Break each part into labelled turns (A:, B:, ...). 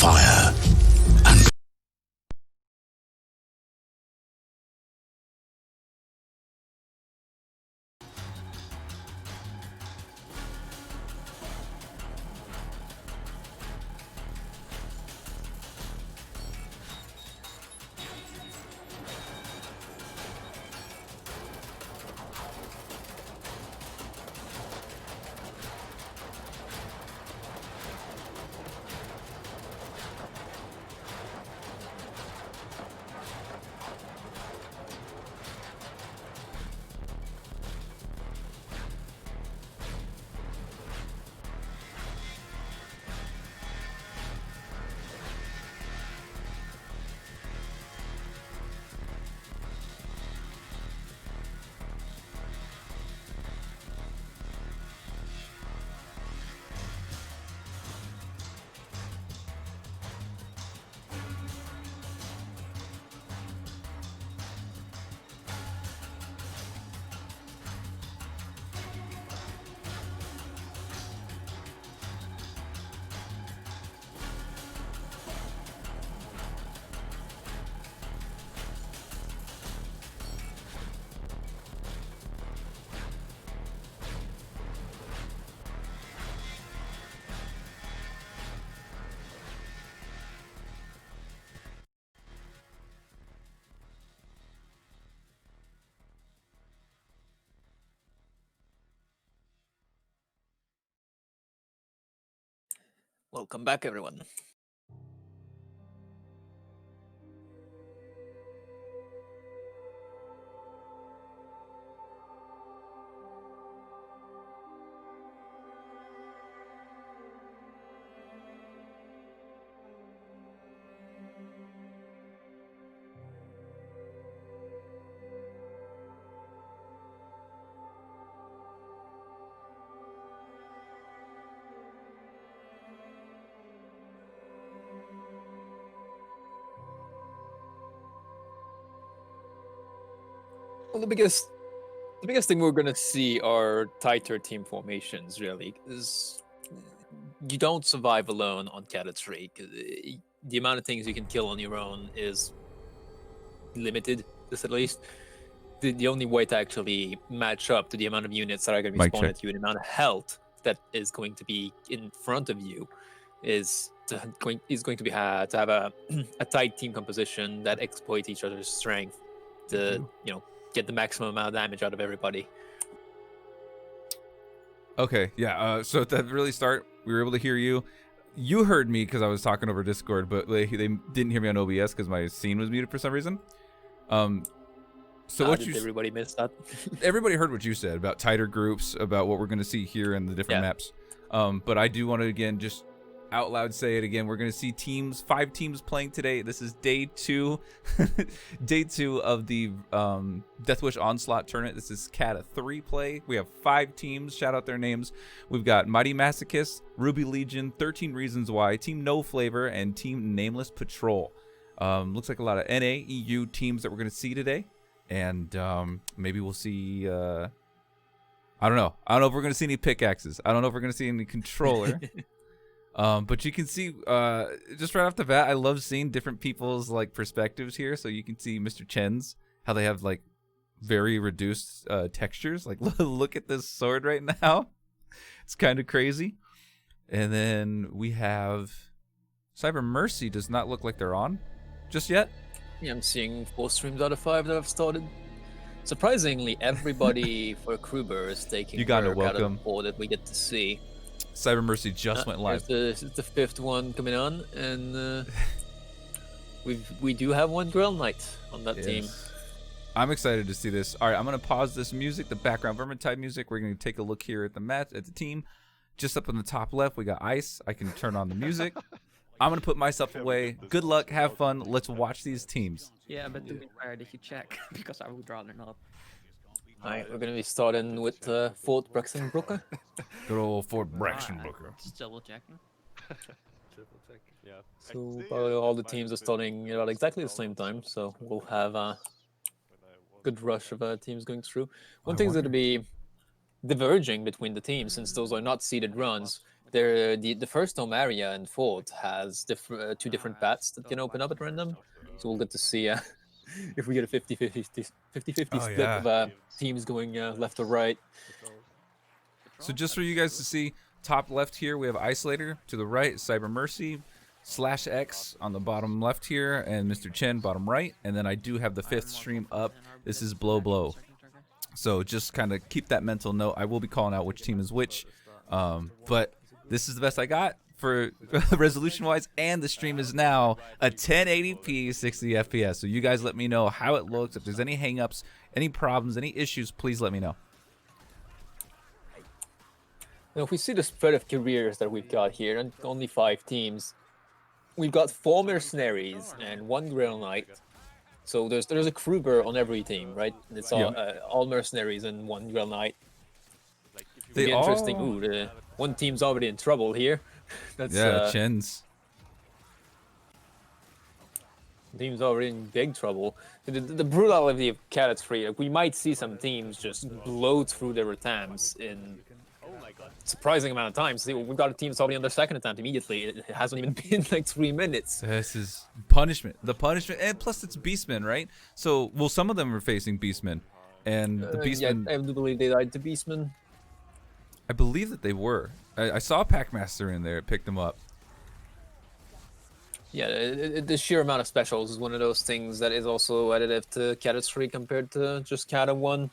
A: fire and
B: Welcome back, everyone. Well, the biggest thing we're gonna see are tighter team formations, really, because you don't survive alone on Catastrophic. The amount of things you can kill on your own is limited, just at least. The only way to actually match up to the amount of units that are going to be
C: Mic
B: spawned
C: check.
B: at you and the amount of health that is going to be in front of you is going to be to have a tight team composition that exploits each other's strength to get the maximum amount of damage out of everybody.
C: Okay, yeah. So at the really start, we were able to hear you. You heard me because I was talking over Discord, but they didn't hear me on OBS because my scene was muted for some reason. So what
B: did
C: you
B: everybody miss that?
C: everybody heard what you said about tighter groups, about what we're going to see here in the different maps. But I do want to again just out loud say it again. We're going to see 5 teams playing today. This is day 2 day 2 of the DeathWish Onslaught tournament. This is Cata 3 play. We have 5 teams. Shout out their names. We've got Mighty Masochist, Ruby Legion, 13 Reasons Why, Team No Flavor, and Team Nameless Patrol. Looks like a lot of NA, EU teams that we're going to see today. And maybe we'll see I don't know if we're going to see any pickaxes. I don't know if we're going to see any controller. But you can see just right off the bat, I love seeing different people's like perspectives here. So you can see Mr. Chen's, how they have like very reduced textures. Like look at this sword right now. It's kind of crazy. And then we have Cyber Mercy does not look like they're on just yet.
B: Yeah, I'm seeing 4 streams out of 5 that have started. Surprisingly, everybody for Kruber is taking
C: You gotta
B: work out of
C: welcome.
B: the 4 that we get to see.
C: Cyber Mercy just went live.
B: This is the 5th one coming on, and we do have one Grill Knight on that team.
C: I'm excited to see this. All right, I'm gonna pause this music, the background Vermintide music. We're gonna take a look here at the team. Just up in the top left, we got Ice. I can turn on the music. I'm gonna put myself away. Good luck, have fun. Let's watch these teams.
D: Yeah, but to be fair, if you check, because I would rather not.
B: Alright, we're gonna be starting with Fort Brexenbroeke.
C: Good old Fort Brexenbroeke.
D: Just double checking.
E: Yeah.
B: So probably all the teams are starting about exactly the same time, so we'll have a good rush of teams going through. One thing is going to be diverging between the teams, since those are not seeded runs. The first home area in fourth has two different bats that can open up at random. So we'll get to see if we get a 50-50
C: Oh,
B: split
C: yeah.
B: of teams going left or right.
C: So just for you guys to see, top left here we have Isolator, to the right Cyber Mercy, /X on the bottom left here, and Mr. Chen bottom right, and then I do have the fifth stream up. This is Blow Blow. So just kind of keep that mental note. I will be calling out which team is which, but this is the best I got for resolution wise, and the stream is now a 1080p 60 FPS. So you guys let me know how it looks. If there's any hangups, any problems, any issues, please let me know.
B: Now, if we see the spread of careers that we've got here, and only 5 teams, we've got 4 mercenaries and 1 Grail Knight. So there's a Kruger on every team, right? It's all mercenaries and 1 Grail Knight.
C: They
B: Be
C: all...
B: interesting. Ooh, one team's already in trouble here. That's
C: Chen's.
B: Team's already in big trouble. The brutality of Catastrophe, like, we might see some teams just blow through their attempts in surprising amount of time. See, we've got a team that's already on their second attempt immediately. It hasn't even been like 3 minutes.
C: This is punishment. The punishment, and plus it's Beastmen, right? So, well, some of them are facing Beastmen, and the Beastmen.
B: Yeah, I do believe they died to Beastmen.
C: I believe that they were. I saw Packmaster in there. It picked them up.
B: Yeah, the sheer amount of specials is one of those things that is also additive to Catastrophe compared to just Cata 1.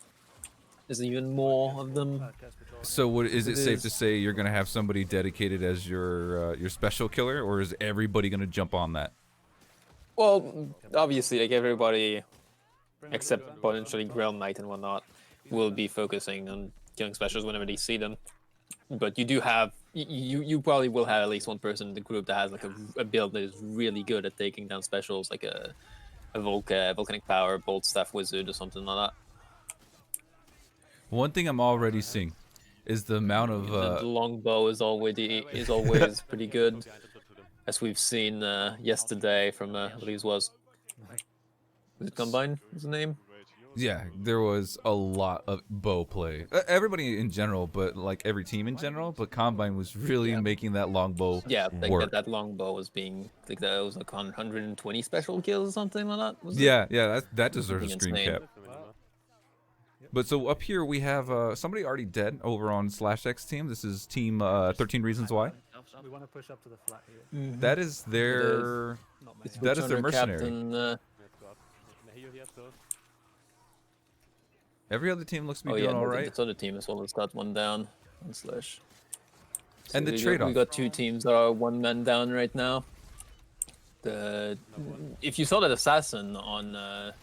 B: There's even more of them.
C: So, is it safe to say you're gonna have somebody dedicated as your special killer, or is everybody gonna jump on that?
B: Well, obviously, like everybody, except potentially Grail Knight and whatnot, will be focusing on killing specials whenever they see them. But you do have, you probably will have at least one person in the group that has like a build that is really good at taking down specials, like a Volcanic Power, Bolt Staff Wizard, or something like that.
C: One thing I'm already seeing is the amount of
B: the longbow is always pretty good, as we've seen yesterday from I believe was it Combine? Was the name?
C: Yeah, there was a lot of bow play. Everybody in general, but like every team in general. But Combine was really making that longbow work.
B: That longbow was being like that was like 120 special kills or something like that. Was
C: That deserves a screen cap. But so up here we have somebody already dead over on /X team. This is team 13 Reasons Why.
E: We want to push up to the flat here.
C: That is their mercenary.
B: Captain,
C: Every other team looks to be doing all right.
B: This other team as well has got one down. /. So
C: And the trade-off.
B: We got 2 teams that are 1 man down right now. If you saw that assassin on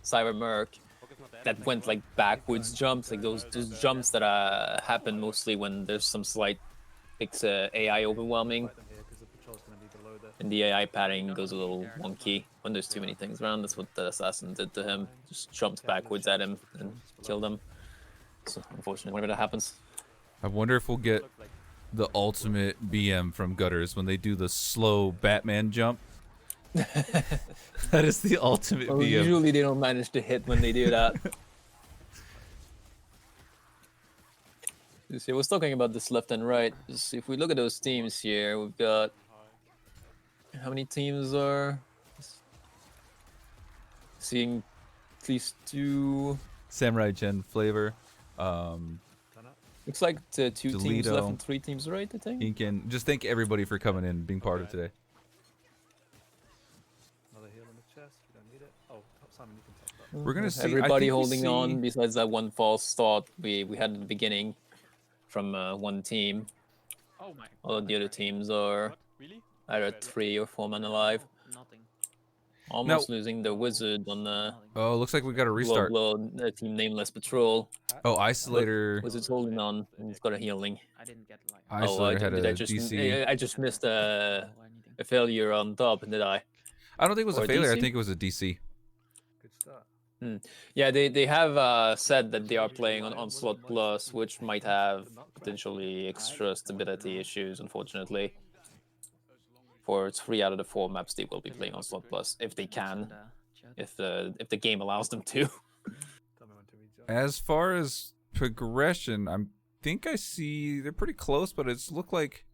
B: Cyber Merc, that went like backwards jumps, like those jumps that happen mostly when there's some slight AI overwhelming, and the AI padding goes a little wonky when there's too many things around. That's what the assassin did to him. Just jumped backwards at him and killed him. So unfortunately, whenever that happens.
C: I wonder if we'll get the ultimate BM from Gutters when they do the slow Batman jump. That is the ultimate BM.
B: Usually they don't manage to hit when they do that. See, I was talking about this left and right. Just if we look at those teams here, we've got how many teams are seeing at least 2.
C: Samurai Gen Flavor.
B: Looks like 2 teams
C: Delito.
B: left and 3 teams right, I think.
C: Incan. Just thank everybody for coming in and being part of today.
E: Another heal in the chest. You don't need it. Oh, Simon, you can top that.
C: We're gonna see
B: everybody holding on. Besides that one false start we had at the beginning from one team.
D: Oh my.
B: All the other teams are either 3 or 4 men alive.
D: Nothing.
B: Almost losing the wizard on the
C: Oh, looks like we got a restart.
B: team Nameless Patrol.
C: Oh, Isolator.
B: Wizard's holding on. And he's got a healing.
D: I didn't get like.
C: Isolator had a
B: I just,
C: DC.
B: I just missed a failure on top, did I?
C: I don't think it was
B: or
C: a failure.
B: DC.
C: I think it was a DC.
E: Good start.
B: Yeah, they have said that they are playing on Onslaught Plus, which might have potentially extra stability issues, unfortunately. For 3 out of the 4 maps, they will be playing Onslaught Plus if they can, if the game allows them to.
C: As far as progression, I think I see they're pretty close, but it's looked like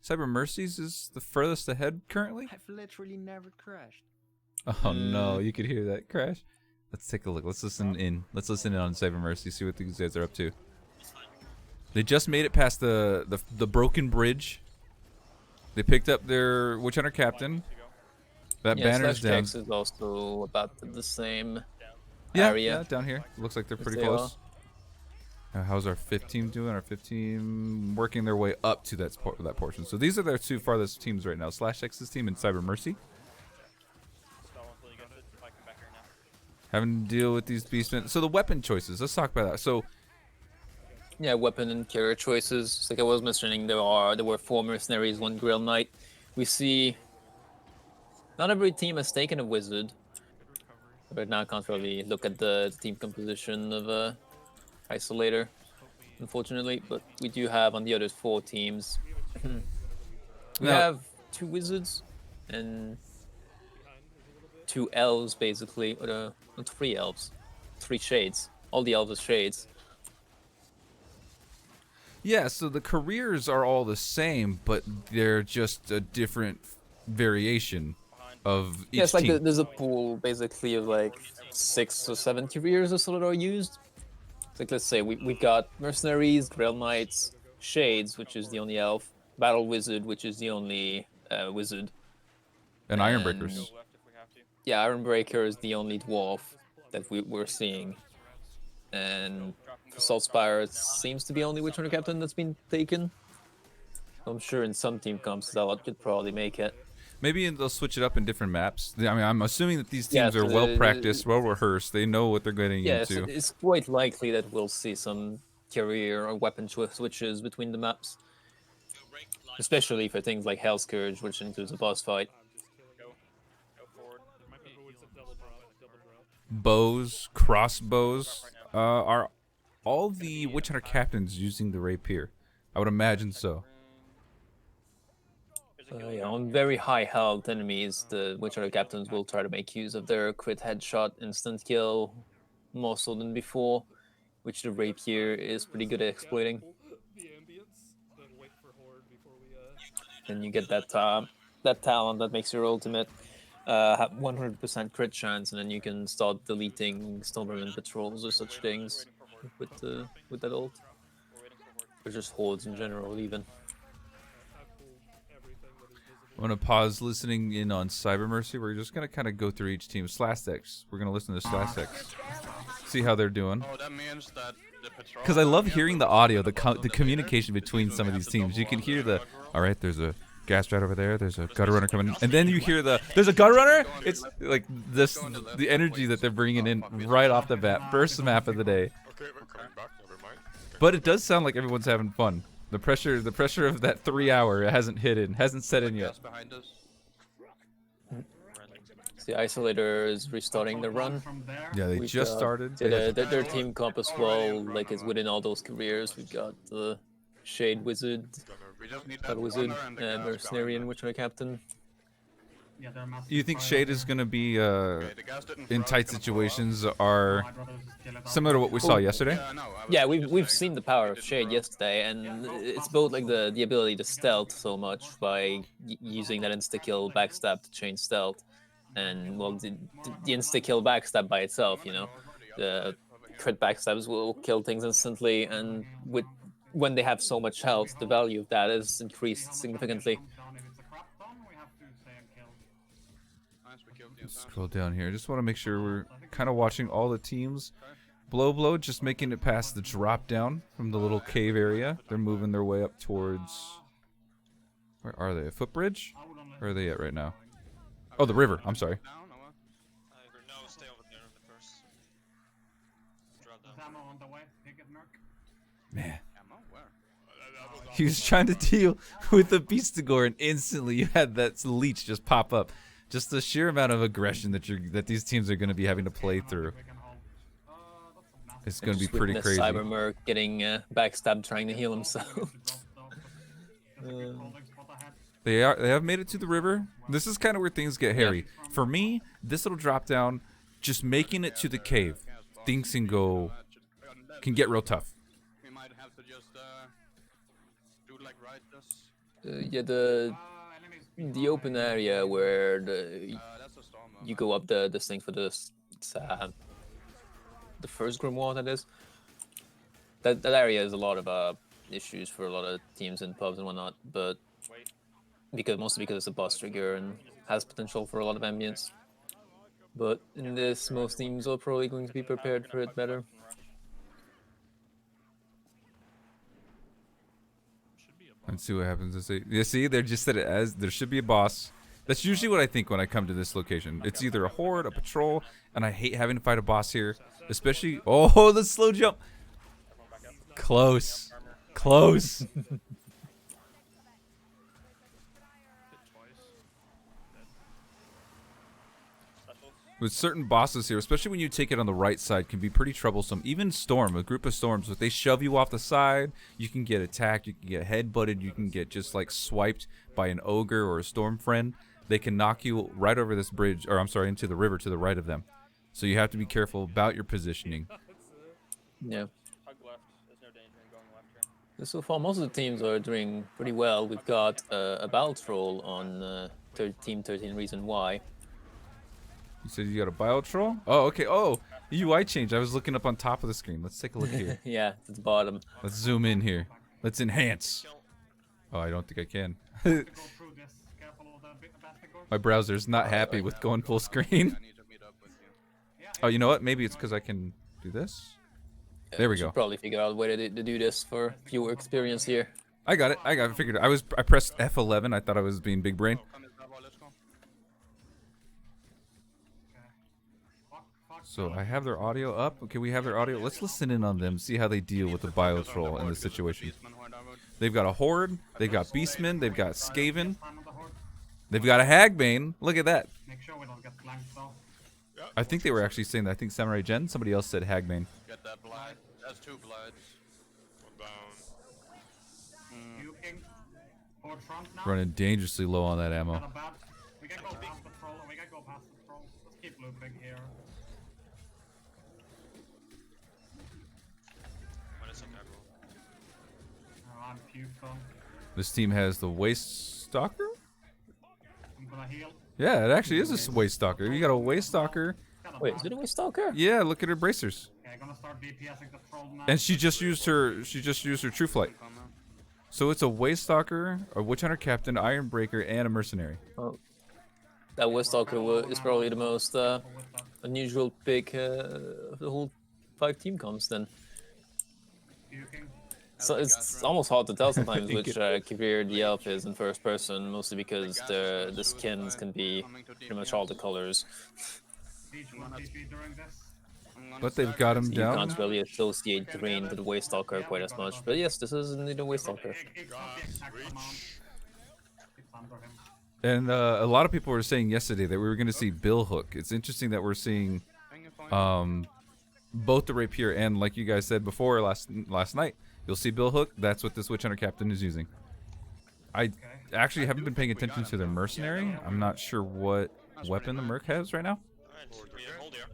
C: Cyber Mercies is the furthest ahead currently.
D: I've literally never crashed.
C: Oh no, you could hear that crash. Let's take a look. Let's listen in. Let's listen in on Cyber Mercy. See what these guys are up to. They just made it past the broken bridge. They picked up their Witch Hunter captain. That banner's down.
B: Slash is also about the same
C: Yeah,
B: area.
C: yeah, down here. Looks like they're pretty
B: they
C: close. How's our 5th team doing? Our 5th team working their way up to that portion. So these are their 2 farthest teams right now. Slash X's team and Cyber Mercy. Having to deal with these beastmen. So the weapon choices. Let's talk about that. So
B: Yeah, weapon and carrier choices. Like I was mentioning, there were 4 mercenaries, 1 Grail Knight. We see not every team has taken a wizard. Right now I can't really look at the team composition of Isolator, unfortunately, but we do have on the other 4 teams. We have 2 wizards and 2 elves, basically, or not 3 elves, 3 shades. All the elves are shades.
C: yeah, so the careers are all the same, but they're just a different variation of each
B: Yeah, it's like
C: team.
B: there's a pool basically of like 6 or 7 careers or so that are used. Like let's say we've got mercenaries, Grail Knights, Shades, which is the only elf, Battle Wizard, which is the only wizard,
C: And Ironbreakers.
B: yeah, Ironbreaker is the only dwarf that we're seeing, and for Saltspire it seems to be only Witch Hunter Captain that's been taken. I'm sure in some team comps Zealot could probably make it.
C: Maybe they'll switch it up in different maps. I mean, I'm assuming that these
B: Yeah,
C: teams are
B: so
C: well practiced, well rehearsed. They know what they're getting
B: Yeah,
C: into.
B: it's quite likely that we'll see some carrier or weapon switches between the maps. Especially for things like Hell Scourge, which includes a boss fight.
C: Bows, crossbows, are all the Witch Hunter captains using the rapier? I would imagine so.
B: Yeah, on very high health enemies, the Witch Hunter captains will try to make use of their crit headshot instant kill more so than before, which the rapier is pretty good at exploiting. And you get that talent that makes your ultimate have 100% crit chance, and then you can start deleting Stormvermin patrols or such things with that ult, or just hordes in general even.
C: I'm going to pause listening in on Cyber Mercy. We're just going to kind of go through each team. Slash we're going to listen to Slash, see how they're doing.
F: Oh, that means that the patrol.
C: Because I love hearing the audio, the communication between some of these teams. You can hear the, all right, there's a gas rat over there, there's a gutter runner coming, and then you hear there's a gutter runner? It's like this, the energy that they're bringing in right off the bat. First map of the day.
F: Okay, we're coming back. Never mind.
C: But it does sound like everyone's having fun. The pressure of that 3 hour hasn't set in yet.
F: Behind us.
B: The Isolator is restarting the run.
C: Yeah, they
B: We've
C: just
B: got-
C: started.
B: Their team comp as well, like is within all those careers. We've got the Shade Wizard,
F: We just need that
B: Battle Wizard,
F: runner and the gas
B: Mercenary,
F: behind
B: and Witch Hunter Captain.
C: You think Shade is going to be
F: Okay, the gas didn't
C: in
F: throw,
C: tight
F: it's gonna
C: situations are similar to what we saw yesterday?
F: Yeah, I know. I was
B: Yeah,
F: just
B: we've
F: saying,
B: seen the power of
F: didn't
B: Shade
F: throw.
B: yesterday, and it's both like the ability to stealth so much by using that insta kill backstab to chain stealth, and well, the insta kill backstab by itself, you know, the crit backstabs will kill things instantly, and when they have so much health, the value of that is increased significantly.
F: Nice, we killed the
C: Let's
F: entire
C: scroll down here. Just want to make sure we're kind of watching all the teams. Blow, just making it past the drop down from the little cave area. They're moving their way up towards. Where are they? A footbridge? Where are they at right now? Oh, the river. I'm sorry.
F: down, or what?
G: No, stay over there first. Drop down.
C: Man.
F: Ammo? Where?
C: He was trying to deal with the Beastigore, and instantly you had that leech just pop up. Just the sheer amount of aggression that these teams are going to be having to play through. It's going to be
B: Just
C: pretty
B: witness
C: crazy.
B: Cybermerc getting backstabbed trying to heal himself.
C: They have made it to the river. This is kind of where things get hairy. For me, this little drop down, just making it to the cave, things can get real tough.
F: We might have to just do like right this.
B: Yeah, the open area where
F: That's a storm.
B: you go up this thing for this the first grimoire that is. That area has a lot of issues for a lot of teams and pubs and whatnot, but mostly because it's a boss trigger and has potential for a lot of ambience. But in this, most teams are probably going to be prepared for it better.
C: Let's see what happens. You see, they just said it as there should be a boss. That's usually what I think when I come to this location. It's either a horde, a patrol, and I hate having to fight a boss here. Especially, oh, the slow jump. Close. Close. With certain bosses here, especially when you take it on the right side, can be pretty troublesome. Even Storm, a group of Storms, if they shove you off the side, you can get attacked, you can get headbutted, you can get just like swiped by an ogre or a Storm friend. They can knock you right over this bridge, or I'm sorry, into the river to the right of them. So you have to be careful about your positioning.
B: Yeah. So far, most of the teams are doing pretty well. We've got a battle troll on Team 13 Reason Why.
C: You said you got a bio troll? Oh, okay. Oh, UI change. I was looking up on top of the screen. Let's take a look here.
B: Yeah, to the bottom.
C: Let's zoom in here. Let's enhance. Oh, I don't think I can. My browser's not happy with going full screen.
F: I need to meet up with you.
C: Oh, you know what? Maybe it's because I can do this. There we
B: Should
C: go.
B: probably figure out a way to do this for viewer experience here.
C: I got it. I got it figured. I pressed F11. I thought I was being big brain.
F: Come, Isabel, let's go.
C: So I have their audio up. Okay, we have their audio. Let's listen in on them. See how they deal with the bio troll in this situation. They've got a horde. They've got beastmen. They've got skaven. They've got a hagbane. Look at that.
H: Make sure we don't get flanked though.
C: I think they were actually saying that. I think Samurai Jen. Somebody else said hagbane.
F: Get that blood. That's 2 bloods.
G: One down.
H: Puking. Horde front now.
C: Running dangerously low on that ammo.
H: Not bad. We can go past the troll. We can go past the troll. Let's keep looping here.
G: Minus a aggro.
H: Oh, I'm puked on.
C: This team has the Waste Stalker.
H: I'm gonna heal.
C: Yeah, it actually is a Waste Stalker. You got a Waste Stalker.
B: Wait, is it a Stalker?
C: Yeah, look at her bracers.
H: Okay, gonna start DPSing the troll now.
C: And she just used her True Flight. So it's a Waste Stalker, a Witch Hunter Captain, Iron Breaker, and a Mercenary.
B: Oh, that West Stalker is probably the most unusual pick of the whole 5 team comps then.
H: Puking.
B: So it's almost hard to tell sometimes which Kivir the elf is in first person, mostly because the skins can be pretty much all the colors.
H: Siege will TP during this.
C: But they've got him
B: You
C: down.
B: can't really associate green to the Waste Stalker quite as much. But yes, this is indeed a Waste Stalker.
H: It's not the exact amount. It's under him.
C: And a lot of people were saying yesterday that we were going to see Bill Hook. It's interesting that we're seeing both the Rapier and, like you guys said before last night, you'll see Bill Hook. That's what this Witch Hunter Captain is using. I actually haven't been paying attention to their Mercenary. I'm not sure what weapon the Merc has right now.
G: Alright, we hold here.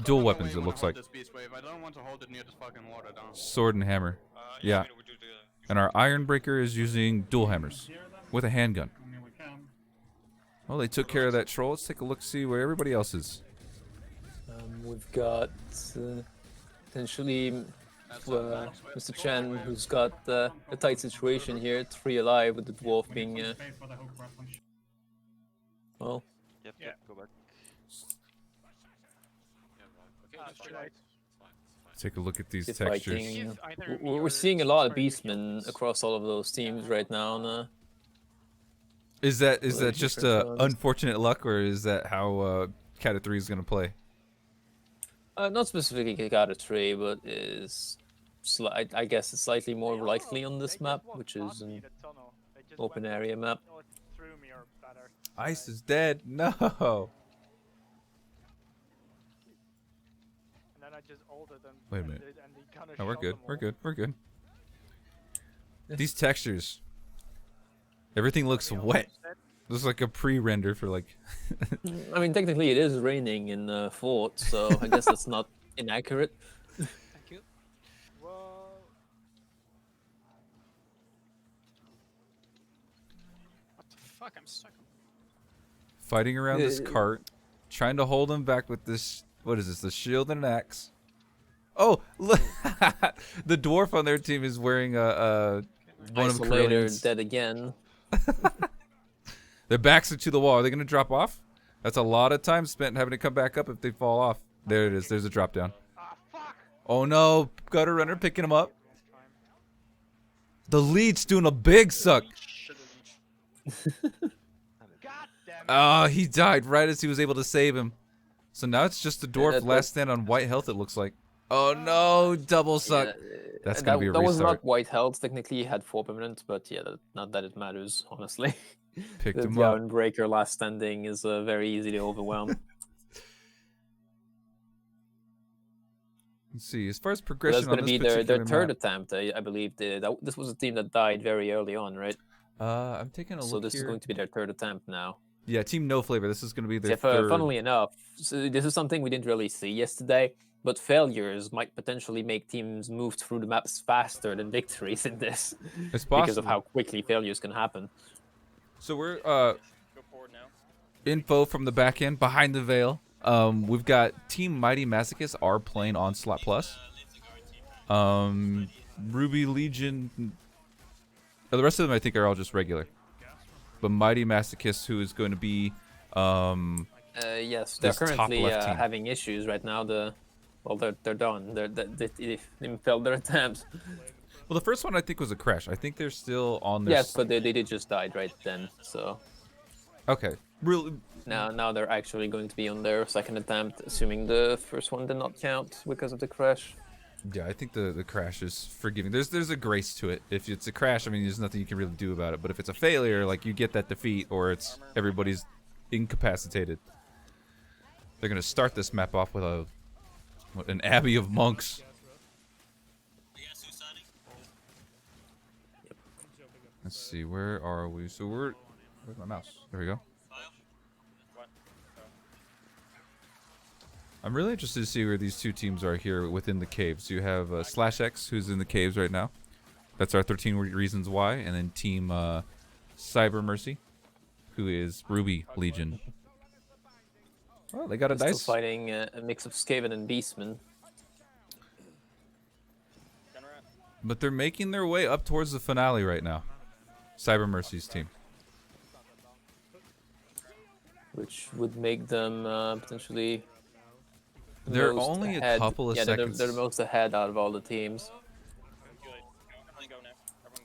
C: Dual weapons, it looks like.
F: I don't want to hold it near this fucking water down.
C: Sword and hammer. Yeah.
G: We do the
C: And our Iron Breaker is using dual hammers with a handgun.
H: I mean, we can.
C: Well, they took care of that troll. Let's take a look, see where everybody else is.
B: We've got potentially Mr. Chen, who's got a tight situation here. 3 alive with the dwarf being
H: Space for the hook weapon.
B: well.
G: Yep,
E: Yeah.
G: go back.
C: Take a look at these
B: It's
C: textures.
B: fighting. We're seeing a lot of beastmen across all of those teams right now. And,
C: Is that
B: Well,
C: just
B: different ones.
C: unfortunate luck, or is that how Cat 3 is going to play?
B: not specifically Catastrophe, but I guess it's slightly more likely on this map, which is an open area map.
C: Ice is dead. No.
E: And then I just ulted them.
C: Wait a minute.
E: And he kinda
C: No, we're
E: shot
C: good.
E: them
C: We're
E: all.
C: good. We're good. These textures. Everything looks wet. Looks like a pre-render for like.
B: I mean, technically it is raining in Fort, so I guess that's not inaccurate.
E: Thank you. Whoa.
G: Fuck, I'm stuck.
C: Fighting around this cart, trying to hold him back with this. What is this? The shield and an axe. Oh, look! The dwarf on their team is wearing a one of
B: Isolator
C: Corellian's.
B: dead again.
C: Their backs are to the wall. Are they gonna drop off? That's a lot of time spent having to come back up if they fall off. There it is. There's a drop down. Oh no! Gutter runner picking him up. The leech doing a big suck. Ah, he died right as he was able to save him. So now it's just the dwarf last stand on white health, it looks like. Oh no, double suck. That's gonna be a
B: That was
C: restart.
B: not white health. Technically, he had 4 permanent, but yeah, not that it matters, honestly.
C: Picked
B: The
C: him up.
B: Breaker last standing is very easy to overwhelm.
C: Let's see, as far as
B: So
C: progression
B: that's going
C: on
B: to
C: this
B: be their
C: particular
B: third
C: map,
B: attempt, I believe. This was a team that died very early on, right?
C: I'm taking a
B: So
C: look
B: this
C: here.
B: is going to be their third attempt now.
C: Yeah, Team No Flavor. This is going to be their
B: Yeah,
C: third.
B: funnily enough, so this is something we didn't really see yesterday, but failures might potentially make teams move through the maps faster than victories in this.
C: It's
B: Because of
C: possible.
B: how quickly failures can happen.
C: So we're
G: Go forward now.
C: info from the back end behind the veil. We've got Team Mighty Masochists are playing Onslaught Plus. Ruby Legion. The rest of them I think are all just regular. But Mighty Masochists, who is going to be
B: Yes, they're
C: This top
B: currently
C: left team.
B: having issues right now. They're done. They failed their attempts.
C: well, the first one I think was a crash. I think they're still on their.
B: Yes, but they did just died right then. So
C: Okay. Really.
B: now they're actually going to be on their second attempt, assuming the first one did not count because of the crash.
C: Yeah, I think the crash is forgiving. There's a grace to it. If it's a crash, I mean, there's nothing you can really do about it. But if it's a failure, like you get that defeat, or it's everybody's incapacitated. They're gonna start this map off with an abbey of monks. Let's see, where are we? So where's my mouse? There we go. I'm really interested to see where these two teams are here within the caves. You have /X, who's in the caves right now. That's our 13 Reasons Why. And then Team Cyber Mercy, who is Ruby Legion. Well, they got a
B: They're
C: dice.
B: still fighting a mix of Skaven and Beastmen.
C: But they're making their way up towards the finale right now. Cyber Mercy's team.
B: Which would make them potentially.
C: They're
B: most
C: only a
B: ahead.
C: couple of seconds.
B: They're the most ahead out of all the teams.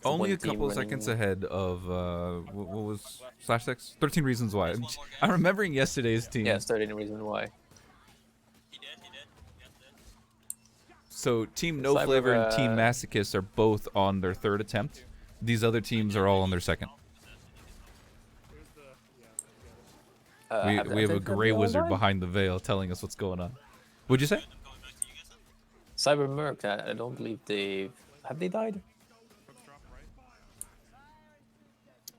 C: Only a
B: one team
C: couple of seconds ahead of what was /X? 13 Reasons Why. I'm remembering yesterday's team.
B: Yeah, starting a reason why.
C: So Team No Flavor and Team Masochists are both on their third attempt. These other teams are all on their second. We have a gray wizard behind the veil telling us what's going on. What'd you say?
B: Cyber Merc. I don't believe have they died.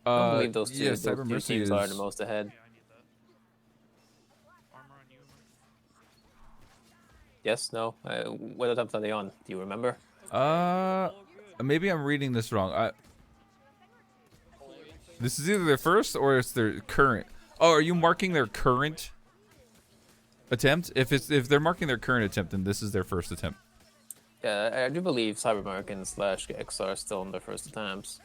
B: I don't believe those two,
C: yeah,
B: those
C: Cyber
B: two
C: Mercy
B: teams
C: is,
B: are the most ahead. Yes, no. What attempts are they on? Do you remember?
C: maybe I'm reading this wrong. This is either their first or it's their current. Oh, are you marking their current attempt? If they're marking their current attempt, then this is their first attempt.
B: Yeah, I do believe Cyber Merc and /X are still on their first attempts.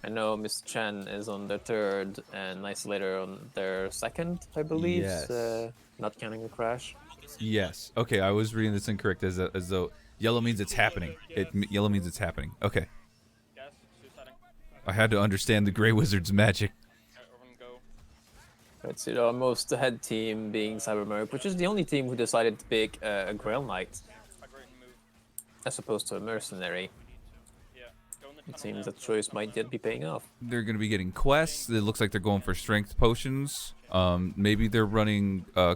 B: I know Miss Chen is on their third and Isolator on their second, I believe.
C: Yes.
B: Not counting a crash.
C: Yes. Okay, I was reading this incorrect as though yellow means it's happening. Yellow means it's happening. Okay. I had to understand the Grey Wizard's magic.
B: Right, so our most ahead team being Cyber Merc, which is the only team who decided to pick a Grail Knight as opposed to a mercenary. It seems that choice might yet be paying off.
C: They're going to be getting quests. It looks like they're going for strength potions. Maybe they're running
B: Yeah,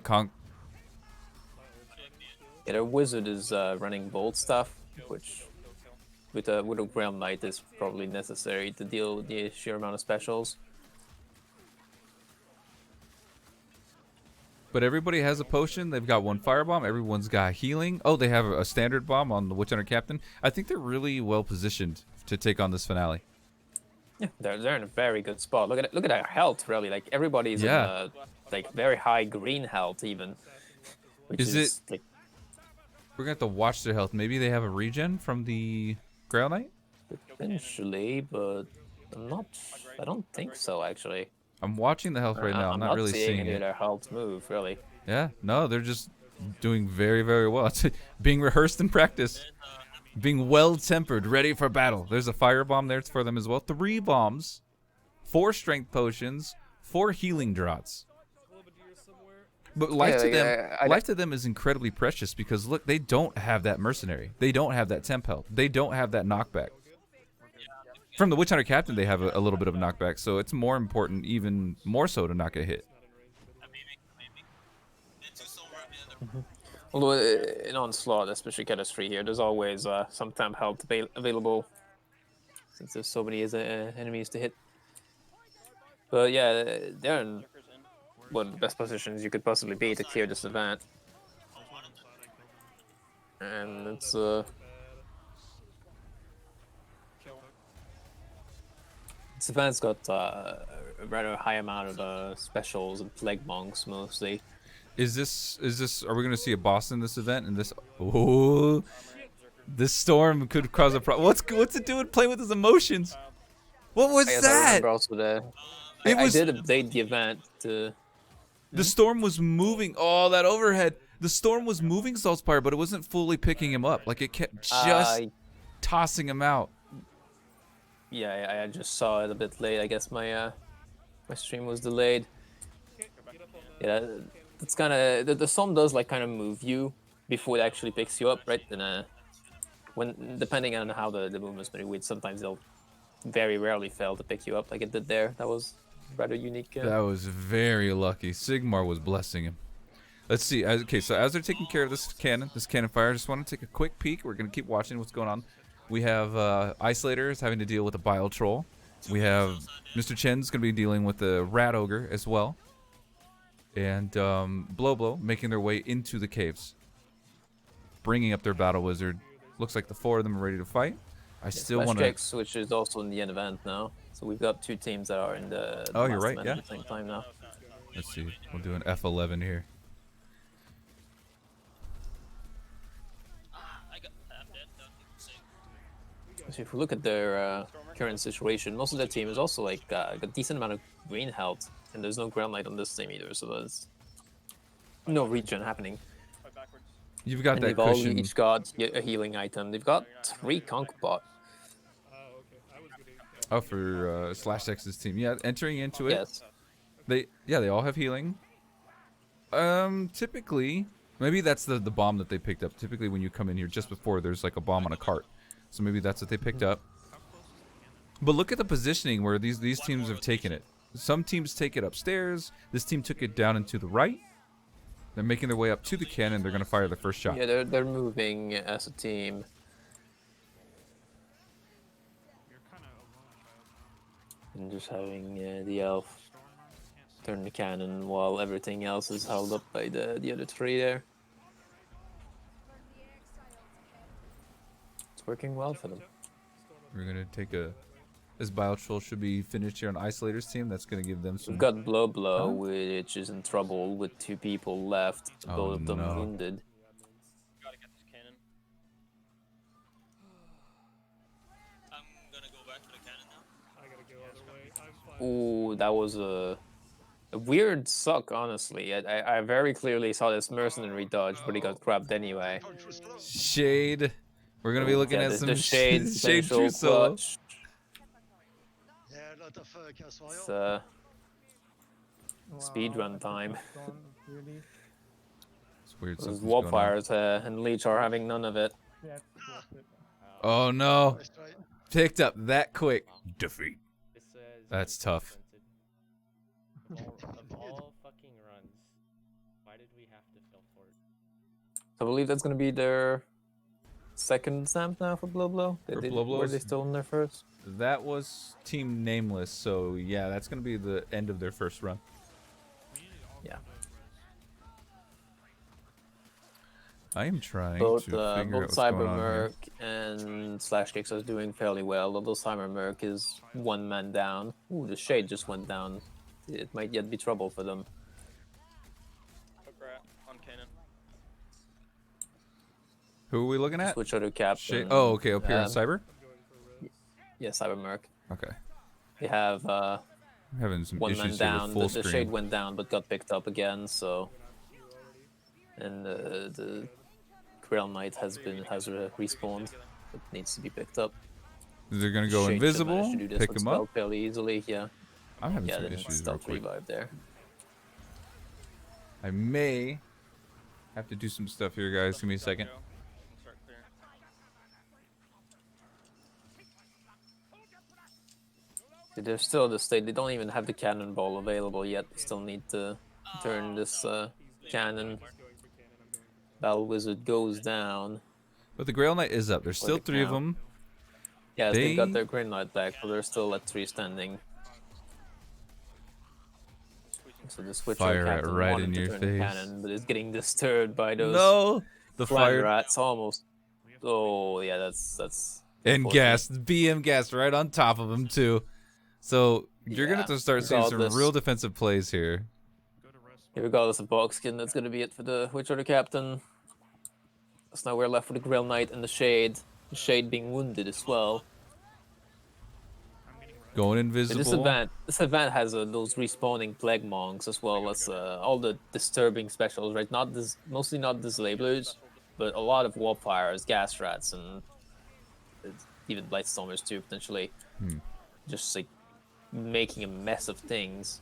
B: their wizard is running bolt stuff, which with a Grail Knight is probably necessary to deal with the sheer amount of specials.
C: But everybody has a potion. They've got one firebomb. Everyone's got healing. Oh, they have a standard bomb on the Witch Hunter Captain. I think they're really well positioned to take on this finale.
B: Yeah, they're in a very good spot. Look at our health, really. Like everybody's in
C: Yeah.
B: like very high green health even, which
C: Is
B: is
C: it-
B: like
C: We're gonna have to watch their health. Maybe they have a regen from the Grail Knight.
B: potentially, but I'm not. I don't think so actually.
C: I'm watching the health right now. I'm
B: I'm
C: not
B: not
C: really
B: seeing
C: seeing
B: any of
C: it.
B: their health move really.
C: Yeah, no, they're just doing very, very well. It's being rehearsed in practice, being well-tempered, ready for battle. There's a fire bomb there for them as well. 3 bombs, 4 strength potions, 4 healing draughts. But life to them, life to them is incredibly precious because look, they don't have that mercenary. They don't have that temp health. They don't have that knockback. From the Witch Hunter Captain, they have a little bit of a knockback, so it's more important, even more so, to not get hit.
B: Although in Onslaught, especially Catastrophe here, there's always some temp health available since there's so many enemies to hit. But yeah, they're in one of the best positions you could possibly be to clear this event. And it's this event's got a rather high amount of specials and plague monks mostly.
C: Is this are we gonna see a boss in this event? And this this storm could cause a problem. What's it doing playing with his emotions? What was
B: I guess I
C: that?
B: remember also I did update the event to
C: The storm was moving. Oh, that overhead. The storm was moving Saltspire, but it wasn't fully picking him up. Like it kept just tossing him out.
B: yeah, I just saw it a bit late. I guess my my stream was delayed. Yeah, it's kind of the storm does like kind of move you before it actually picks you up, right? And when depending on how the movement's been weird, sometimes they'll very rarely fail to pick you up like it did there. That was rather unique.
C: That was very lucky. Sigmar was blessing him. Let's see. Okay, so as they're taking care of this cannon fire, I just want to take a quick peek. We're going to keep watching what's going on. We have Isolators having to deal with a Bile Troll. We have Mr. Chen's going to be dealing with the Rat Ogre as well. And Blow making their way into the caves. Bringing up their Battle Wizard. Looks like the 4 of them are ready to fight. I still want to...
B: which is also in the end event now. So we've got 2 teams that are in the
C: Oh, you're
B: last
C: right,
B: event
C: yeah.
B: at the same time now.
C: Let's see. We'll do an F11 here.
B: So if we look at their current situation, most of their team is also like got a decent amount of green health, and there's no ground light on this team either, so there's no regen happening.
C: You've got
B: And
C: that
B: they've all
C: cushion.
B: each got a healing item. They've got 3 conk bot.
C: Oh, for Slash X's team. Yeah, entering into it.
B: Yes.
C: They all have healing. Typically, maybe that's the bomb that they picked up. Typically, when you come in here just before, there's like a bomb on a cart. So maybe that's what they picked up. But look at the positioning where these teams have taken it. Some teams take it upstairs. This team took it down and to the right. They're making their way up to the cannon. They're going to fire the first shot.
B: Yeah, they're moving as a team. And just having the elf turn the cannon while everything else is held up by the other 3 there. It's working well for them.
C: We're going to take a... This Bile Troll should be finished here on Isolator's team. That's going to give them some...
B: We've got Blow, which is in trouble with 2 people left, both of them wounded.
G: Gotta get this cannon. I'm gonna go back to the cannon now.
E: I gotta go other way. I'm fine.
B: Ooh, that was a weird suck, honestly. I very clearly saw this mercenary dodge, but he got grabbed anyway.
C: Shade. We're going to be looking at
B: the
C: some
B: shade
C: Shade
B: potential
C: True Solo.
B: clutch. It's speedrun time.
D: Really?
C: It's weird.
B: Those
C: something's
B: Warp
C: going on.
B: Fires and Leech are having none of it.
D: Yeah.
C: Oh no. Picked up that quick. Defeat. That's tough.
I: Of all fucking runs, why did we have to fill fort?
B: I believe that's going to be their second stamp now for Blow.
C: For
B: Were
C: Blow-Blows?
B: they still in their first?
C: That was Team Nameless, so yeah, that's going to be the end of their first run.
B: Yeah.
C: I am trying
B: Both
C: to figure out
B: both
C: what's going on here.
B: Cybermerc and Slash Kicks are doing fairly well, although Cybermerc is 1 man down. Ooh, the Shade just went down. It might yet be trouble for them.
G: On cannon.
C: Who are we looking at?
B: Switch other captain.
C: Shade. Oh, okay, up here in Cyber.
B: Yeah, Cybermerc.
C: Okay.
B: They have
C: I'm having some
B: 1 man
C: issues here
B: down.
C: with full
B: The
C: screen.
B: Shade went down but got picked up again, so. And the Grail Knight has respawned. It needs to be picked up.
C: They're gonna go
B: Shade should
C: invisible.
B: manage to do this
C: Pick
B: with
C: him
B: spell
C: up.
B: fairly easily, yeah.
C: I'm having
B: Yeah,
C: some
B: then
C: issues real
B: stealth
C: quick.
B: revive there.
C: I may have to do some stuff here, guys. Give me a second.
G: Start clearing.
B: They're still at the state. They don't even have the cannonball available yet. They still need to turn this cannon. Battle Wizard goes down.
C: But the Grail Knight is up. There's still 3 of them.
B: Yeah, they got
C: They-
B: their Green Knight back, but they're still at 3 standing. So the Switcher
C: Fire it
B: captain
C: right
B: wanted
C: in
B: to
C: your
B: turn the
C: face.
B: cannon, but is getting disturbed by those
C: No, the
B: flying
C: fire
B: rats almost. Oh yeah, that's.
C: and
B: unfortunate.
C: gas, BM gas right on top of him too. So you're gonna have to start seeing some
B: regardless.
C: real defensive plays here.
B: Regardless of Boxkin, that's gonna be it for the Witcher captain. So now we're left with the Grail Knight and the Shade. The Shade being wounded as well.
C: Going
B: And
C: invisible.
B: this event has those respawning plague monks as well as all the disturbing specials, right? Mostly not disablers, but a lot of warpfires, gas rats, and even blightstormers too potentially. Just like making a mess of things.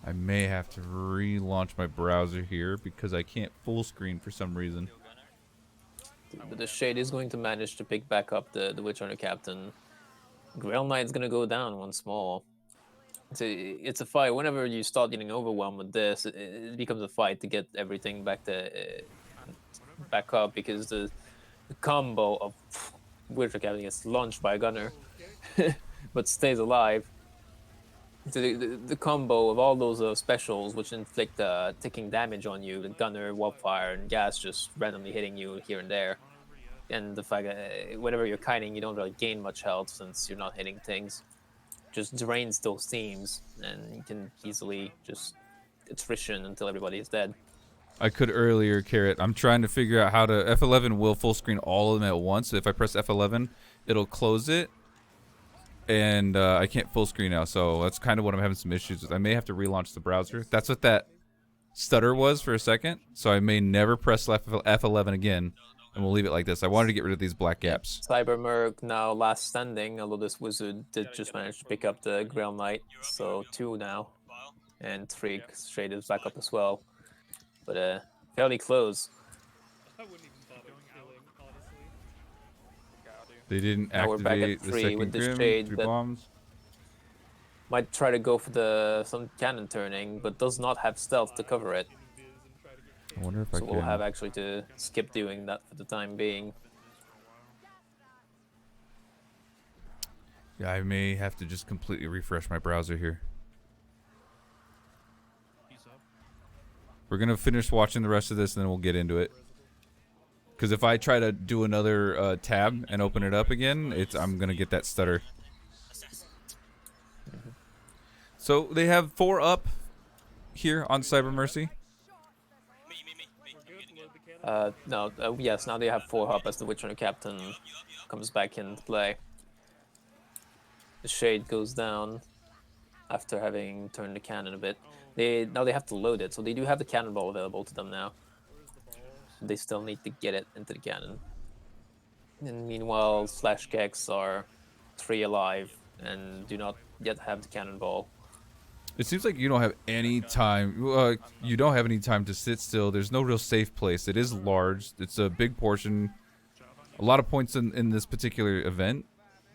C: I may have to relaunch my browser here because I can't full screen for some reason.
B: But the Shade is going to manage to pick back up the Witcher captain. Grail Knight's gonna go down once more. It's a fight. Whenever you start getting overwhelmed with this, it becomes a fight to get everything back up because the combo of Witcher captain gets launched by a gunner, but stays alive. So the combo of all those specials which inflict ticking damage on you, the gunner, warpfire, and gas just randomly hitting you here and there. And the fact that whenever you're kiting, you don't really gain much health since you're not hitting things. Just drains those teams, and you can easily just attrition until everybody is dead.
C: I could earlier, Carrot. I'm trying to figure out how to. F11 will full screen all of them at once. So if I press F11, it'll close it. And I can't full screen now, so that's kind of what I'm having some issues with. I may have to relaunch the browser. That's what that stutter was for a second. So I may never press F11 again. And we'll leave it like this. I wanted to get rid of these black gaps.
B: Cybermerc now last standing, although this wizard did just manage to pick up the Grail Knight. So 2 now. And 3 Shade is back up as well. But fairly close.
E: I wouldn't even bother killing, honestly.
C: They didn't
B: Now we're back at
C: activate the
B: 3
C: second
B: with the
C: Grim,
B: Shade
C: 3
B: that-
C: bombs.
B: Might try to go for some cannon turning, but does not have stealth to cover it.
C: I wonder if I
B: So
C: can.
B: we'll have actually to skip doing that for the time being.
C: Yeah, I may have to just completely refresh my browser here. We're gonna finish watching the rest of this, and then we'll get into it. Because if I try to do another tab and open it up again, I'm gonna get that stutter. So they have 4 up here on Cyber Mercy.
B: No, yes, now they have 4 up as the Witcher captain comes back into play. The Shade goes down after having turned the cannon a bit. Now they have to load it, so they do have the cannonball available to them now. They still need to get it into the cannon. And meanwhile, Slash Gex are 3 alive and do not yet have the cannonball.
C: It seems like you don't have any time. You don't have any time to sit still. There's no real safe place. It is large. It's a big portion. A lot of points in this particular event,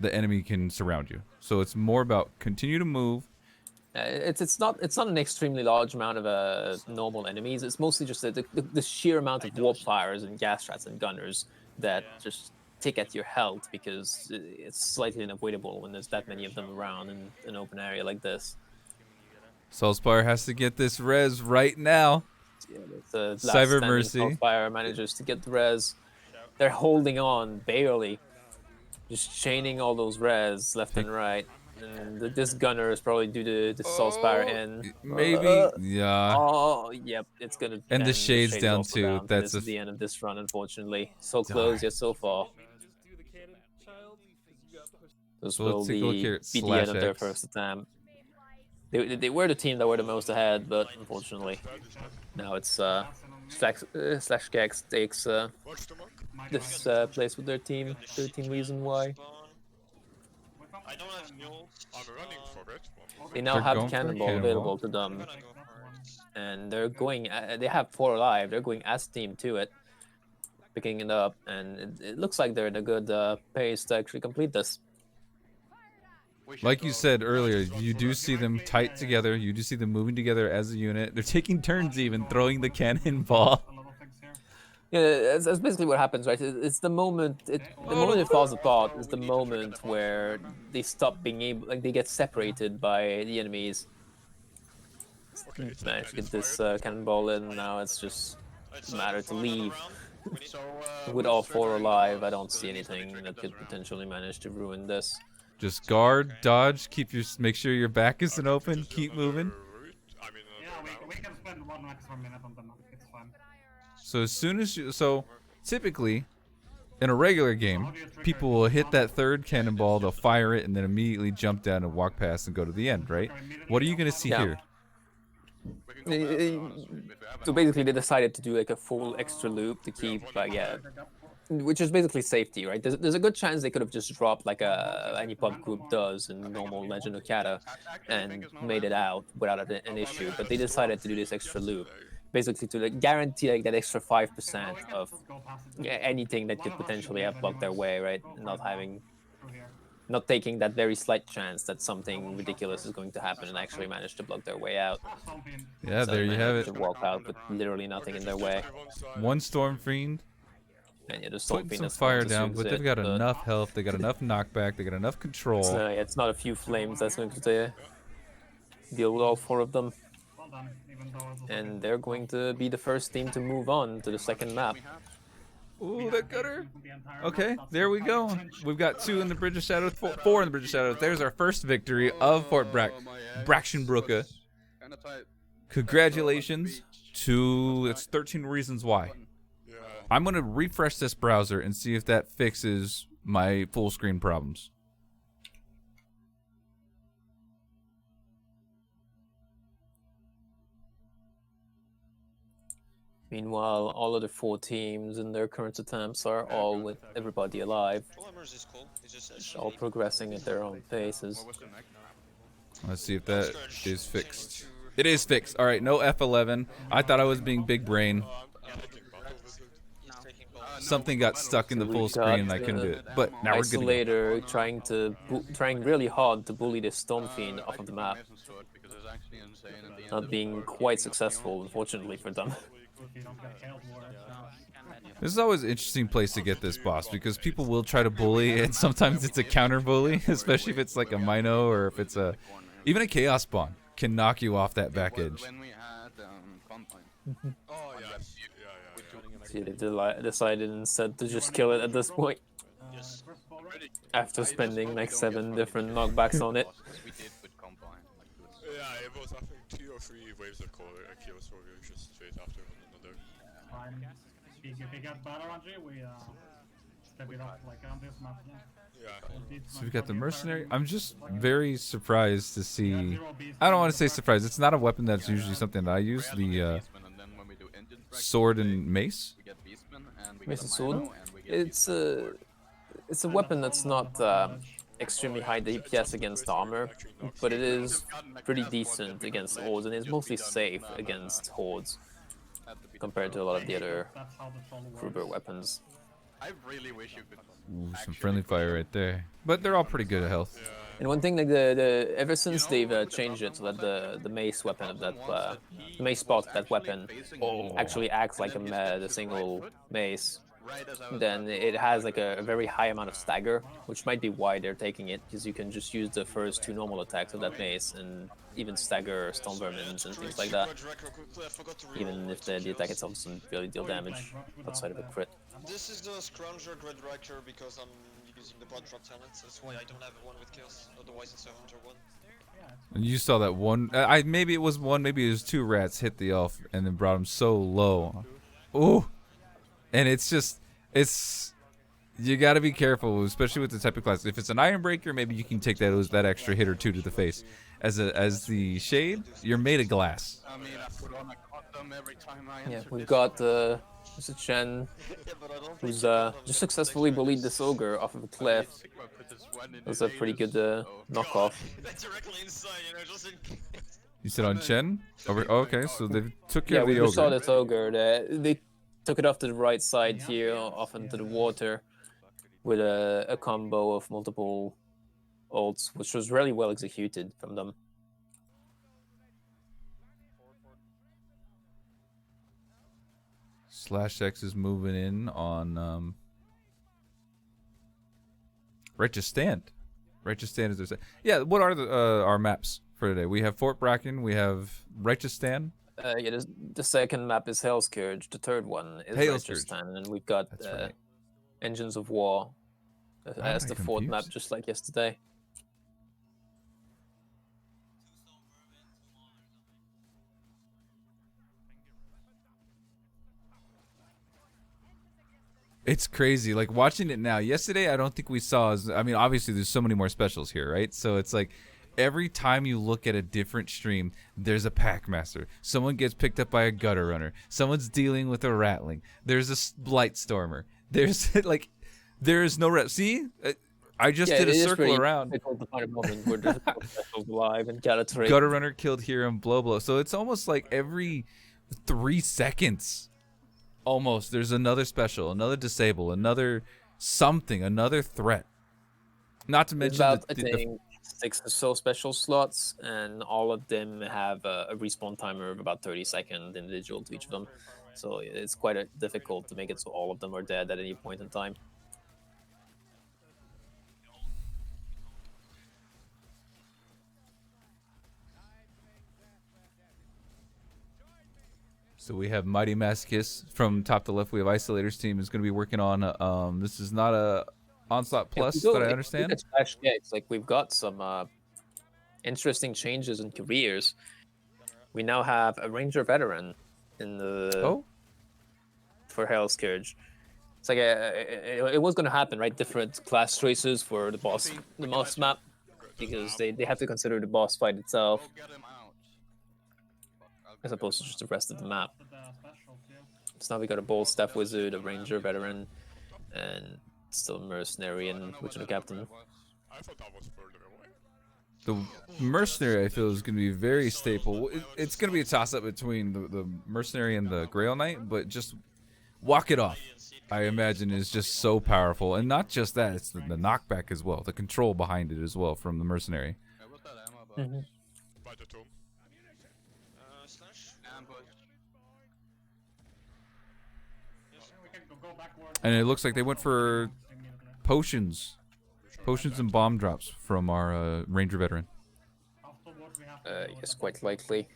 C: the enemy can surround you. So it's more about continue to move.
B: It's not an extremely large amount of normal enemies. It's mostly just the sheer amount of warpfires and gas rats and gunners that just tick at your health because it's slightly unavoidable when there's that many of them around in an open area like this.
C: Soulspire has to get this res right now.
B: Yeah, the last
C: Cyber
B: standing
C: Mercy.
B: Fire manages to get the res. They're holding on barely, just chaining all those res left and right. And this gunner is probably due to the Soulspire in.
C: Maybe. Yeah.
B: Oh, yep, it's gonna.
C: And the Shade's
B: Shade is
C: down
B: also
C: too.
B: down.
C: That's
B: This is
C: a
B: the end of this run, unfortunately. So
C: Darn.
B: close yet so far. This
C: So
B: will
C: let's take a look here
B: be
C: at
B: the end of their
C: /X.
B: first attempt. They were the team that were the most ahead, but unfortunately, now it's slash Gex takes this place with their team. 13 reason why.
G: I don't have mules.
A: I'm running for it.
B: They now
C: They're
B: have
C: going for a
B: cannonball
C: cannonball.
B: available to them,
G: I'm gonna go for it.
B: and they're going. They have 4 alive. They're going as team to it, picking it up, and it looks like they're in a good pace to actually complete this.
C: Like you said earlier, you do see them tight together. You do see them moving together as a unit. They're taking turns even throwing the cannonball.
H: A lot of things here.
B: Yeah, that's basically what happens, right? It's the moment the moment it falls apart is the moment where they stop being able, like they get separated by the enemies. Managed to get this cannonball in. Now it's just
G: It's
B: a matter to
G: for another
B: leave.
G: round. We need
F: So,
B: With all 4 alive, I don't see anything that could potentially manage to ruin this.
C: Just guard, dodge, make sure your back isn't open, keep moving.
H: Yeah, we can spend 1 extra minute on the map. It's fine.
C: So as soon as typically, in a regular game, people will hit that 3rd cannonball, they'll fire it, and then immediately jump down and walk past and go to the end, right? What are you going to see
B: Yeah.
C: here?
B: So basically, they decided to do like a full extra loop to keep, which is basically safety, right? There's a good chance they could have just dropped like any pub group does in normal Legend of Cata and made it out without an issue, but they decided to do this extra loop, basically to like, guarantee like that extra 5% of anything that could potentially have blocked their way, right? Not taking that very slight chance that something ridiculous is going to happen and actually manage to block their way out.
C: Yeah,
B: So
C: there
B: they
C: you have
B: managed
C: it.
B: to walk out with literally nothing in their way.
C: One Storm Fiend
B: And yeah, the Storm
C: putting
B: Fiend
C: some
B: is
C: fire
B: going to
C: down,
B: soon
C: but
B: sit,
C: they've got
B: but
C: enough health, they got enough knockback, they got enough control.
B: it's not a few flames that's going to deal with all 4 of them.
H: Well done, even though it was
B: And they're going to be the first team to move on to the second map.
C: Ooh, that gutter.
H: the entire
C: Okay,
H: map,
C: there we go. We've got 2 in the Bridge of Shadows, 4 in the Bridge of Shadows. There's our first victory of Fort Brackenbrücke. Congratulations to it's 13 reasons why. I'm gonna refresh this browser and see if that fixes my full screen problems.
B: Meanwhile, all of the 4 teams in their current attempts are all with everybody alive,
G: Polymer's is cool. It's just
B: all progressing at their own paces.
C: Let's see if that is fixed. It is fixed. All right, no F11. I thought I was being big brain. Something got stuck in the full screen and I couldn't do it. But now we're good to go.
B: Isolator trying really hard to bully this Storm Fiend off of the map. Not being quite successful, unfortunately for them.
H: if you don't get killed for it.
C: This is always an interesting place to get this boss because people will try to bully and sometimes it's a counter bully, especially if it's like a Mino or if it's even a Chaos Spawn can knock you off that back edge.
B: See, they decided instead to just kill it at this point. After spending like 7 different knockbacks on it.
A: Yeah, it was I think 2 or 3 waves of Chaos Warrior just straight after one another.
H: Fine. If we get better on G, we step it up like on this map.
A: Yeah.
C: So we got the Mercenary. I'm just very surprised to see. I don't want to say surprised. It's not a weapon that's usually something that I use. The sword and mace.
B: Mace and sword. It's a weapon that's not extremely high DPS against armor, but it is pretty decent against hordes, and it's mostly safe against hordes compared to a lot of the other Kruber weapons.
F: I really wish you could.
C: Ooh, some friendly fire right there. But they're all pretty good at health.
B: And one thing, like ever since they've changed it so that the mace weapon of that the mace spot of that weapon actually acts like the single mace,
F: Right as I was
B: then
F: about to
B: it
F: roll,
B: has
F: I
B: like
F: got
B: a very high amount of stagger, which might be why they're taking it, because you can just use the first 2 normal attacks of that mace and even stagger Storm Vermins and things like that, even if the attack itself doesn't really deal damage outside of a crit.
G: This is the Scrounger Grid Racker because I'm using the bot drop talent, that's why I don't have one with Chaos, otherwise it's a Hunter one.
C: And you saw that one. Maybe it was one. Maybe it was 2 rats hit the elf and then brought him so low. Ooh, and it's just you got to be careful, especially with the type of class. If it's an Iron Breaker, maybe you can take that extra hit or 2 to the face. As the Shade, you're made of glass.
F: I mean, I put on a condom every time I
B: Yeah,
F: enter
B: we've
F: this
B: got
F: room.
B: Mr. Chen,
G: Yeah, but I don't
B: who's
G: think the
B: just successfully bullied this ogre off of a cliff.
F: Sigma put his one in
B: That's
F: his
B: a pretty
F: anus.
B: good
F: Oh.
B: knockoff.
G: That's directly inside, you know, just in case.
C: You said on Chen? Okay, so they took care
B: Yeah,
C: of
B: we
C: the
B: just saw
C: ogre.
B: this ogre. They took it off to the right side here, off into the water, with a combo of multiple ults, which was really well executed from them.
C: /X is moving in on Righteous Stand. Righteous Stand is there. Yeah, what are our maps for today? We have Fort Bracken, we have Righteous Stand.
B: Yeah, the second map is Hell's Scourge. The third one is
C: Hell's
B: Righteous
C: Scourge.
B: Stand, and we've got
C: That's right.
B: Engines of War as
C: am
B: the
C: I
B: fourth map,
C: confused?
B: just like yesterday.
C: It's crazy. Like watching it now. Yesterday, I don't think we saw. I mean, obviously, there's so many more specials here, right? So it's like every time you look at a different stream, there's a Packmaster. Someone gets picked up by a Gutter Runner. Someone's dealing with a Rattling. There's a Blight Stormer. There's like, there is no rep. See, I just did a
B: it is
C: circle
B: pretty
C: around.
B: difficult to find a moment where there's no specials alive and Catastrophe.
C: Gutter Runner killed here and blow. So it's almost like every 3 seconds. Almost. There's another special, another disable, another something, another threat. Not to mention
B: About, I think, 6 or so special slots, and all of them have a respawn timer of about 30 seconds individual to each of them. So it's quite difficult to make it so all of them are dead at any point in time.
C: So we have Mighty Masochist from top to left. We have Isolators team is going to be working on. This is not a Onslaught Plus that I understand.
B: It's like we've got some interesting changes in careers. We now have a Ranger veteran in the for Hell's Scourge. It's like it was going to happen, right? Different class choices for the boss map, because they have to consider the boss fight itself,
F: Go get him out.
B: as opposed to just the rest of the map. So now we got a Bold Staff Wizard, a Ranger veteran, and still a Mercenary and Witcher Captain.
A: I thought that was further away.
C: The Mercenary, I feel, is going to be very staple. It's going to be a toss-up between the Mercenary and the Grail Knight, but just walk it off, I imagine, is just so powerful. And not just that, it's the knockback as well, the control behind it as well from the Mercenary.
F: What's that ammo about?
A: By the tomb.
G: Slash?
F: Ambush.
C: And it looks like they went for potions and bomb drops from our Ranger veteran.
B: Yes, quite likely.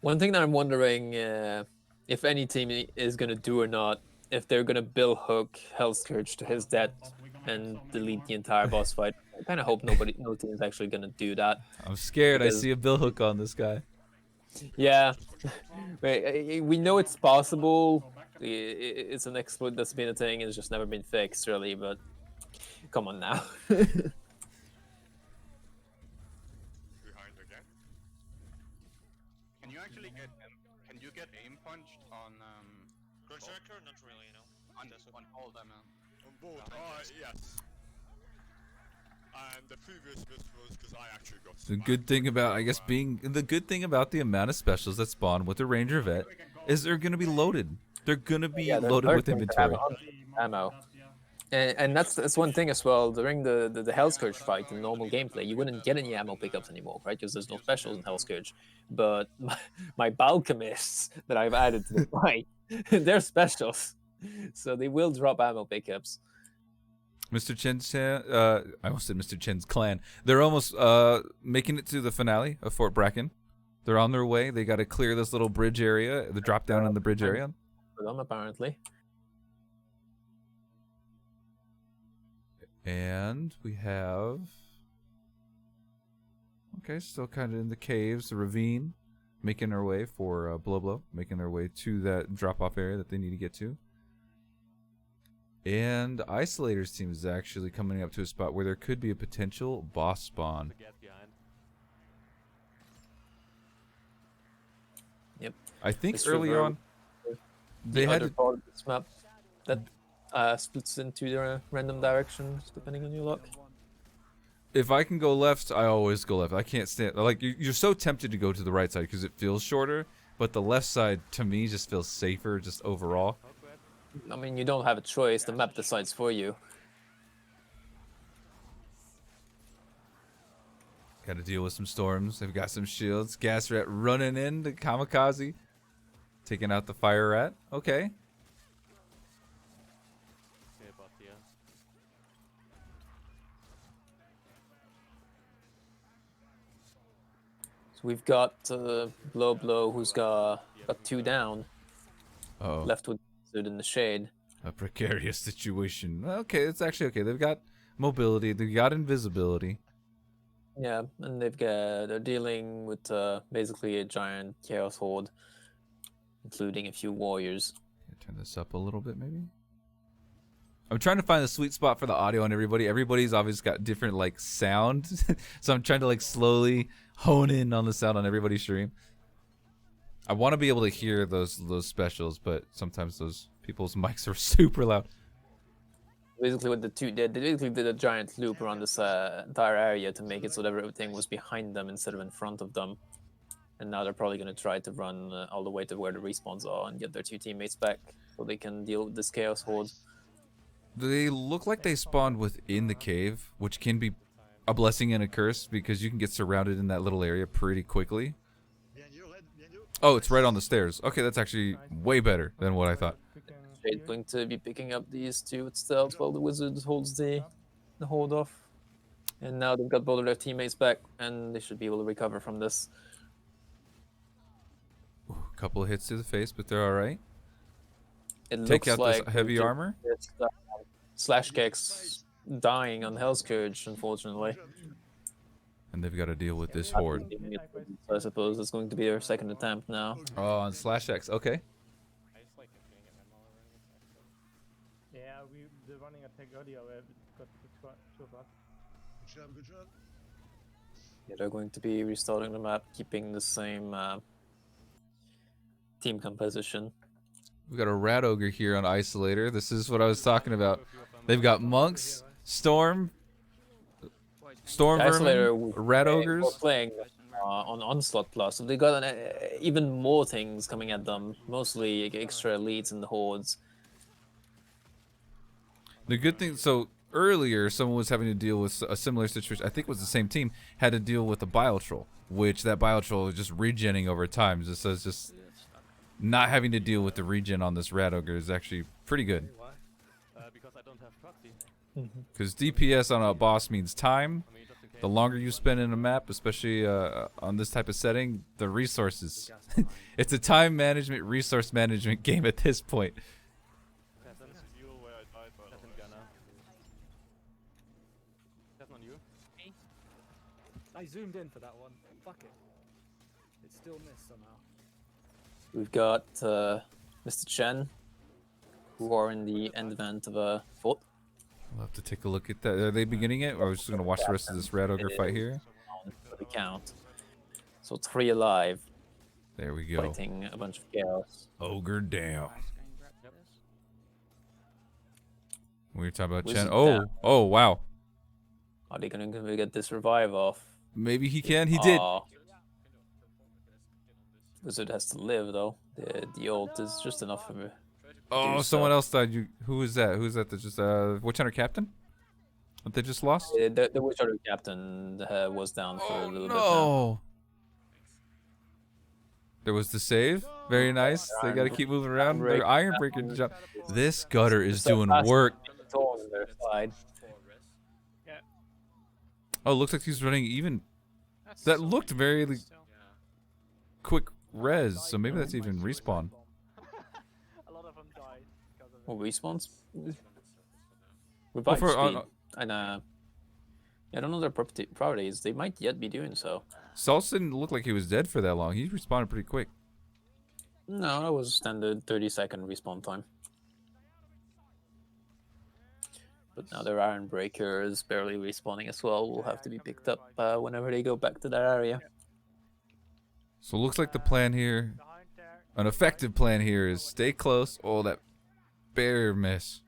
B: One thing that I'm wondering if any team is going to do or not, if they're going to Bill Hook Hell's Scourge to his death and delete the entire boss fight. I kind of hope no team is actually going to do that.
C: I'm scared.
B: Because-
C: I see a Bill Hook on this guy.
B: Yeah, we know it's possible. It's an exploit that's been a thing. It's just never been fixed, really. But come on now.
A: Behind again.
F: Can you actually get aim punched on
G: Grudge Tracker? Not really, no.
F: on all them?
A: On both. Yes. And the previous miss was because I actually got.
C: The good thing about, I guess, the amount of specials that spawn with the Ranger vet is they're going to be loaded. They're going to be loaded with inventory.
B: Ammo. And that's one thing as well. During the Hell Scourge fight, in normal gameplay, you wouldn't get any ammo pickups anymore, right? Because there's no specials in Hell Scourge. But my Balchemists that I've added to the fight They're specials, so they will drop ammo pickups.
C: Mr. Chen's I almost said Mr. Chen's clan. They're almost making it to the finale of Fort Bracken. They're on their way. They got to clear this little bridge area, the drop down in the bridge area.
B: For them, apparently.
C: And we have... Okay, still kind of in the caves, the ravine, making their way for Blow, making their way to that drop-off area that they need to get to. And Isolator's team is actually coming up to a spot where there could be a potential boss spawn.
B: Yep.
C: I think
B: This
C: early
B: river-
C: on they had
B: other
C: to,
B: part of this map that splits into the random directions depending on your luck.
C: if I can go left, I always go left. I can't stand, like, you're so tempted to go to the right side because it feels shorter, but the left side to me just feels safer just overall.
B: I mean, you don't have a choice. The map decides for you.
C: Got to deal with some storms. They've got some shields. Gas rat running in to kamikaze, taking out the fire rat. Okay.
B: So we've got Blow, who's got 2 down,
C: Oh,
B: left with Wizard in the shade.
C: a precarious situation. Okay, it's actually okay. They've got mobility. They've got invisibility.
B: Yeah, and they're dealing with basically a giant chaos horde, including a few warriors.
C: Turn this up a little bit, maybe. I'm trying to find the sweet spot for the audio on everybody. Everybody's obviously got different like sound, so I'm trying to like slowly hone in on the sound on everybody's stream. I want to be able to hear those specials, but sometimes those people's mics are super loud.
B: Basically, what they basically did a giant loop around this entire area to make it so that everything was behind them instead of in front of them. And now they're probably going to try to run all the way to where the respawns are and get their 2 teammates back so they can deal with this chaos horde.
C: They look like they spawned within the cave, which can be a blessing and a curse because you can get surrounded in that little area pretty quickly. Oh, it's right on the stairs. Okay, that's actually way better than what I thought.
B: Shade's going to be picking up these 2 with stealth while the wizard holds the hold off. And now they've got both of their teammates back and they should be able to recover from this.
C: A couple of hits to the face, but they're all right.
B: It
C: Take
B: looks
C: out
B: like
C: this heavy armor.
B: it's, Slash Keks dying on Hell's Scourge, unfortunately.
C: And they've got to deal with this horde.
B: So I suppose it's going to be their second attempt now.
C: Oh, on Slash X. Okay.
E: Yeah, they're running a tag earlier. We've got 2 of us.
B: Yeah, they're going to be restarting the map, keeping the same team composition.
C: We've got a rat ogre here on Isolator. This is what I was talking about. They've got monks, storm vermin, rat ogres.
B: We're playing on Onslaught Plus, so they got even more things coming at them, mostly extra elites and the hordes.
C: The good thing, so earlier someone was having to deal with a similar situation. I think it was the same team, had to deal with a bile troll, which that bile troll is just regenning over time. So it's just not having to deal with the regen on this rat ogre is actually pretty good. Because DPS on a boss means time. The longer you spend in a map, especially on this type of setting, the resources. It's a time management, resource management game at this point.
E: I zoomed in for that one. Fuck it. It still missed somehow.
B: We've got Mr. Chen, who are in the end event of a fort.
C: We'll have to take a look at that. Are they beginning it? Or are we just going to watch the rest of this rat ogre fight here?
B: For the count. So 3 alive,
C: There we go.
B: fighting a bunch of chaos.
C: Ogre down. We were talking about
B: Wizard
C: Chen. Oh,
B: down.
C: oh, wow.
B: Are they going to get this revive off?
C: Maybe he can. He did.
B: Wizard has to live though. The ult is just enough for me.
C: Oh,
B: do
C: someone
B: so.
C: else died. Who is that? Who's that? That just Witch Hunter Captain? That they just lost?
B: The Witch Hunter captain was down for a little bit now.
C: No. There was the save. Very nice. They got to keep moving around. Their Iron Breaker jump. This gutter is doing work.
B: On their side.
C: Oh, looks like he's running even. That looked very quick res, so maybe that's even respawn.
B: Well, respawns.
C: Well,
B: Revive
C: for,
B: speed. And I don't know their properties. They might yet be doing so.
C: Salsa didn't look like he was dead for that long. He respawned pretty quick.
B: No, that was standard 30-second respawn time. But now their Iron Breaker is barely respawning as well. Will have to be picked up whenever they go back to that area.
C: So it looks like the plan here, an effective plan here, is stay close. Oh, that bear miss.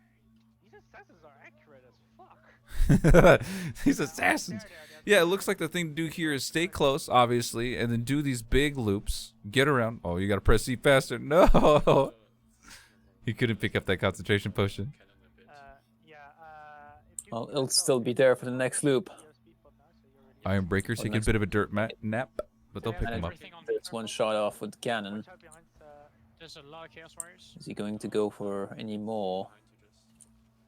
E: These assassins are accurate as fuck.
C: These assassins. Yeah, it looks like the thing to do here is stay close, obviously, and then do these big loops. Get around. Oh, you gotta press C faster. No! He couldn't pick up that concentration potion.
B: Well, it'll still be there for the next loop.
C: Iron Breakers taking a bit of a dirt nap, but they'll pick him up.
B: There's one shot off with cannon.
J: There's a lot of Chaos Warriors.
B: Is he going to go for any more?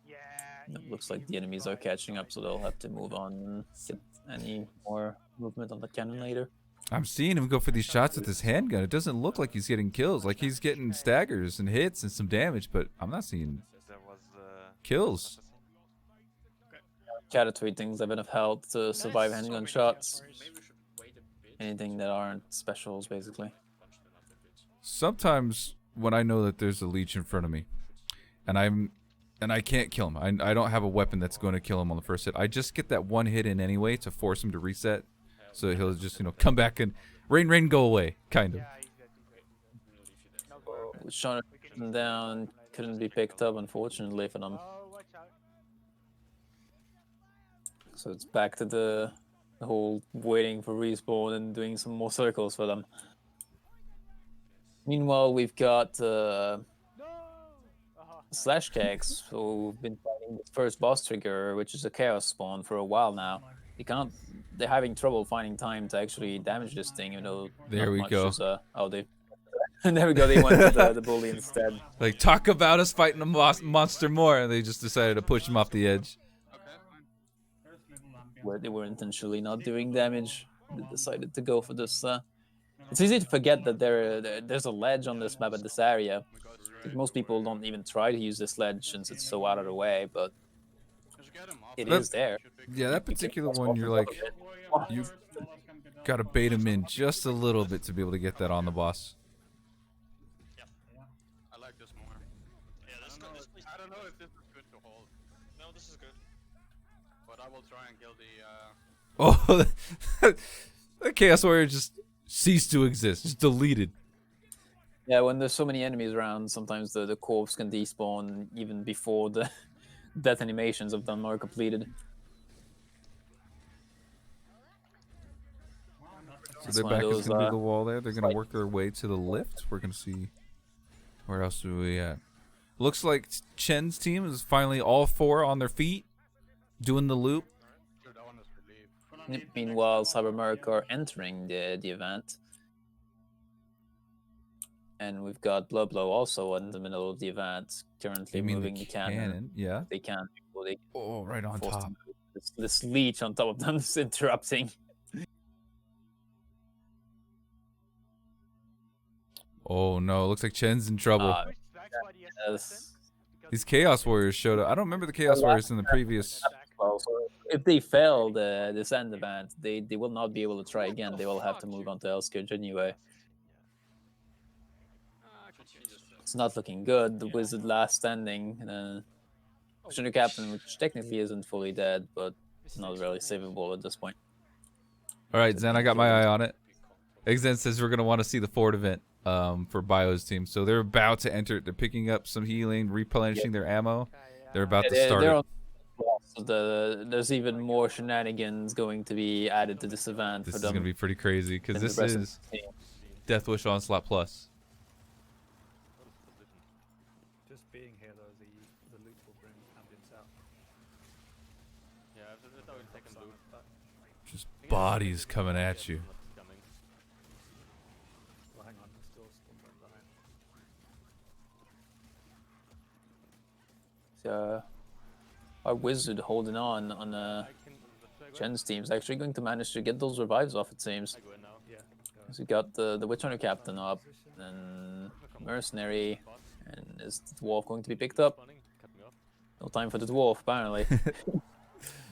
B: It looks like the enemies are catching up, so they'll have to move on and get any more movement on the cannon later.
C: I'm seeing him go for these shots with his handgun. It doesn't look like he's getting kills. Like he's getting staggers and hits and some damage, but I'm not seeing kills.
B: Catastrophe things have enough health to survive handgun shots. Anything that aren't specials, basically.
C: Sometimes when I know that there's a leech in front of me, and I can't kill him, I don't have a weapon that's going to kill him on the first hit, I just get that one hit in anyway to force him to reset, so he'll just come back and rain go away, kind of.
B: Shot him down, couldn't be picked up, unfortunately for them. So it's back to the whole waiting for respawn and doing some more circles for them. Meanwhile, we've got Slash Kegs, who've been fighting the first boss trigger, which is a chaos spawn, for a while now. They're having trouble finding time to actually damage this thing, you know.
C: There we go.
B: There we go. They went to the bully instead.
C: Like, talk about us fighting a monster more, and they just decided to push him off the edge.
B: Where they were intentionally not doing damage, they decided to go for this. It's easy to forget that there's a ledge on this map at this area. Most people don't even try to use this ledge since it's so out of the way, but it is there.
C: Yeah, that particular one, you're like, you gotta bait him in just a little bit to be able to get that on the boss.
F: I like this more.
G: Yeah,
F: I don't know if this is good to hold.
G: No, this is good.
F: But I will try and kill the
C: Oh, the Chaos Warrior just ceased to exist, just deleted.
B: Yeah, when there's so many enemies around, sometimes the corpse can despawn even before the death animations of them are completed.
C: So they're back is gonna be the wall there. They're gonna work their way to the lift. We're gonna see where else are we at. Looks like Chen's team is finally all four on their feet, doing the loop.
B: Meanwhile, Cybermerc are entering the event. And we've got Blublo also in the middle of the event, currently moving the cannon.
C: Yeah.
B: They can't.
C: Oh, right on top.
B: This leech on top of them is interrupting.
C: Oh no, looks like Chen's in trouble.
B: Yes.
C: These Chaos Warriors showed up. I don't remember the Chaos Warriors in the previous.
B: Well, so if they fail this end event, they will not be able to try again. They will have to move on to Elskirch anyway. It's not looking good. The Wizard last standing. Missionary Captain, which technically isn't fully dead, but not really savable at this point.
C: All right, Zen, I got my eye on it. Exen says we're going to want to see the forward event for Bio's team. So they're about to enter. They're picking up some healing, replenishing their ammo. They're about to start it.
B: So there's even more shenanigans going to be added to this event.
C: This
B: for
C: is
B: them
C: going to be pretty crazy because this is DeathWish Onslaught Plus.
E: Just being here though, the loot will bring ambience out.
I: Yeah, there's always second loop.
C: Just bodies coming at you.
E: Well, hang on, let's
B: our wizard holding on Jen's team is actually going to manage to get those revives off, it seems.
I: I go in now.
E: Yeah. Go.
B: So we got the Witch Hunter captain up, then Mercenary, and is the dwarf going to be picked up?
I: Spawning, cut me off.
B: No time for the dwarf, apparently.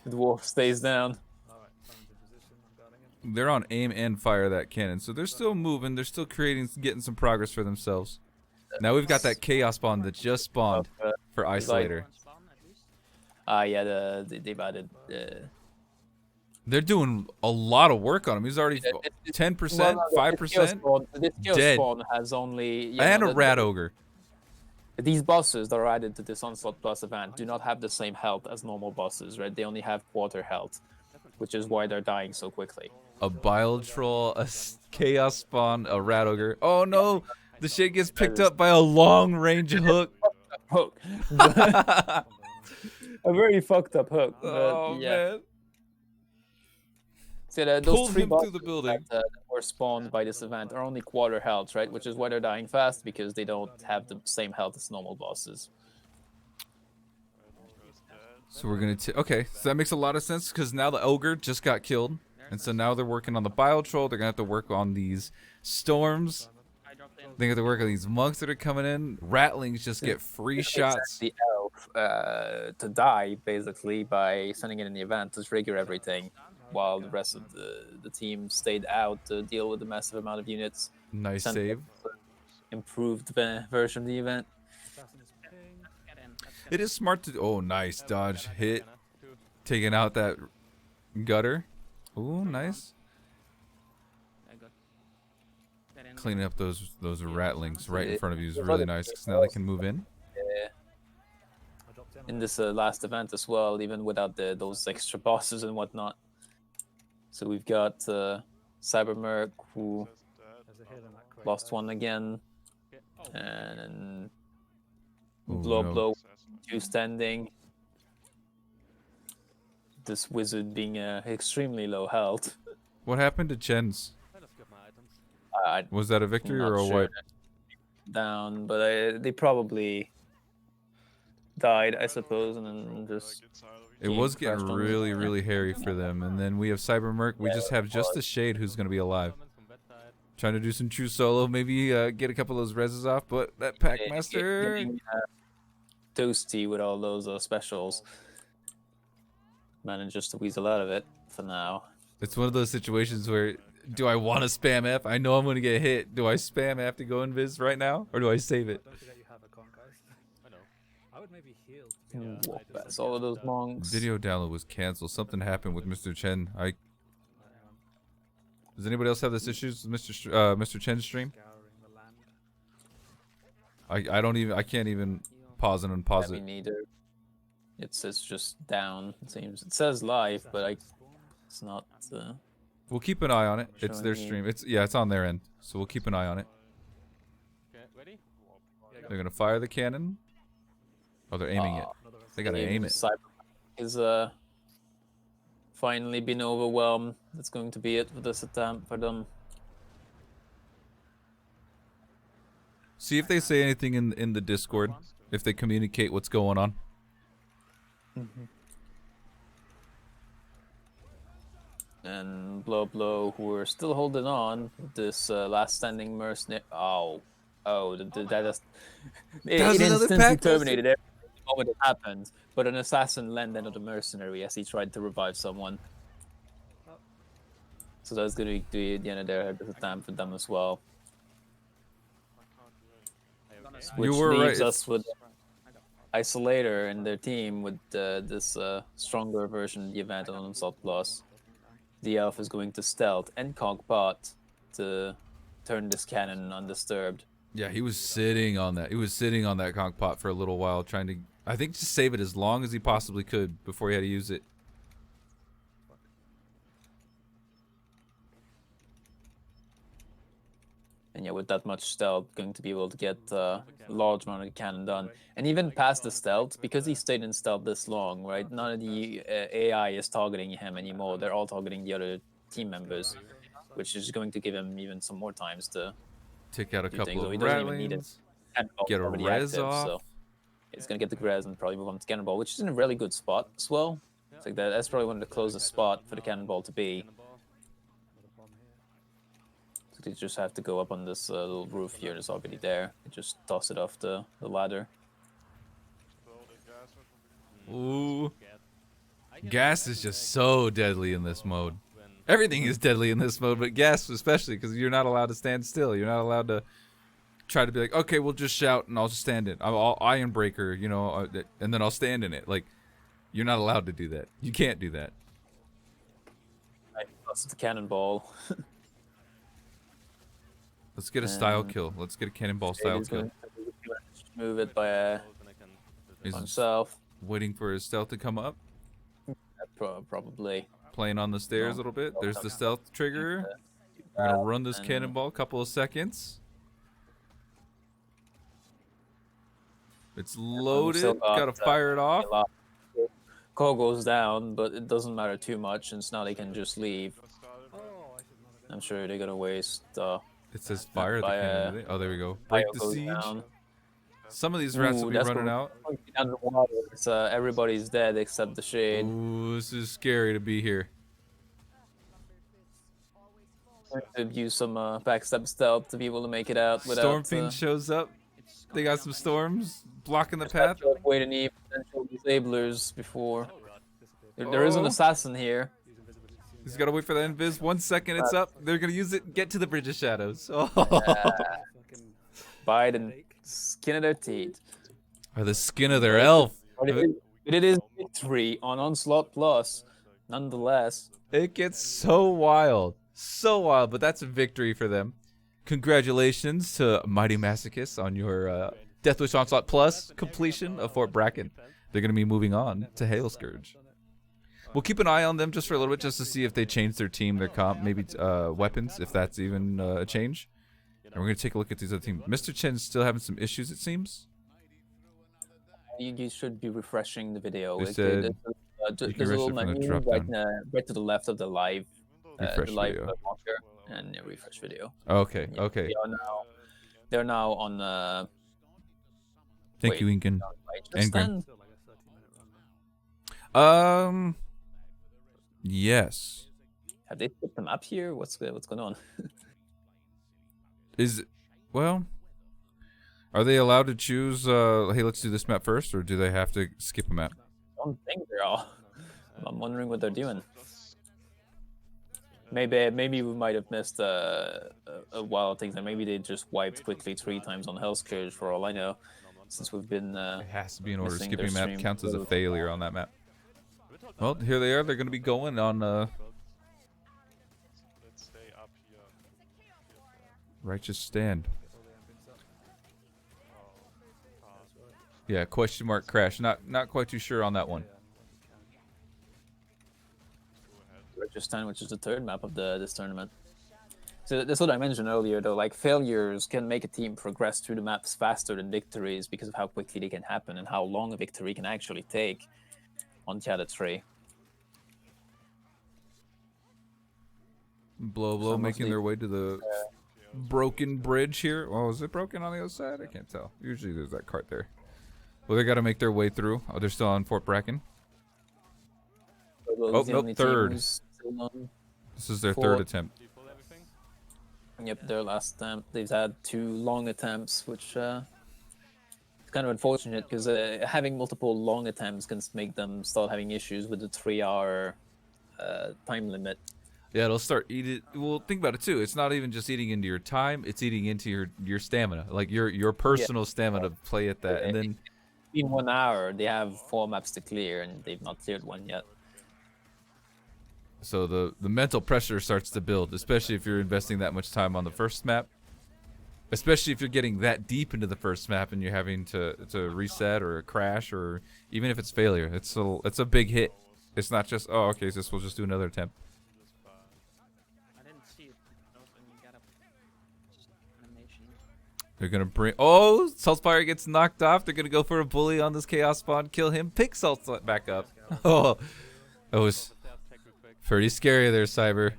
B: The dwarf stays down.
E: Alright, someone's in position. I'm guarding him.
C: They're on aim and fire that cannon, so they're still moving. They're still getting some progress for themselves. Now we've got that chaos spawn that just spawned for Isolator.
B: Yeah, they've added.
C: They're doing a lot of work on him. He's already 10%, 5%,
B: This chaos
C: dead.
B: spawn has only
C: and a rat ogre.
B: These bosses that are added to this Onslaught Plus event do not have the same health as normal bosses, right? They only have quarter health, which is why they're dying so quickly.
C: A bile troll, a chaos spawn, a rat ogre. Oh no! The shit gets picked up by a long range hook.
B: Hook. A very fucked up hook. But
C: Oh
B: yeah.
C: man!
B: So those
C: Pulled
B: three
C: him through
B: bosses
C: the building.
B: that were spawned by this event are only quarter health, right? Which is why they're dying fast, because they don't have the same health as normal bosses.
C: So we're gonna okay. So that makes a lot of sense because now the ogre just got killed, and so now they're working on the bile troll. They're gonna have to work on these storms. They have to work on these monks that are coming in. Ratlings just get free shots.
B: The elf to die basically by sending it in the event to trigger everything, while the rest of the team stayed out to deal with the massive amount of units.
C: Nice
B: Sent
C: save.
B: Improved version of the event.
E: Assassin is ping.
C: It is smart to. Oh, nice dodge hit, taking out that gutter. Ooh, nice. Cleaning up those ratlings right in front of you is really nice because now they can move in.
E: I dropped him.
B: In this last event as well, even without those extra bosses and whatnot. So we've got Cybermerc, who
E: There's a hit in that crate.
B: lost one again, and
C: Ooh,
B: Blow
C: no.
B: Blow, 2 standing. This wizard being extremely low health.
C: What happened to Chen's?
I: I just got my items.
C: Was that a victory
B: Not
C: or a
B: sure.
C: wipe?
B: Down, but they probably died, I suppose, and then just.
C: It was
B: Crashed
C: getting
B: on the-
C: really, really hairy for them. And then we have Cybermerc. We just have just the Shade who's going to be alive.
I: Summons from bedside.
C: Trying to do some true solo. Maybe get a couple of those reses off. But that Packmaster.
B: Getting, toasty with all those specials. Manages to weasel out of it for now.
C: It's one of those situations where do I want to spam F? I know I'm going to get hit. Do I spam F to go invis right now? Or do I save it?
E: Don't forget you have a con, guys.
I: I know.
E: I would maybe heal.
B: Walk past all of those monks.
C: Video download was canceled. Something happened with Mr. Chen. Does anybody else have this issues with Mr. Chen's stream?
E: Scouring the land.
C: I can't even pause and unpause
B: Me
C: it.
B: neither. It's just down. It seems it says live, but it's not.
C: We'll keep an eye on it. It's their
B: Showing
C: stream. It's on their end. So we'll keep an eye on it.
I: Okay, ready?
C: They're gonna fire the cannon. Oh, they're aiming it. They gotta aim it.
B: Cyber is finally been overwhelmed. That's going to be it for this attempt for them.
C: See if they say anything in the Discord. If they communicate what's going on.
B: And Blow, who are still holding on. This last standing mercenary. That is. It
C: was another
B: instantly
C: pack
B: terminated everything the moment it happened. But an assassin landed on the mercenary as he tried to revive someone. So that's going to be the end of their attempt for them as well. Which
C: You were
B: leaves
C: right.
B: us with Isolator and their team with this stronger version of the event on Onslaught Plus. The elf is going to stealth and cockpot to turn this cannon undisturbed.
C: Yeah, he was sitting on that. He was sitting on that conch pot for a little while, trying to, I think, just save it as long as he possibly could before he had to use it.
B: And yeah, with that much stealth, going to be able to get a large amount of the cannon done. And even past the stealth, because he stayed in stealth this long, right? None of the AI is targeting him anymore. They're all targeting the other team members, which is going to give him even some more times to
C: Take out a
B: do things.
C: couple
B: So
C: of
B: he doesn't even need it.
C: ratlings.
B: And
C: Get a
B: already
C: res
B: active,
C: off.
B: so It's gonna get the Grez and probably move on to Cannonball, which is in a really good spot as well. It's like that's probably one of the closest spot for the Cannonball to be. So they just have to go up on this little roof here that's already there and just toss it off the ladder.
C: Ooh. Gas is just so deadly in this mode. Everything is deadly in this mode, but gas especially, because you're not allowed to stand still. You're not allowed to try to be like, okay, we'll just shout and I'll just stand in. I'll Iron Breaker, you know, and then I'll stand in it. Like, you're not allowed to do that. You can't do that.
B: That's the Cannonball.
C: Let's get a style kill. Let's get a Cannonball style kill.
B: Move it by himself.
C: Waiting for his stealth to come up.
B: Probably.
C: Playing on the stairs a little bit. There's the stealth trigger. I'm gonna run this Cannonball a couple of seconds. It's loaded. Gotta fire it off.
B: Call goes down, but it doesn't matter too much, since now they can just leave. I'm sure they're gonna waste.
C: It says fire the cannon. Oh, there we go. Break the siege.
B: Down.
C: Some of these rats will be running out.
B: It's, everybody's dead except the Shade.
C: Ooh, this is scary to be here.
B: Use some backstab stealth to be able to make it out without.
C: Stormfiend shows up. They got some storms blocking the path.
B: Wait any potential disablers before. There is an assassin here.
C: He's got to wait for the invis. 1 second, it's up. They're going to use it. Get to the Bridge of Shadows. Oh.
B: Bite and skin of their teeth.
C: Or the skin of their elf.
B: But it is victory on Onslaught Plus, nonetheless.
C: It gets so wild. So wild, but that's a victory for them. Congratulations to Mighty Masochist on your DeathWish Onslaught Plus completion of Fort Bracken. They're going to be moving on to Hail Scourge. We'll keep an eye on them just for a little bit, just to see if they change their team, their comp, maybe weapons, if that's even a change. And we're going to take a look at these other teams. Mr. Chen's still having some issues, it seems.
B: You should be refreshing the video.
C: They said
B: there's a little menu right to the left of the live
C: video.
B: launcher, and refresh video.
C: Okay, okay.
B: They're now on.
C: Thank you, Incan. And Grim. Yes.
B: Have they put them up here? What's going on?
C: Well, are they allowed to choose, hey, let's do this map first, or do they have to skip a map?
B: I don't think they're all. I'm wondering what they're doing. Maybe we might have missed a wild thing, and maybe they just wiped quickly 3 times on Hell's Scourge, for all I know, since we've been.
C: It has to be in order. Skipping map counts as a failure on that map. Well, here they are. They're going to be going on Righteous Stand. Yeah, question mark crash. Not quite too sure on that one.
B: Righteous Stand, which is the 3rd map of this tournament. So that's what I mentioned earlier, though. Like, failures can make a team progress through the maps faster than victories because of how quickly they can happen and how long a victory can actually take on Catastrophe.
C: Blow, making their way to the broken bridge here. Oh, is it broken on the other side? I can't tell. Usually there's that cart there. Well, they got to make their way through. Oh, they're still on Fort Bracken. Oh, nope, 3rd. This is their 3rd attempt.
B: Yep, their last attempt. They've had 2 long attempts, which is kind of unfortunate because having multiple long attempts can make them start having issues with the 3-hour time limit.
C: Yeah, it'll start eating. Well, think about it too. It's not even just eating into your time; it's eating into your stamina, like your personal stamina to play at that. And then
B: in 1 hour, they have 4 maps to clear, and they've not cleared one yet.
C: So the mental pressure starts to build, especially if you're investing that much time on the first map. Especially if you're getting that deep into the first map and you're having to reset or crash, or even if it's failure, it's a big hit. It's not just, oh, okay, so we'll just do another attempt. They're gonna bring. Oh, Saltspire gets knocked off. They're gonna go for a bully on this Chaos Spawn. Kill him. Pick Salt back up. Oh, that was pretty scary there, Cyber.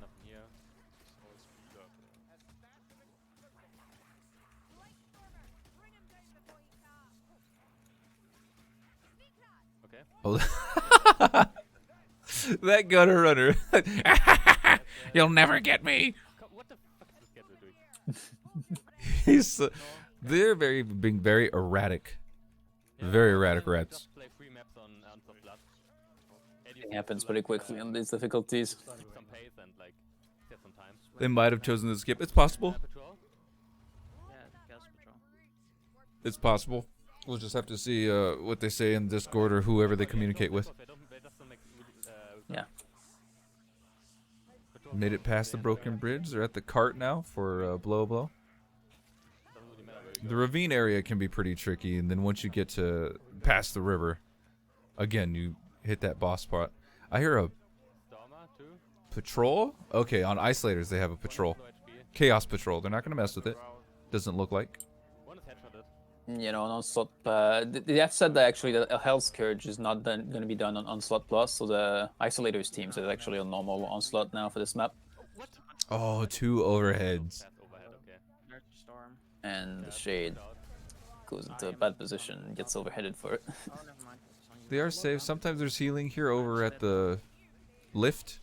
C: Oh, that gutter runner. You'll never get me.
I: What the fuck is this guy doing?
C: He's they're being very erratic. Very erratic rats.
I: Just play 3 maps on Blood.
B: It happens pretty quickly on these difficulties.
I: Keep some pace and like get some time.
C: They might have chosen to skip. It's possible.
I: Patrol.
J: Yeah, Chaos Patrol.
C: It's possible. We'll just have to see what they say in Discord or whoever they communicate with.
B: Yeah.
C: Made it past the broken bridge. They're at the cart now for blow blow. The ravine area can be pretty tricky, and then once you get to past the river, again you hit that boss spot. I hear a patrol. Okay, on isolators they have a patrol. Chaos patrol. They're not gonna mess with it. Doesn't look like.
B: You know, on Onslaught, they have said that actually that a Hell Scourge is not going to be done on Onslaught Plus, so the Isolators team is actually on normal Onslaught now for this map.
C: Oh, 2 overheads.
J: Storm.
B: And the Shade goes into a bad position and gets overheaded for it.
J: Oh, never mind. It's on you.
C: They are safe. Sometimes there's healing here over at the lift.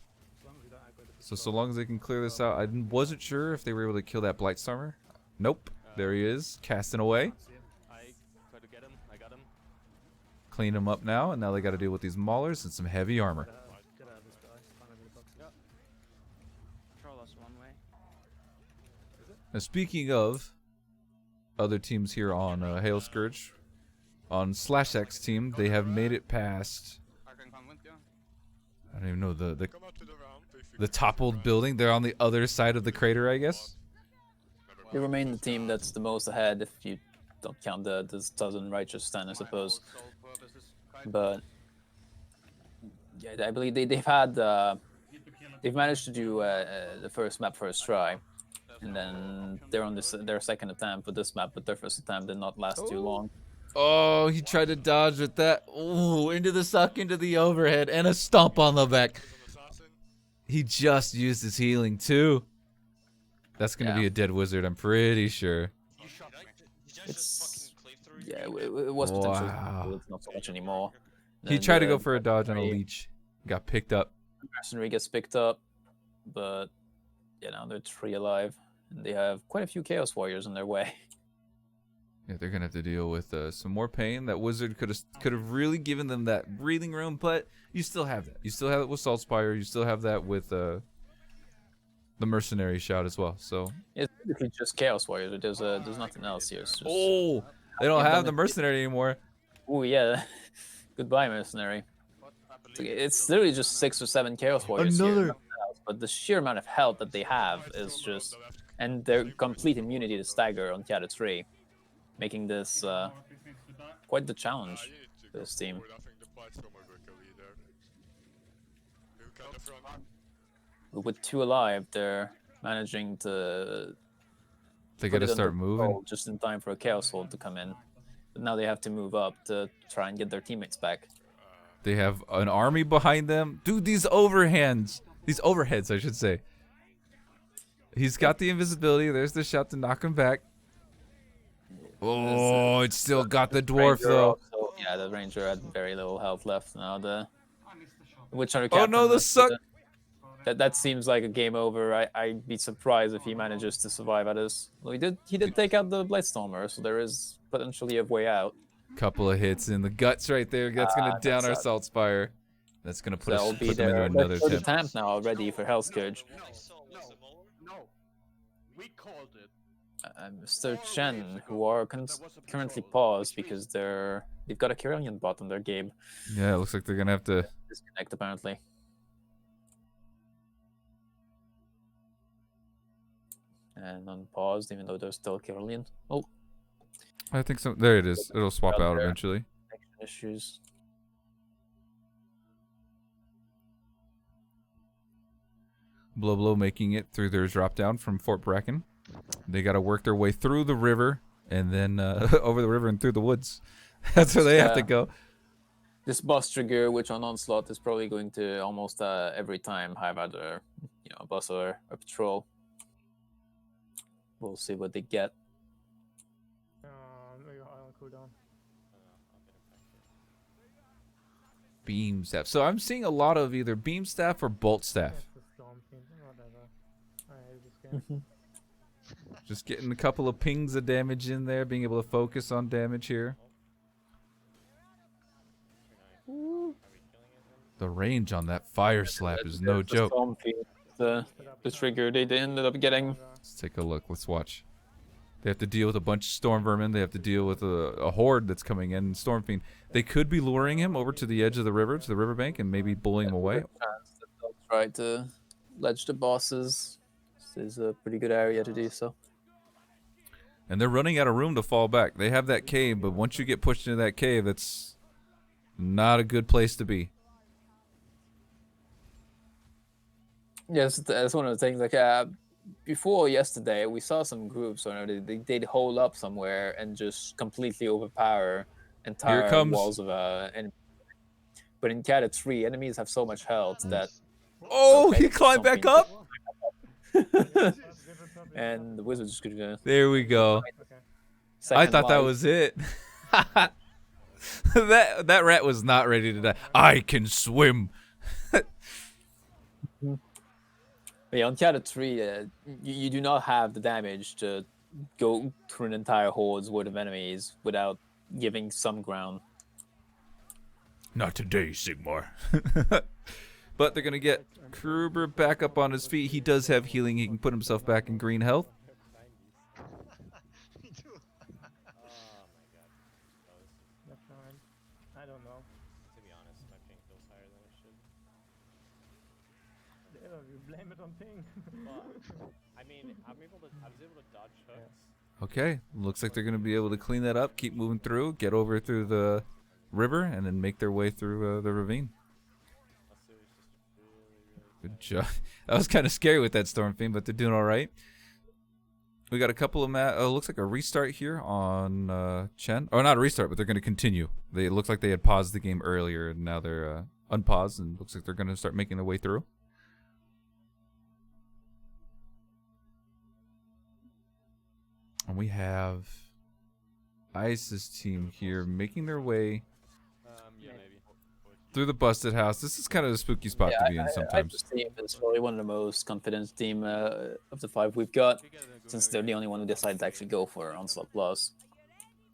C: So long as they can clear this out. I wasn't sure if they were able to kill that Blightstormer. Nope. There he is, casting away.
I: Try to get him. I got him.
C: Clean him up now, and now they got to deal with these maulers and some heavy armor.
E: Get out of this guy. Climb over the boxes.
J: Control us one way.
C: Now, speaking of other teams here on Hail Scourge, on /X team, they have made it past. I don't even know the toppled building. They're on the other side of the crater, I guess.
B: They remain the team that's the most ahead if you don't count the Southern Righteous Stand, I suppose. But yeah, I believe they've managed to do the first map first try, and then they're on their second attempt for this map, but their first attempt did not last too long.
C: Oh, he tried to dodge with that. Ooh, into the suck, into the overhead, and a stomp on the back. He just used his healing too. That's gonna be a dead wizard, I'm pretty sure.
B: It's it was potentially it's not so much anymore.
C: He tried to go for a dodge on a leech, got picked up.
B: Mercenary gets picked up, but you know they're 3 alive, and they have quite a few Chaos Warriors in their way.
C: Yeah, they're gonna have to deal with some more pain. That wizard could have really given them that breathing room, but you still have that. You still have it with Saltspire. You still have that with the mercenary shout as well. So
B: it's basically just Chaos Warriors. There's nothing else here. It's just,
C: they don't have the mercenary anymore.
B: Oh yeah, goodbye mercenary. It's literally just 6 or 7 Chaos Warriors here, but the sheer amount of health that they have is just, and their complete immunity to stagger on Catastrophe, making this quite the challenge for this team. With 2 alive, they're managing to.
C: They gotta start moving
B: just in time for a Chaos Hold to come in. But now they have to move up to try and get their teammates back.
C: They have an army behind them. Dude, these overheads, I should say. He's got the invisibility. There's the shot to knock him back. Oh, it's still got the dwarf though.
B: Also, yeah, the ranger had very little health left now. The Witch Hunter
C: Oh no, the suck.
B: That seems like a game over. I'd be surprised if he manages to survive at this. Well, he did take out the Blightstormer, so there is potentially a way out.
C: Couple of hits in the guts right there. That's gonna down our Saltspire. That's gonna put them into another
B: attempt now already for Hell Scourge.
F: No, we called it.
B: Mr. Chen, who are currently paused because they've got a Carillion bot on their game.
C: Yeah, it looks like they're gonna have to
B: disconnect apparently. And unpaused, even though there's still Carillion. Oh,
C: I think so. There it is. It'll swap out eventually.
B: Issues.
C: Blow making it through their drop down from Fort Bracken. They got to work their way through the river and then over the river and through the woods. That's where they have to go.
B: This boss trigger, which on Onslaught is probably going to almost every time have either a boss or a patrol. We'll see what they get.
E: Maybe Island cooldown.
C: beam staff. So I'm seeing a lot of either beam staff or bolt staff. Just getting a couple of pings of damage in there, being able to focus on damage here. The range on that fire slap is no joke.
B: The trigger they ended up getting.
C: Let's take a look. Let's watch. They have to deal with a bunch of storm vermin. They have to deal with a horde that's coming in. Storm fiend. They could be luring him over to the edge of the river, to the riverbank, and maybe bullying him away.
B: They'll try to ledge the bosses. This is a pretty good area to do so.
C: And they're running out of room to fall back. They have that cave, but once you get pushed into that cave, that's not a good place to be.
B: Yes, that's one of the things. Like before yesterday, we saw some groups. They'd hole up somewhere and just completely overpower entire walls of enemy. But in Catastrophe, enemies have so much health that.
C: Oh, he climbed back up.
B: And the wizard's gonna.
C: There we go. I thought that was it. that rat was not ready to die. I can swim.
B: But yeah, on Catastrophe, you do not have the damage to go through an entire horde's worth of enemies without giving some ground.
C: Not today, Sigmar. But they're gonna get Kruber back up on his feet. He does have healing. He can put himself back in green health.
I: I don't know. To be honest, my ping feels higher than it should.
E: You blame it on ping.
I: Well, I mean, I was able to dodge hooks.
C: Okay, looks like they're gonna be able to clean that up, keep moving through, get over through the river, and then make their way through the ravine. Good job. That was kind of scary with that storm fiend, but they're doing all right. We got a couple of looks like a restart here on Chen. Or not a restart, but they're going to continue. It looks like they had paused the game earlier, and now they're unpaused, and looks like they're going to start making their way through. And we have Ice's team here making their way through the busted house. This is kind of a spooky spot to be in sometimes.
B: Ice's team is probably one of the most confident team of the 5 we've got, since they're the only one who decided to actually go for Onslaught Plus.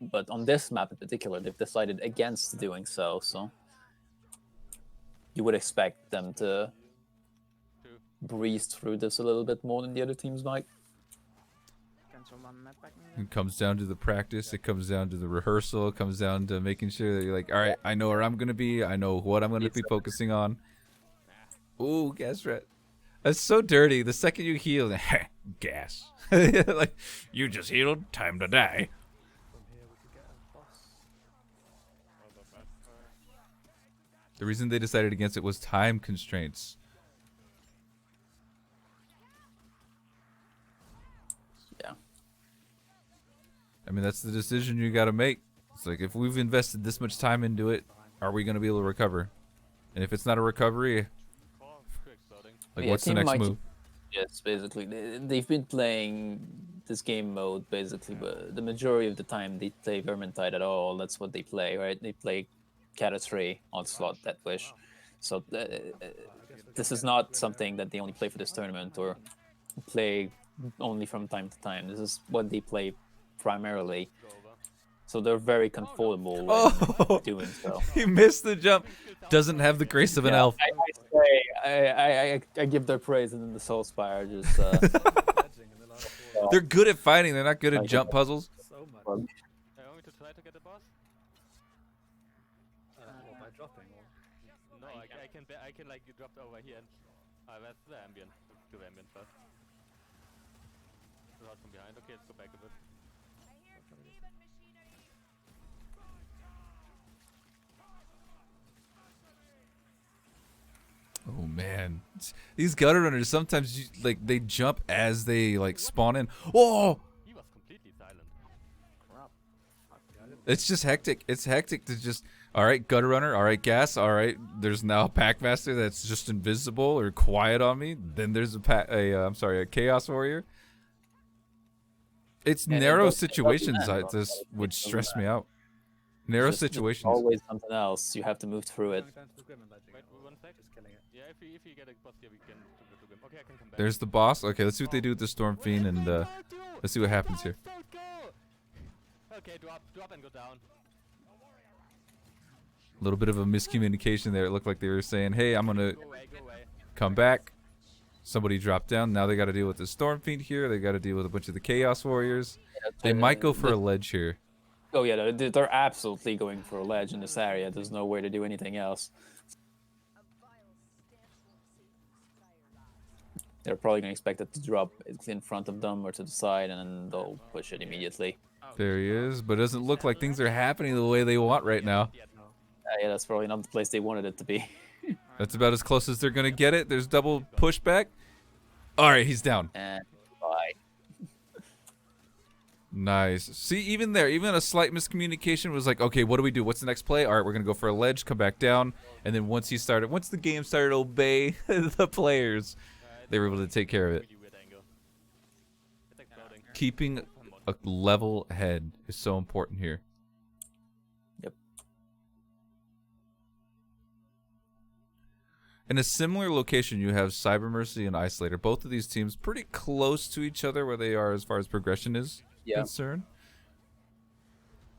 B: But on this map in particular, they've decided against doing so, so you would expect them to breeze through this a little bit more than the other teams might.
C: It comes down to the practice. It comes down to the rehearsal. It comes down to making sure that you're like, all right, I know where I'm going to be. I know what I'm going to be focusing on. Ooh, gas rat. That's so dirty. The second you heal, gas. Like, you just healed. Time to die. The reason they decided against it was time constraints. I mean, that's the decision you got to make. It's like, if we've invested this much time into it, are we going to be able to recover? And if it's not a recovery, like, what's the next move?
B: Yes, basically. They've been playing this game mode, basically, but the majority of the time they play Vermintide at all. That's what they play, right? They play Catastrophe, Onslaught, DeathWish. So this is not something that they only play for this tournament or play only from time to time. This is what they play primarily, so they're very comfortable doing so.
C: He missed the jump. Doesn't have the grace of an elf.
B: I give their praise, and then the Soul Spire just.
C: They're good at fighting. They're not good at jump puzzles.
E: So much.
F: Want me to try to get the boss?
E: By dropping or?
F: No, I can like you dropped over here and that's the ambient. Do the ambient first. Out from behind. Okay, let's go back a bit.
C: Oh man, these gutter runners sometimes they jump as they like spawn in. Whoa!
F: He was completely silent.
C: It's just hectic. It's hectic to just. All right, gutter runner. All right, gas. All right, there's now a packmaster that's just invisible or quiet on me. Then there's a chaos warrior. It's narrow situations that just would stress me out. Narrow
B: Just- there's
C: situations.
B: always something else. You have to move through it.
E: Going down to the equipment ledge again.
F: Wait, 1 sec.
E: Just killing it.
F: Yeah, if you get a boss here, we can do the Okay, I can come back.
C: There's the boss. Okay, let's see what they do with the Storm Fiend, and let's see what happens here.
F: Don't go! Okay, drop and go down.
C: A little bit of a miscommunication there. It looked like they were saying, "Hey, I'm gonna
F: Go away, go away.
C: come back." Somebody dropped down. Now they got to deal with the Storm Fiend here. They got to deal with a bunch of the Chaos Warriors. They might go for a ledge here.
B: Oh yeah, they're absolutely going for a ledge in this area. There's no way to do anything else. They're probably gonna expect it to drop in front of them or to the side, and then they'll push it immediately.
C: There he is, but it doesn't look like things are happening the way they want right now.
B: Yeah, that's probably not the place they wanted it to be.
C: That's about as close as they're gonna get it. There's double pushback. All right, he's down.
B: And bye.
C: Nice. See, even there, even a slight miscommunication was like, okay, what do we do? What's the next play? All right, we're gonna go for a ledge, come back down, and then once the game started to obey the players, they were able to take care of it. Keeping a level head is so important here.
B: Yep.
C: In a similar location, you have Cyber Mercy and Isolator. Both of these teams pretty close to each other where they are as far as progression is concerned.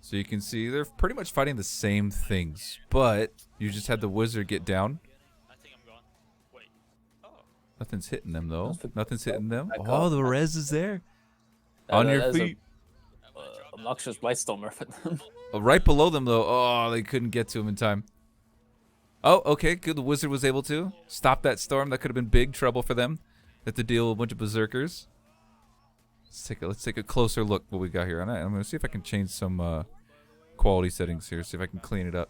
C: So you can see they're pretty much fighting the same things, but you just had the Wizard get down. Nothing's hitting them though. Nothing's hitting them. Oh, the res is there. On your feet.
B: Obnoxious Blightstormer for them.
C: Right below them though. Oh, they couldn't get to him in time. Oh, okay, good. The Wizard was able to stop that storm. That could have been big trouble for them. They have to deal with a bunch of berserkers. Let's take a closer look what we got here. I'm gonna see if I can change some quality settings here. See if I can clean it up.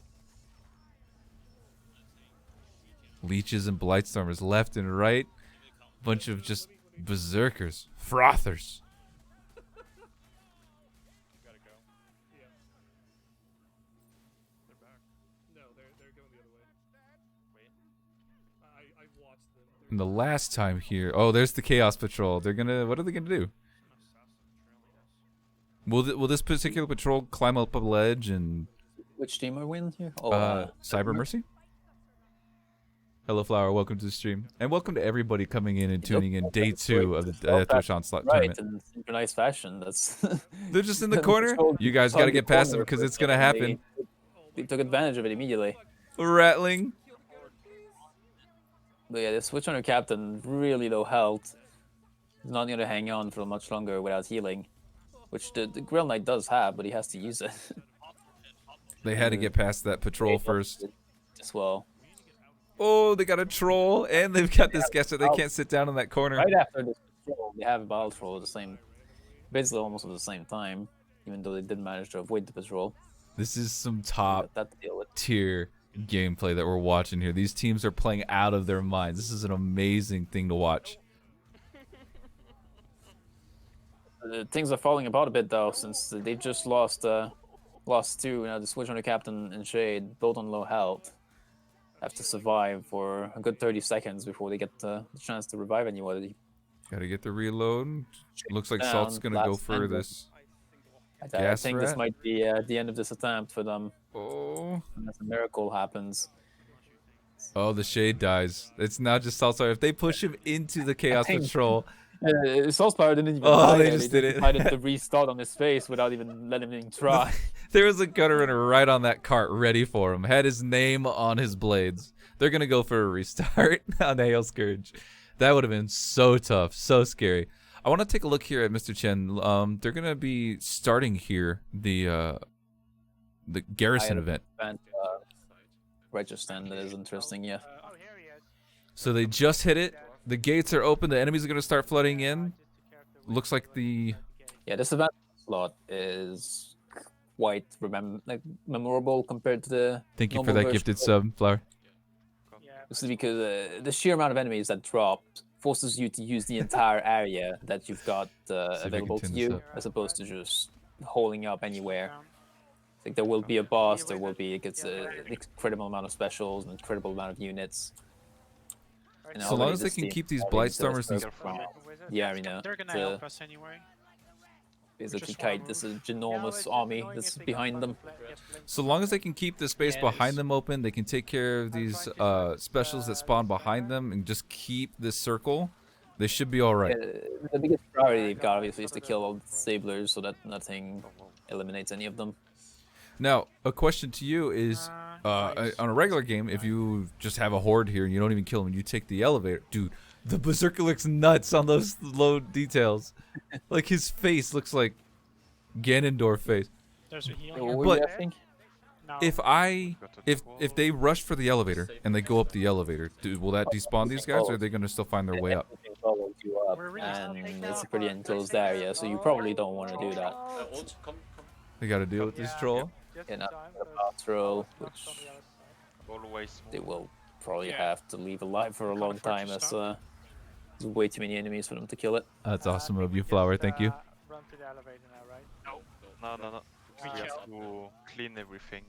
C: Leeches and Blightstormers left and right. Bunch of just berserkers, frothers. And the last time here, oh, there's the Chaos Patrol. What are they gonna do? Will this particular patrol climb up a ledge and?
B: Which team are we in here?
C: Cyber Mercy. Hello, Flower. Welcome to the stream, and welcome to everybody coming in and tuning in day 2 of the DeathWish Onslaught tournament.
B: Right, in synchronized fashion. That's.
C: They're just in the corner. You guys got to get past them because it's gonna happen.
B: They took advantage of it immediately.
C: Rattling.
B: But yeah, the switch on your captain, really low health. He's not going to hang on for much longer without healing. Which the Grill Knight does have, but he has to use it.
C: They had to get past that patrol first.
B: As well.
C: Oh, they got a troll, and they've got this guest that they can't sit down in that corner.
B: Right after this patrol, they have a battle troll at the same, basically almost at the same time, even though they did manage to avoid the patrol.
C: This is some top tier gameplay that we're watching here. These teams are playing out of their minds. This is an amazing thing to watch.
B: Things are falling apart a bit though, since they've just lost two. Now the switch on the captain and Shade, both on low health, have to survive for a good 30 seconds before they get the chance to revive anybody.
C: Gotta get the reload. Looks like Salt's gonna go for this.
B: I think this might be the end of this attempt for them.
C: Oh.
B: Unless a miracle happens.
C: Oh, the Shade dies. It's not just Salt's. If they push him into the Chaos Patrol.
B: Salt's power didn't even
C: they just did it.
B: Decided to restart on his face without even letting him try.
C: There was a gutter runner right on that cart ready for him. Had his name on his blades. They're going to go for a restart on the Hail Scourge. That would have been so tough. So scary. I want to take a look here at Mr. Chen. They're going to be starting here the garrison event.
B: Register that is interesting, yeah.
C: So they just hit it. The gates are open. The enemies are going to start flooding in. Looks like the...
B: Yeah, this event slot is quite memorable compared to the...
C: Thank you for that gifted sub, Flower.
B: This is because the sheer amount of enemies that dropped forces you to use the entire area that you've got available to you, as opposed to just holding up anywhere. Like there will be a boss, there will be an incredible amount of specials, an incredible amount of units.
C: So long as they can keep these Blightstormers...
B: Yeah, you know.
K: They're gonna help us anyway.
B: basically kite this ginormous army that's behind them.
C: So long as they can keep the space behind them open, they can take care of these specials that spawn behind them and just keep this circle, they should be alright.
B: The biggest priority they've got obviously is to kill all the disablers so that nothing eliminates any of them.
C: Now, a question to you is, on a regular game, if you just have a horde here and you don't even kill them, you take the elevator. Dude, the Berserker looks nuts on those low details. Like, his face looks like Ganondorf face.
J: There's a heal
B: What
J: here.
B: were
C: But-
B: you asking?
J: No.
C: If they rush for the elevator and they go up the elevator, will that despawn these guys, or are they going to still find their way up?
B: Everything follows you up,
J: We're really
B: and it's a pretty enclosed area, so you probably don't want to do that.
C: They got to deal with this troll.
B: And a pass roll, which they will probably have to leave alive for a long time, as there's way too many enemies for them to kill it.
C: That's awesome of you, Flower. Thank you.
F: Run to the elevator now, right?
A: No. We have to clean everything.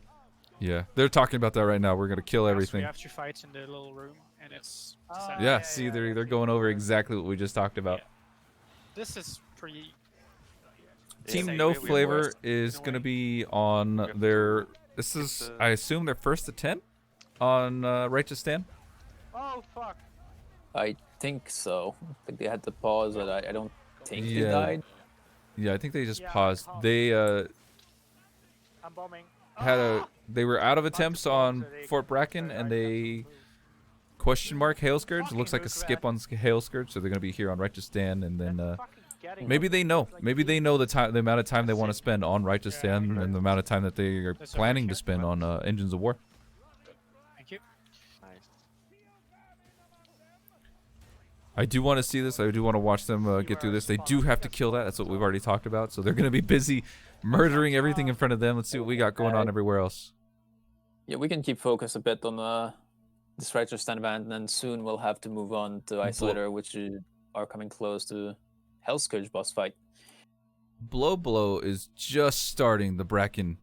C: Yeah, they're talking about that right now. We're going to kill
J: We
C: everything.
J: have 2 fights in the little room, and it's.
C: Yeah, see, they're going over exactly what we just talked about.
J: This is pretty.
C: Team No Flavor is going to be on their. This is, I assume, their first attempt on Righteous Stand.
F: Oh fuck!
B: I think so. I think they had to pause, but I don't think they
C: Yeah.
B: died.
C: Yeah, I think they just
F: Yeah,
C: paused.
F: calm.
C: They
F: I'm bombing.
C: they were out of attempts on Fort Bracken, and they question mark Hail Scourge. It looks like a skip on Hail Scourge, so they're gonna be here on Righteous Stand, and then maybe they know the amount of time they want to spend on Righteous Stand, and the amount of time that they are planning to spend on Engines of War.
J: Thank you.
C: I do want to see this. I do want to watch them get through this. They do have to kill that. That's what we've already talked about. So they're going to be busy murdering everything in front of them. Let's see what we got going on everywhere else.
B: Yeah, we can keep focus a bit on this Righteous Stand event, and then soon we'll have to move on to Isolator, which are coming close to Hell Scourge boss fight.
C: Blow is just starting the Bracken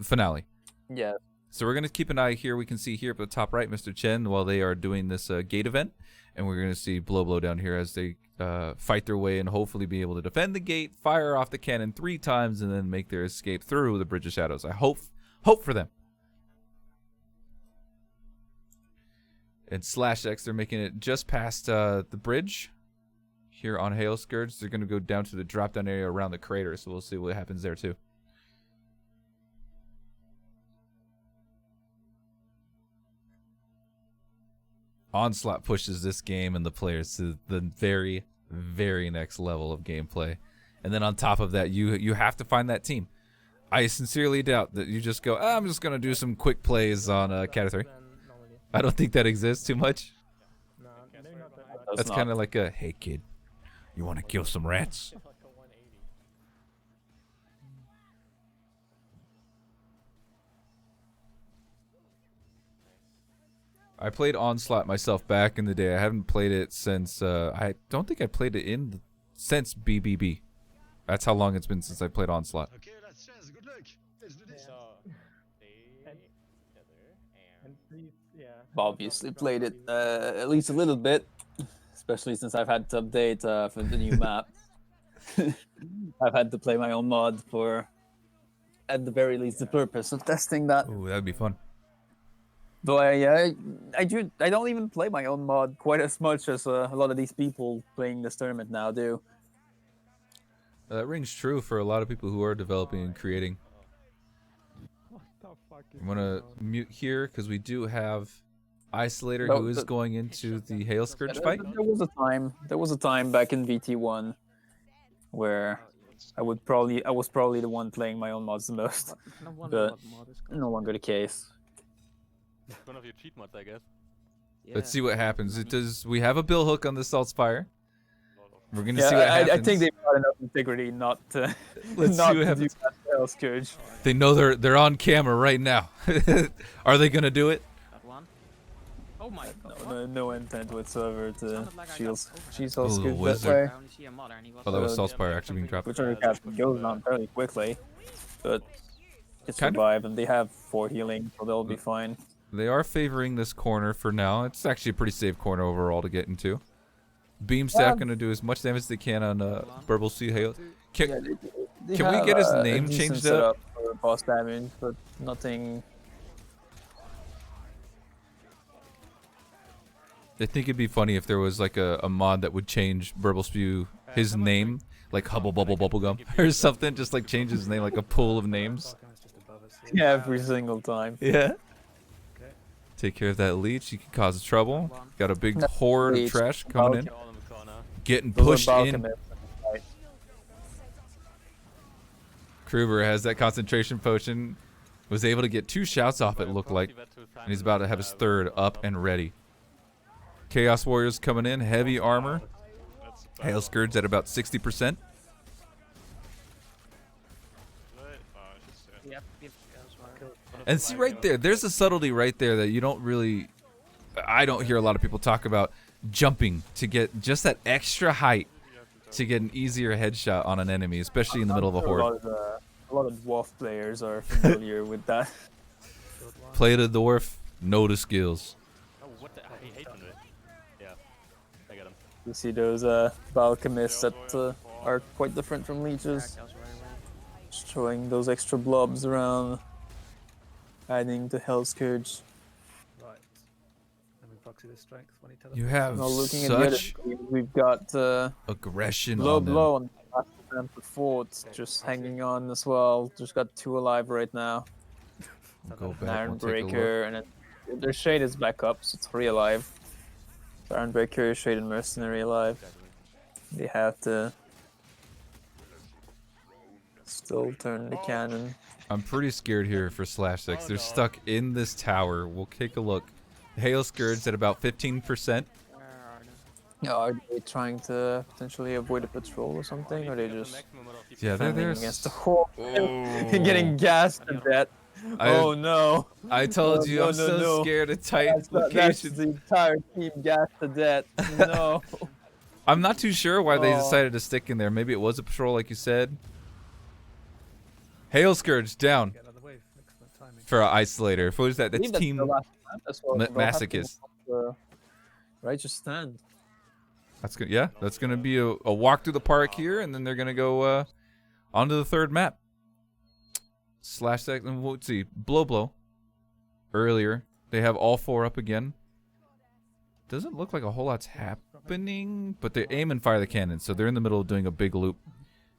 C: finale.
B: Yeah.
C: So we're going to keep an eye here. We can see here at the top right, Mr. Chen, while they are doing this gate event. And we're going to see Blow down here as they fight their way and hopefully be able to defend the gate, fire off the cannon 3 times, and then make their escape through the Bridge of Shadows. I hope for them. And Slash X, they're making it just past the bridge here on Hail Scourge. They're going to go down to the drop-down area around the crater, so we'll see what happens there too. Onslaught pushes this game and the players to the very, very next level of gameplay. And then on top of that, you have to find that team. I sincerely doubt that you just go, I'm just going to do some quick plays on Catastrophe. I don't think that exists too much. That's kind of like a, hey kid, you want to kill some rats? I played Onslaught myself back in the day. I haven't played it since, I don't think I played it since BBB. That's how long it's been since I played Onslaught.
G: Okay, let's chance. Good luck. Let's do this.
B: Obviously played it at least a little bit, especially since I've had to update for the new map. I've had to play my own mod for, at the very least, the purpose of testing that.
C: Ooh, that'd be fun.
B: Though I don't even play my own mod quite as much as a lot of these people playing this tournament now do.
C: That rings true for a lot of people who are developing and creating. I'm gonna mute here because we do have Isolator who is going into the Hail Scourge fight.
B: There was a time back in VT1 where I was probably the one playing my own mods the most, but no longer the case.
F: One of your cheat mods, I guess.
C: Let's see what happens. We have a bill hook on the Salt Spire. We're gonna see what
B: I
C: happens.
B: think they've got enough integrity not to
C: Let's
B: not
C: see what
B: to
C: happens.
B: do that Hell Scourge.
C: They know they're on camera right now. Are they gonna do it?
J: That one. Oh my god.
B: No intent whatsoever to
J: Sounded like I
B: shield
J: got
B: Hell Scourge that
C: wizard.
B: way.
J: I only see a mother and he was
C: Oh, that was Salt Spire actually being dropped.
B: Which are casting goes on fairly quickly, but it
C: Kind of.
B: survive, and they have 4 healing, so they'll be fine.
C: They are favoring this corner for now. It's actually a pretty safe corner overall to get into. Beam staff gonna do as much damage as they can on Burble Sea Hail. Can,
B: Yeah, they
C: can we
B: have
C: get his
B: a
C: name
B: decent
C: changed up?
B: setup for boss damage, but nothing.
C: I think it'd be funny if there was like a mod that would change Burble Spew his name, like Hubble Bubble Bubblegum or something, just like change his name, like a pool of names.
B: Yeah, every single time.
C: Yeah. Take care of that leech. You can cause trouble. Got a big horde of
B: Leech,
C: trash coming in.
F: All in the corner.
C: Getting
B: Those are
C: pushed in.
B: Balconists, right?
C: Kruber has that concentration potion. Was able to get 2 shouts off, it looked like. And he's about to have his 3rd up and ready. Chaos Warriors coming in. Heavy armor. Hail Scourge at about 60%.
J: Yep.
C: And see right there, there's a subtlety right there that you don't really, I don't hear a lot of people talk about, jumping to get just that extra height to get an easier headshot on an enemy, especially in the middle of a horde.
B: A lot of dwarf players are familiar with that.
C: Play the dwarf, know the skills.
F: Oh, what the? I hate it. Yeah, I got him.
B: You see those alchemists that are quite different from leeches, just throwing those extra blobs around, adding the Hell Scourge.
E: Right. Let me proxy this strength when he
C: You have
B: Now looking at the other
C: such
B: team, we've got
C: aggression
B: Blow
C: on them.
B: Blow on the fort, just hanging on as well. Just got 2 alive right now.
C: We'll go
B: An
C: back.
B: Iron
C: We'll take a look.
B: Breaker, and then their Shade is back up, so 3 alive. So Iron Breaker, Shade, and Mercenary alive. They have to still turn the cannon.
C: I'm pretty scared here for Slash6. They're stuck in this tower. We'll take a look. Hail Scourge at about 15%.
B: Yeah, are they trying to potentially avoid a patrol or something? Or are they just
C: Yeah, they're
B: defending
C: there.
B: against the wall
C: Oh.
B: and getting gassed to death? Oh no!
C: I told you,
B: No,
C: I'm
B: no,
C: so
B: no.
C: scared of tight
B: That's
C: locations.
B: the entire team gassed to death. No.
C: I'm not too sure why they
B: Oh.
C: decided to stick in there. Maybe it was a patrol, like you said. Hail Scourge down
E: Get another wave. Excellent timing.
C: for an isolator. If it was that,
B: I
C: that's
B: believe that's
C: team
B: the last time as well, so they'll have to
C: Masochist.
B: move on to Righteous Stand.
C: That's good. Yeah, that's gonna be a walk through the park here, and then they're gonna go onto the 3rd map. Slash that, and let's see, Blow. Earlier, they have all 4 up again. Doesn't look like a whole lot's happening, but they aim and fire the cannon, so they're in the middle of doing a big loop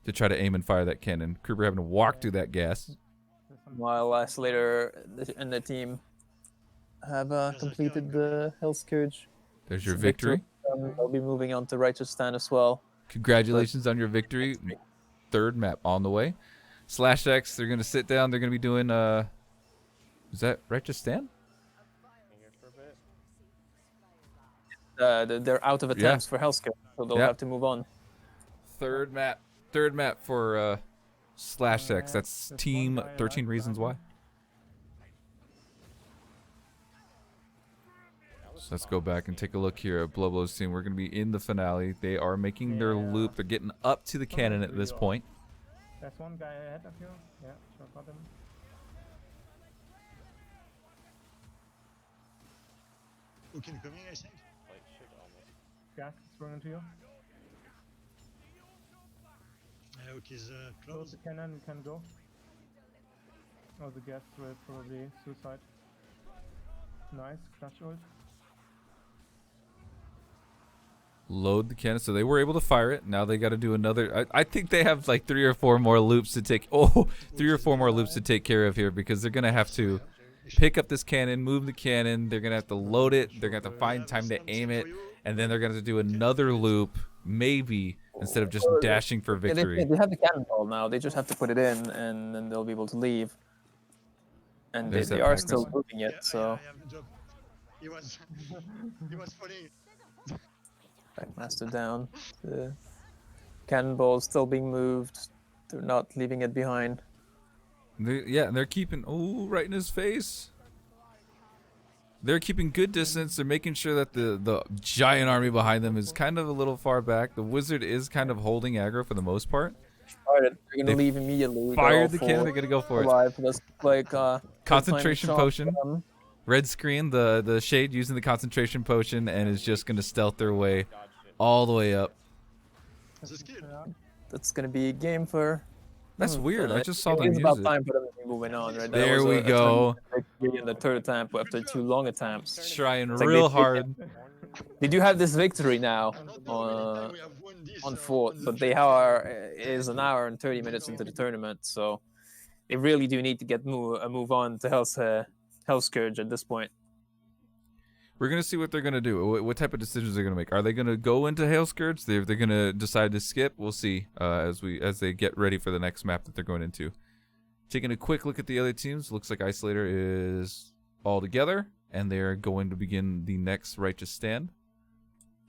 C: to try to aim and fire that cannon. Kruber having to walk through that gas.
B: While Isolator and the team have completed the Hell Scourge.
C: There's your victory.
B: They'll be moving on to Righteous Stand as well.
C: Congratulations on your victory. 3rd map on the way. Slash X, they're gonna sit down. They're gonna be doing is that Righteous Stand?
B: They're out of attempts for Hell Scourge, so they'll have to move on.
C: 3rd map for Slash X. That's team 13 Reasons Why. So let's go back and take a look here at Blowblow's team. We're gonna be in the finale. They are making their loop. They're getting up to the cannon at this point.
H: There's one guy ahead of you. Yeah, sure, got him.
K: Okay, coming, I think.
H: Gas is thrown into you.
K: Okay, is
H: Close
K: close.
H: the cannon, you can go. Oh, the gas will probably suicide. Nice, clutch ult.
C: Load the cannon. So they were able to fire it. Now they got to do another. I think they have like 3 or 4 more loops to take. Oh, 3 or 4 more loops to take care of here, because they're gonna have to pick up this cannon, move the cannon. They're gonna have to load it. They're gonna have to find time to aim it, and then they're gonna have to do another loop, maybe, instead of just dashing for
B: Yeah,
C: victory.
B: they have the cannonball now. They just have to put it in, and then they'll be able to leave. And
C: There's
B: they
C: that
B: are
C: practice.
B: still moving it, so
K: I have the job. He was, he was funny.
B: Backmaster down. The cannonball is still being moved. They're not leaving it behind.
C: They're keeping. Oh, right in his face. They're keeping good distance. They're making sure that the giant army behind them is kind of a little far back. The wizard is kind of holding aggro for the most part.
B: They're gonna
C: They
B: leave immediately.
C: Fired the cannon. They're gonna go for it.
B: Alive. That's like
C: Concentration
B: shot
C: potion.
B: for them.
C: Red screen. The shade using the concentration potion and is just gonna stealth their way all the way up.
K: This is good.
H: Yeah.
B: That's gonna be a game for.
C: That's weird. I just saw them
B: It's
C: use
B: about
C: it.
B: time for them to be moving on, right? That
C: There
B: was
C: we
B: a
C: go.
B: victory in the third attempt after 2 long attempts.
C: Trying
B: It's like
C: real
B: they-
C: hard.
B: They do have this victory now
K: We have won this,
B: on fourth, but they are is an hour and 30 minutes into the tournament, so they really do need to get move on to Hell's Scourge at this point.
C: We're gonna see what they're gonna do. What type of decisions they're gonna make? Are they gonna go into Hail Scourge? If they're gonna decide to skip, we'll see as they get ready for the next map that they're going into. Taking a quick look at the other teams, looks like Isolator is all together, and they're going to begin the next Righteous Stand.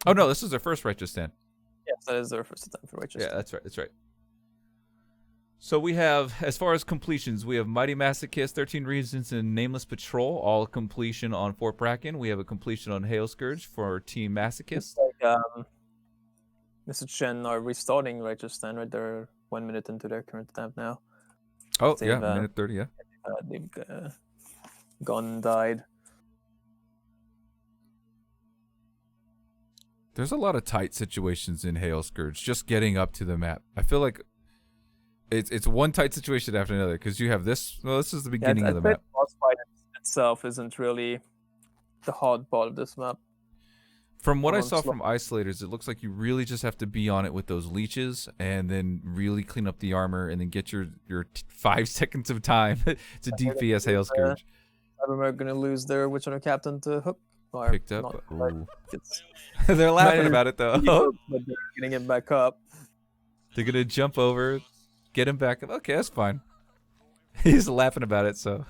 C: Oh no, this is their first Righteous Stand.
B: Yes, that is their first attempt for Righteous.
C: Yeah, that's right. That's right. So we have, as far as completions, we have Mighty Masochist, 13 Reasons, and Nameless Patrol, all completion on Fort Bracken. We have a completion on Hail Scourge for Team Masochist.
B: Like, Mr. Chen are restarting Righteous Stand, right? They're 1 minute into their current attempt now.
C: Oh,
B: They've,
C: yeah, minute 30, yeah.
B: They've gone and died.
C: There's a lot of tight situations in Hail Scourge, just getting up to the map. I feel like it's one tight situation after another, because you have this. Well, this is the beginning of the map.
B: The boss fight itself isn't really the hard part of this map.
C: From what I saw from Isolators, it looks like you really just have to be on it with those leeches, and then really clean up the armor, and then get your 5 seconds of time to DPS Hail Scourge.
B: We're going to lose their Witch Hunter captain to Hook.
C: Picked up. They're laughing about it though.
B: But they're getting him back up.
C: They're gonna jump over, get him back up. Okay, that's fine. He's laughing about it, so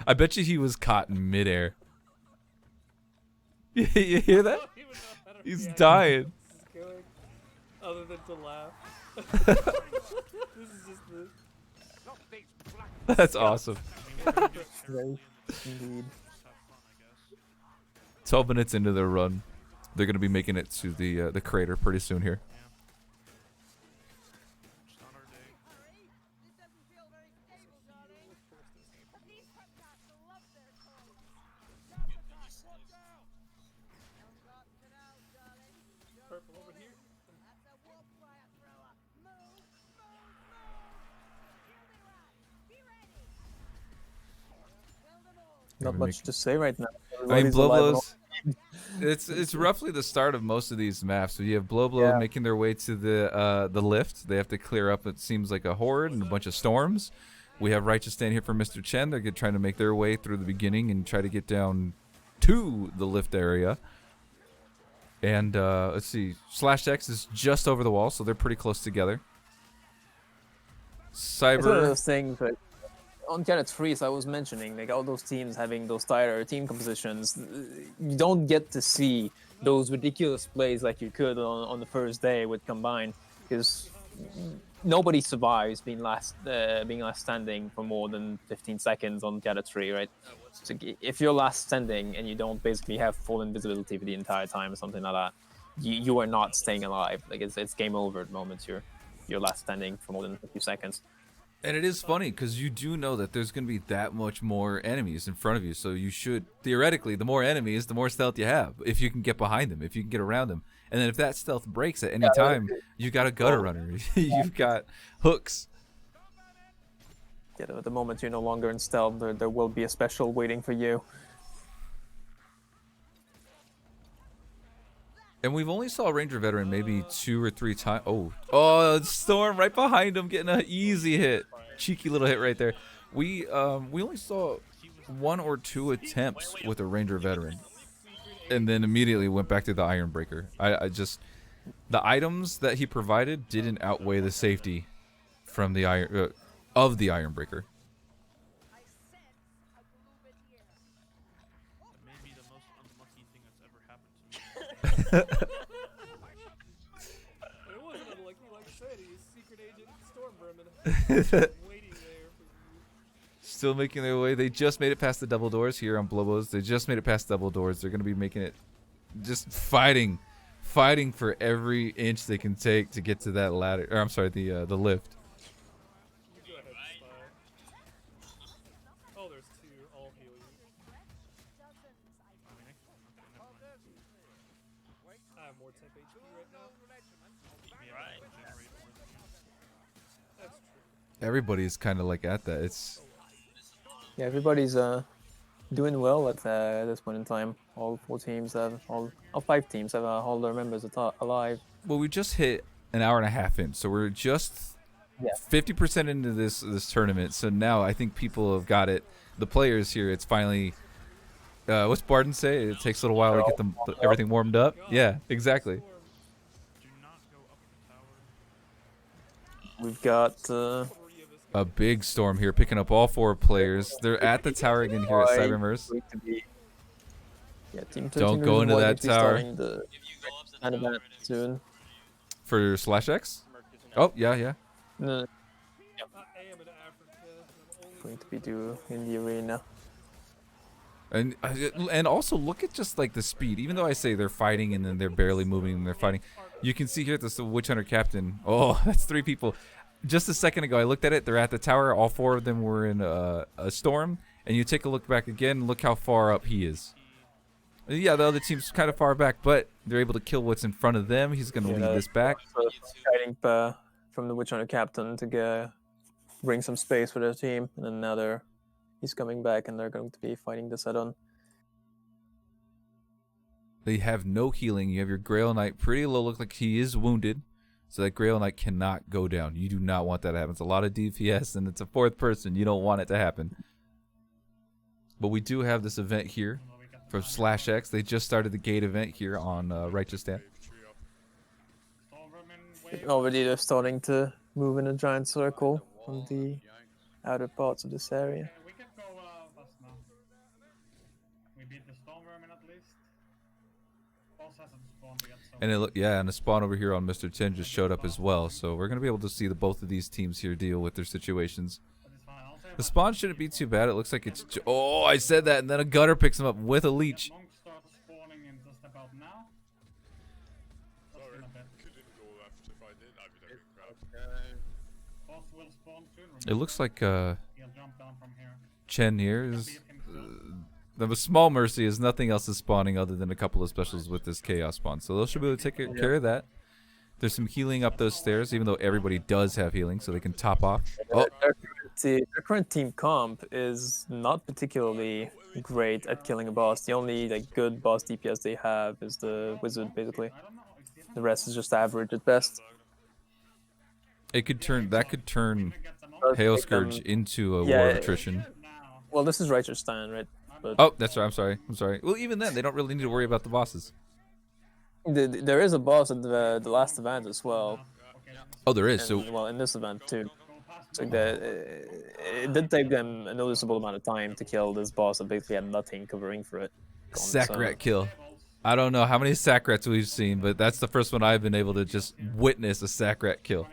C: I bet you he was caught in midair. You hear that? He's dying.
E: Other than to laugh. This is just the.
C: That's awesome.
B: Indeed.
C: 12 minutes into their run, they're gonna be making it to the crater pretty soon here.
B: Not much to say right now.
C: I mean,
B: Everybody's alive
C: Blowblow's. It's roughly the start of most of these maps. So you have Blowblow making their way to the lift. They have to clear up. It seems like a horde and a bunch of storms. We have Righteous Stand here for Mr. Chen. They're trying to make their way through the beginning and try to get down to the lift area. And let's see, Slash X is just over the wall, so they're pretty close together. Cyber.
B: It's one of those things that on Catastrophe, as I was mentioning, like all those teams having those tighter team compositions, you don't get to see those ridiculous plays like you could on the first day with Combine, because nobody survives being last standing for more than 15 seconds on Catastrophe, right? So if you're last standing and you don't basically have full invisibility for the entire time or something like that, you are not staying alive. Like it's game over at the moment you're last standing for more than a few seconds.
C: And it is funny because you do know that there's going to be that much more enemies in front of you. So you should, theoretically, the more enemies, the more stealth you have. If you can get behind them, if you can get around them. And then if that stealth breaks at any time, you got a gutter runner. You've got hooks.
B: Yeah, at the moment you're no longer in stealth, there will be a special waiting for you.
C: And we've only saw Ranger Veteran maybe 2 or 3 times. Oh, Storm right behind him getting an easy hit. Cheeky little hit right there. We only saw 1 or 2 attempts with a Ranger Veteran. And then immediately went back to the Iron Breaker. I just, the items that he provided didn't outweigh the safety from the of the Iron Breaker.
E: It wasn't unlucky, like I said, he's Secret Agent Storm Vermin. Waiting there for you.
C: Still making their way. They just made it past the double doors here on Blowbows. They just made it past double doors. They're going to be making it, just fighting for every inch they can take to get to that ladder. Or I'm sorry, the lift.
E: You go ahead, Spy. Oh, there's 2. I'll heal you. I have more temp HP right now. That's true.
C: Everybody's kind of like at that. It's
B: Yeah, everybody's doing well at this point in time. All 4 teams have all 5 teams have all their members alive.
C: well, we just hit an hour and a half in, so we're just 50% into this tournament. So now I think people have got it. The players here, it's finally. What's Barden say? It takes a little while to get them everything warmed up. Yeah, exactly.
B: We've got
C: a big storm here, picking up all 4 players. They're at the tower again here at Cyberverse.
B: Yeah, Team
C: Don't go into that tower.
B: The soon.
C: For /X? Oh, yeah.
B: No. Going to be due in the arena.
C: And also look at just like the speed. Even though I say they're fighting and then they're barely moving and they're fighting, you can see here the Witch Hunter captain. Oh, that's 3 people. Just a second ago, I looked at it. They're at the tower. All 4 of them were in a storm. And you take a look back again. Look how far up he is. Yeah, the other team's kind of far back, but they're able to kill what's in front of them. He's going to lead this back.
B: Fighting from the Witch Hunter captain to bring some space for their team, and then now he's coming back, and they're going to be fighting this head on.
C: They have no healing. You have your Grail Knight pretty low. Look like he is wounded, so that Grail Knight cannot go down. You do not want that to happen. It's a lot of DPS, and it's a 4th person. You don't want it to happen. But we do have this event here from /X. They just started the gate event here on Righteous Stand.
B: Already they're starting to move in a giant circle on the outer parts of this area.
H: We can go fast now. We beat the storm vermin at least. Boss hasn't spawned yet, so
C: And the spawn over here on Mr. 10 just showed up as well. So we're going to be able to see both of these teams here deal with their situations. The spawn shouldn't be too bad. It looks like it's... Oh, I said that, and then a gutter picks him up with a leech.
H: monk starts spawning in just about now.
A: Sorry, couldn't go left. If I did, I'd be taking crap.
H: Boss will spawn soon.
C: It looks like
H: He'll jump down from here.
C: Chen here is... the small mercy is nothing else is spawning other than a couple of specials with this chaos spawn. So they should be able to take care of that. There's some healing up those stairs, even though everybody does have healing, so they can top off. Oh.
B: Their current team comp is not particularly great at killing a boss. The only good boss DPS they have is the wizard, basically. The rest is just average at best.
C: That could turn Hail Scourge into a war of attrition.
B: Well, this is Righteous Stand, right? But
C: oh, that's right. I'm sorry. Well, even then, they don't really need to worry about the bosses.
B: There is a boss at the last event as well.
C: Oh, there is.
B: Well, in this event too. So it did take them a noticeable amount of time to kill this boss that basically had nothing covering for it.
C: Sackrat kill. I don't know how many Sacrats we've seen, but that's the first one I've been able to just witness a Sackrat kill.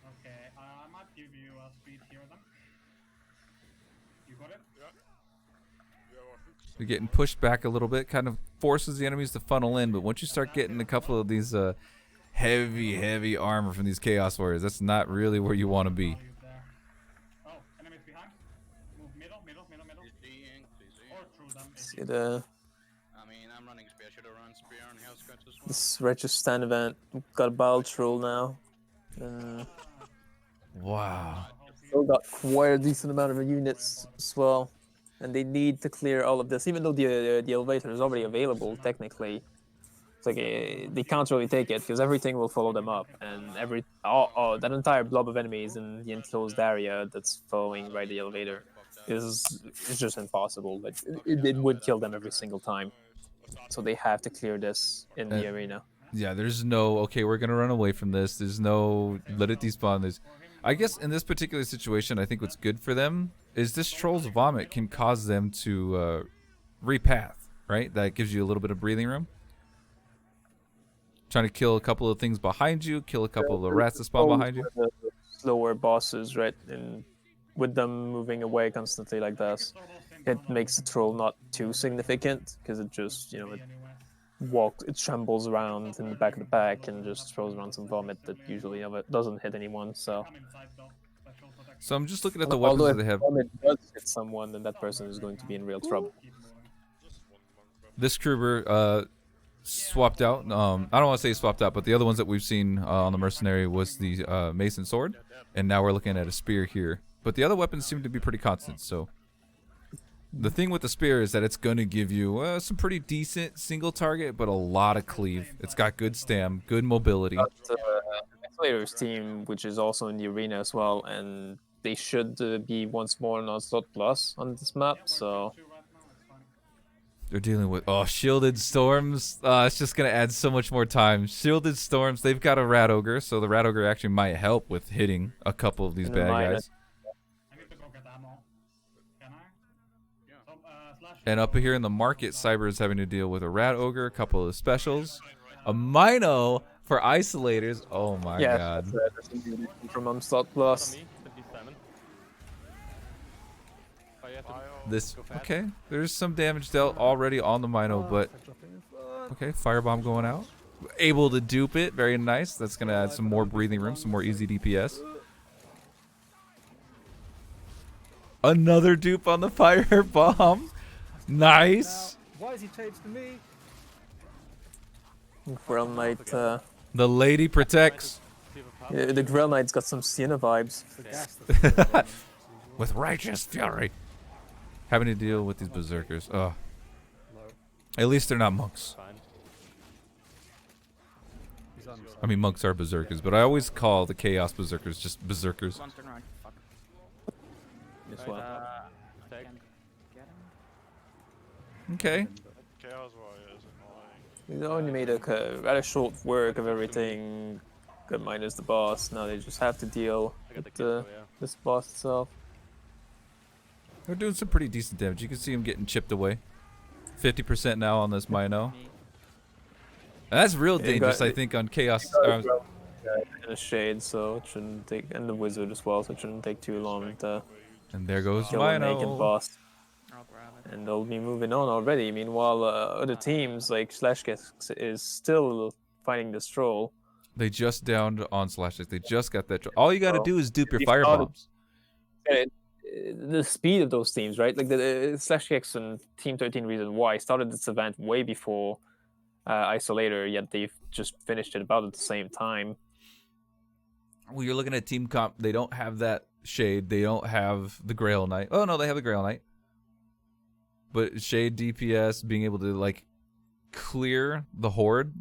H: Okay, I might give you a speed here then. You got it?
C: You're getting pushed back a little bit, kind of forces the enemies to funnel in, but once you start getting a couple of these heavy armor from these Chaos Warriors, that's not really where you want to be.
H: Oh, enemies behind. Move middle. Or through them.
B: See the...
K: I mean, I'm running spear. Should I run spear on Hell's Scourge as well?
B: This Righteous Stand event. We've got a battle troll now.
C: Wow.
B: Still got quite a decent amount of units as well. And they need to clear all of this, even though the elevator is already available, technically. It's like they can't really take it, because everything will follow them up. And that entire blob of enemies in the enclosed area that's following right the elevator is just impossible. Like, it would kill them every single time. So they have to clear this in the arena.
C: Yeah, there's no, okay, we're going to run away from this. There's no, let it despawn. I guess in this particular situation, I think what's good for them is this Troll's Vomit can cause them to repath, right? That gives you a little bit of breathing room. Trying to kill a couple of things behind you, kill a couple of the rats that spawn behind you.
B: The slower bosses, right? And with them moving away constantly like this, it makes the troll not too significant, because it just, it trembles around in the back of the pack and just throws around some vomit that usually doesn't hit anyone. So
C: I'm just looking at the weapons that they have.
B: If vomit does hit someone, then that person is going to be in real trouble.
C: this Kruber swapped out. I don't want to say swapped out, but the other ones that we've seen on the Mercenary was the Mason Sword, and now we're looking at a Spear here. But the other weapons seem to be pretty constant, so... The thing with the Spear is that it's going to give you some pretty decent single target, but a lot of cleave. It's got good stam, good mobility.
B: Players team, which is also in the arena as well, and they should be once more an Onslaught Plus on this map, so...
C: They're dealing with, Shielded Storms. It's just going to add so much more time. Shielded Storms, they've got a Rat Ogre, so the Rat Ogre actually might help with hitting a couple of these bad guys. And up here in the market, Cyber is having to deal with a Rat Ogre, a couple of specials, a Mino for isolators. Oh my god.
B: From Onslaught Plus.
C: Okay, there's some damage dealt already on the Mino, but okay, Firebomb going out. Able to dupe it, very nice. That's going to add some more breathing room, some more easy DPS. Another dupe on the Firebomb. Nice.
E: Why is he changed to me?
B: Grail Knight,
C: the lady protects.
B: The Grail Knight's got some Sienna vibes.
C: With righteous fury. Having to deal with these berserkers. Ugh. At least they're not monks. I mean, monks are berserkers, but I always call the chaos berserkers just berserkers.
B: This one.
C: Okay.
B: They only made a rather short work of everything, minus the boss. Now they just have to deal with this boss itself.
C: They're doing some pretty decent damage. You can see him getting chipped away. 50% now on this Mino. And that's real dangerous, I think, on Chaos.
B: In a Shade, so it shouldn't take, and the Wizard as well, so it shouldn't take too long to.
C: And there goes
B: kill a naked
C: Mino.
B: boss. And they'll be moving on already. Meanwhile, other teams like Slashgex is still fighting this troll.
C: They just downed on Slashgex. They just got that. All you got to do is dupe your firebombs.
B: The speed of those teams, right? Like the Slashgex and Team 13 Reason Why started this event way before Isolator, yet they've just finished it about at the same time.
C: Well, you're looking at Team Comp. They don't have that Shade. They don't have the Grail Knight. Oh, no, they have the Grail Knight. But Shade DPS, being able to, like, clear the Horde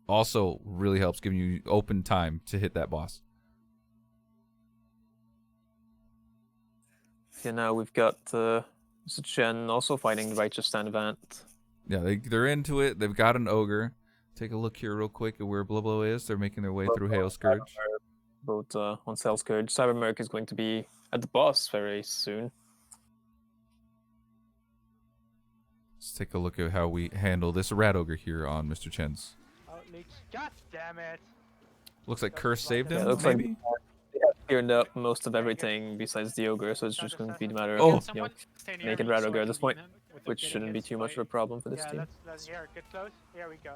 C: also really helps, giving you open time to hit that boss.
B: Yeah, now we've got Chen also fighting the Righteous Stand event.
C: Yeah, they're into it. They've got an Ogre. Take a look here real quick at where Blublo is. They're making their way through Hail Scourge.
B: Both on Cell Scourge. Cybermerc is going to be at the boss very soon.
C: Let's take a look at how we handle this Rat Ogre here on Mr. Chen's.
J: God damn it!
C: Looks like Curse saved him,
B: Yeah, it looks
C: maybe?
B: like they have cleared up most of everything besides the Ogre, so it's just going to be the matter of naked Rat Ogre at this point, which shouldn't be too much of a problem for this team.
J: Let's here, get close. Here we go.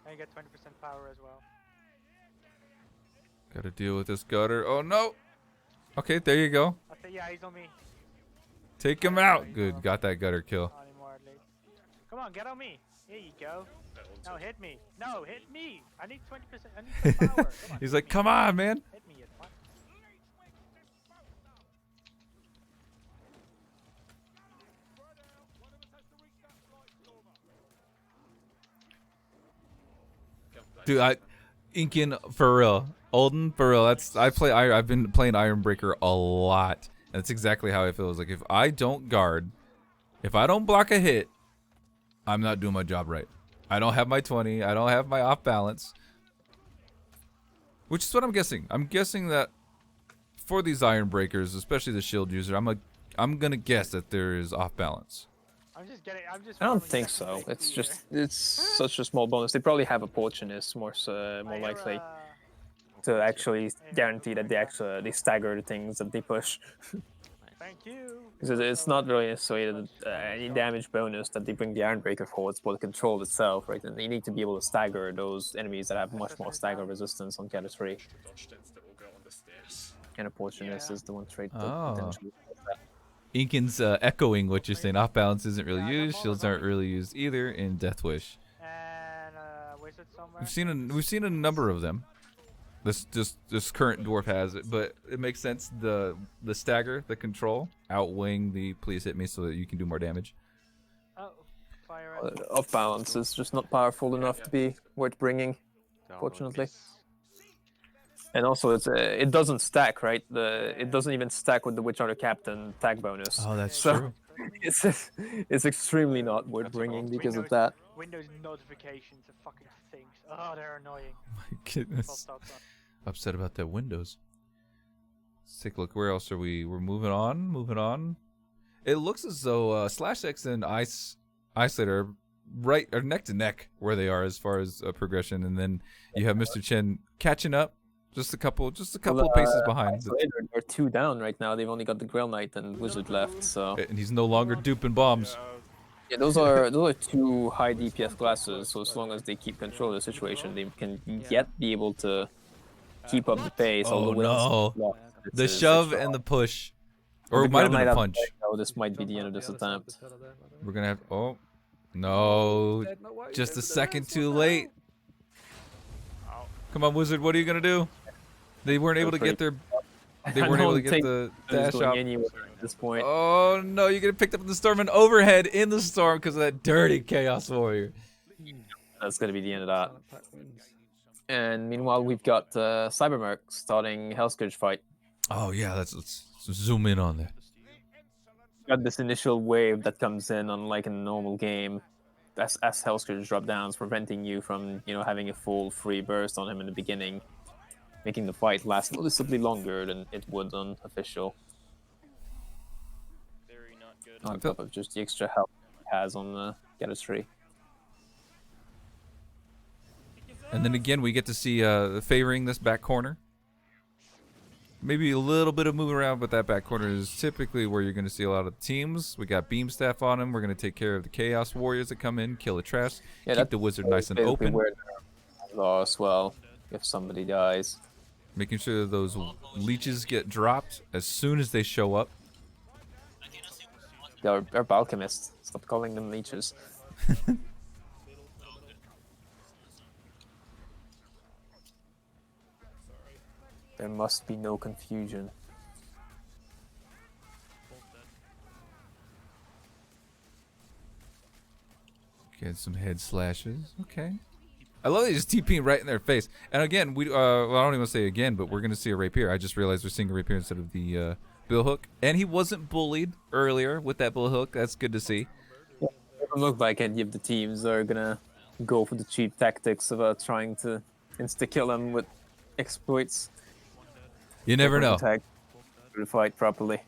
J: And you get 20% power as well.
C: Gotta deal with this gutter. Oh no! Okay, there you go.
J: Yeah, he's on me.
C: Take him out. Good, got that gutter kill.
J: Come on, get on me. Here you go. No, hit me. No, hit me. I need 20%. I need some power. Come on,
C: He's like, come on, man.
J: Hit me.
C: Dude, Inkin for real. Olden for real. I've been playing Ironbreaker a lot. And that's exactly how I feel. It's like if I don't guard, if I don't block a hit, I'm not doing my job right. I don't have my 20. I don't have my off balance. Which is what I'm guessing. I'm guessing that for these Iron Breakers, especially the shield user, I'm gonna guess that there is off balance.
B: I don't think so. It's such a small bonus. They probably have opportunists more likely to actually guarantee that they stagger the things that they push.
J: Thank you.
B: Because it's not really necessarily any damage bonus that they bring the Ironbreaker for. It's for the control itself, right? And you need to be able to stagger those enemies that have much more stagger resistance on Catastrophe. And Opportunist is the one trait that potentially does that.
C: Inkin's echoing what you're saying. Off balance isn't really used. Shields aren't really used either in DeathWish.
J: And wizard somewhere.
C: We've seen a number of them. This current dwarf has it, but it makes sense. The stagger, the control, outweighing the please hit me so that you can do more damage.
J: Oh, fire
B: Off balance is just not powerful enough to be worth bringing, fortunately. And also, it doesn't stack, right? It doesn't even stack with the Witch Hunter Captain tag bonus.
C: Oh, that's
B: so
C: true.
B: It's extremely not worth bringing because of that.
J: Windows notifications are fucking things. Oh, they're annoying.
C: My goodness. Upset about that Windows. Let's take a look. Where else are we? We're moving on. It looks as though /X and Isolator are neck to neck where they are as far as progression, and then you have Mr. Chen catching up. Just a couple paces behind.
B: They're 2 down right now. They've only got the Grail Knight and Wizard left, so.
C: And he's no longer duping bombs.
B: Yeah, those are 2 high DPS classes. So as long as they keep control of the situation, they can yet be able to keep up the pace.
C: Oh no! The shove and the push, or it might have been a punch.
B: Oh, this might be the end of this attempt.
C: We're gonna have. Oh no! Just a second too late. Come on, Wizard. What are you gonna do? They weren't able to get their. They weren't able to get the dash out
B: at this point.
C: Oh no! You're getting picked up in the storm and overhead in the storm because of that dirty Chaos Warrior.
B: That's gonna be the end of that. And meanwhile, we've got Cybermerc starting Hellscourge fight.
C: Oh yeah, let's zoom in on that.
B: Got this initial wave that comes in, unlike in a normal game, as Hellscourge drop downs, preventing you from having a full free burst on him in the beginning, making the fight last noticeably longer than it would on official.
I: Very not good.
B: On top of just the extra health he has on the Catastrophe.
C: And then again, we get to see favoring this back corner. Maybe a little bit of moving around, but that back corner is typically where you're going to see a lot of teams. We got Beam Staff on him. We're going to take care of the Chaos Warriors that come in, kill the trash, keep the Wizard nice and open.
B: As well, if somebody dies.
C: Making sure that those leeches get dropped as soon as they show up.
B: They're alchemists. Stop calling them leeches. There must be no confusion.
C: Get some head slashes. Okay. I love that he's just TPing right in their face. And again, well, I don't even want to say again, but we're going to see a rapier. I just realized we're seeing a rapier instead of the bill hook. And he wasn't bullied earlier with that bill hook. That's good to see.
B: Yeah, it look like any of the teams are going to go for the cheap tactics of trying to insta-kill them with exploits.
C: You never know.
B: To fight properly.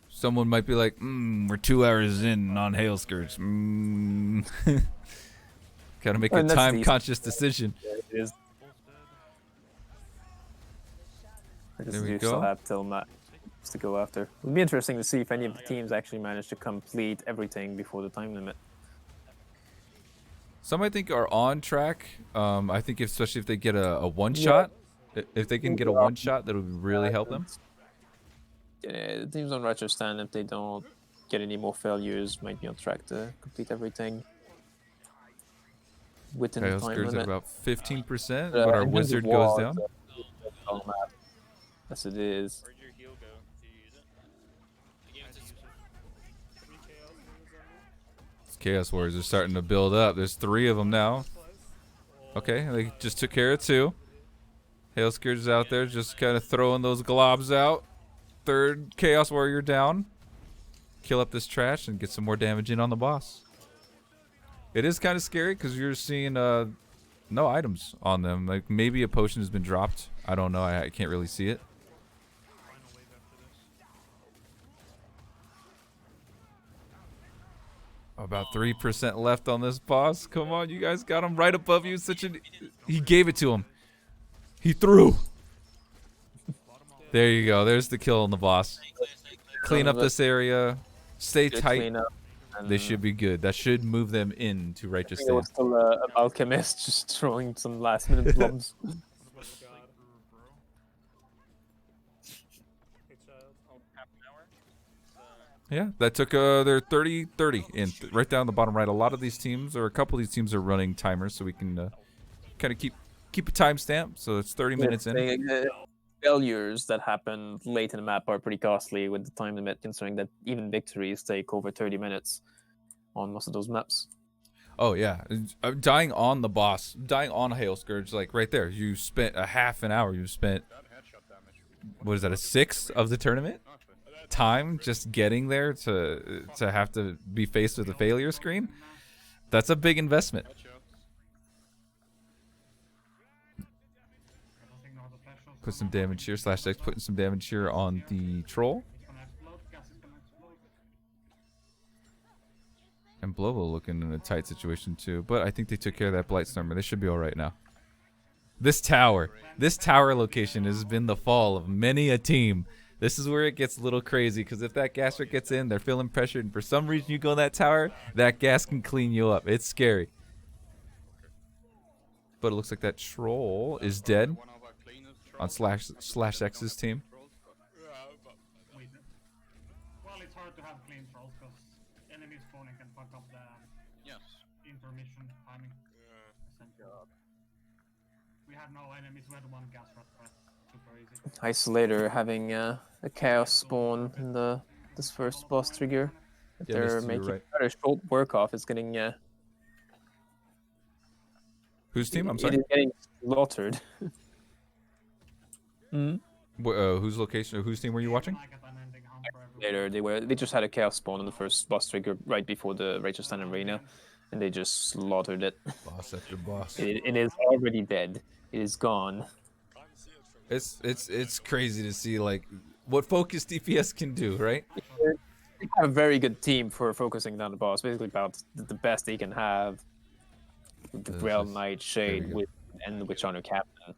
C: Someone might be like, we're 2 hours in on Hailscourge. Gotta make a time-conscious decision.
B: Yeah, it is.
C: There we go.
B: Have till Matt to go after. It'll be interesting to see if any of the teams actually manage to complete everything before the time limit.
C: Some I think are on track. I think especially if they get a one-shot. If they can get a one-shot, that'll really help them.
B: Yeah, the teams on Retro Stand, if they don't get any more failures, might be on track to complete everything within the time limit.
C: At about 15%, but our Wizard goes down.
B: Yes, it is.
I: Where'd your heal go? Did you use it?
C: Chaos Warriors are starting to build up. There's 3 of them now. Okay, they just took care of 2. Hailscourge is out there just kind of throwing those globs out. 3rd Chaos Warrior down. Kill up this trash and get some more damage in on the boss. It is kind of scary because you're seeing no items on them. Like maybe a potion has been dropped. I don't know. I can't really see it. About 3% left on this boss. Come on, you guys got him right above you. He gave it to him. He threw. There you go. There's the kill on the boss. Clean up this area. Stay tight. They should be good. That should move them into Righteous Stand.
B: Still an alchemist just throwing some last-minute bombs.
F: half an hour.
C: Yeah, that took their 30-30 in right down the bottom right. A lot of these teams, or a couple of these teams, are running timers, so we can kind of keep a timestamp. So it's 30 minutes in.
B: The failures that happen late in the map are pretty costly with the time limit, considering that even victories take over 30 minutes on most of those maps.
C: Oh yeah, dying on the boss, dying on a Hail Scourge, like right there. You spent a half an hour. You spent, what is that, a sixth of the tournament time just getting there to have to be faced with a failure screen. That's a big investment. Put some damage here. /X putting some damage here on the troll. And Blovo looking in a tight situation too, but I think they took care of that Blightstormer. They should be all right now. This tower location has been the fall of many a team. This is where it gets a little crazy, because if that gas rig gets in, they're feeling pressured, and for some reason you go in that tower, that gas can clean you up. It's scary. But it looks like that troll is dead on /X's team.
H: Well, it's hard to have clean trolls because enemy spawning can fuck up the intermission timing. We have no enemies, we had one gas rat threat. Super easy.
B: Isolator having a chaos spawn in this first boss trigger. If they're making a short work off, it's getting
C: whose team? I'm sorry.
B: It is getting slaughtered.
C: Whose location? Whose team were you watching?
B: Later, they just had a chaos spawn on the first boss trigger right before the Rachel Stand Arena, and they just slaughtered it.
C: Boss after boss.
B: It is already dead. It is gone.
C: It's crazy to see like what focus DPS can do, right?
B: They have a very good team for focusing down the boss. Basically, about the best they can have. The Grail Knight, Shade, and the Witch Hunter Captain.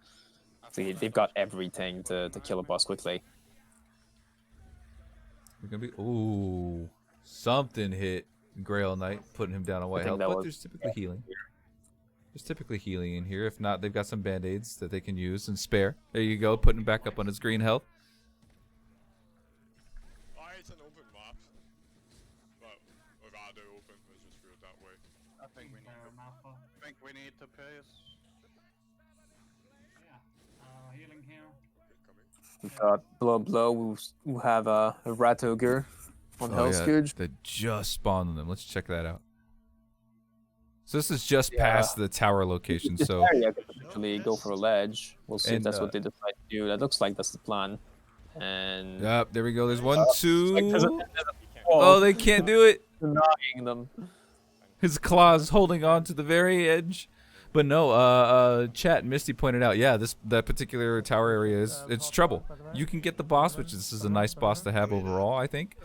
B: So they've got everything to kill a boss quickly.
C: We're gonna be something hit Grail Knight, putting him down on white health. But there's typically healing. There's typically healing in here. If not, they've got some band-aids that they can use and spare. There you go, putting him back up on his green health.
A: It's an open map, but rather open. Let's just do it that way.
F: I think we need to pace.
H: Healing here.
B: We've got Blow who have a Rat Ogre on Hell Scourge.
C: They just spawned on them. Let's check that out. So this is just past the tower location. So
B: area could actually go for a ledge. We'll see if that's what they decide to do. That looks like that's the plan. And
C: there we go. There's 1, 2. Oh, they can't do it.
B: Denying them.
C: His claws holding on to the very edge. But no, chat, Misty pointed out, that particular tower area it's trouble. You can get the boss, which this is a nice boss to have overall, I think.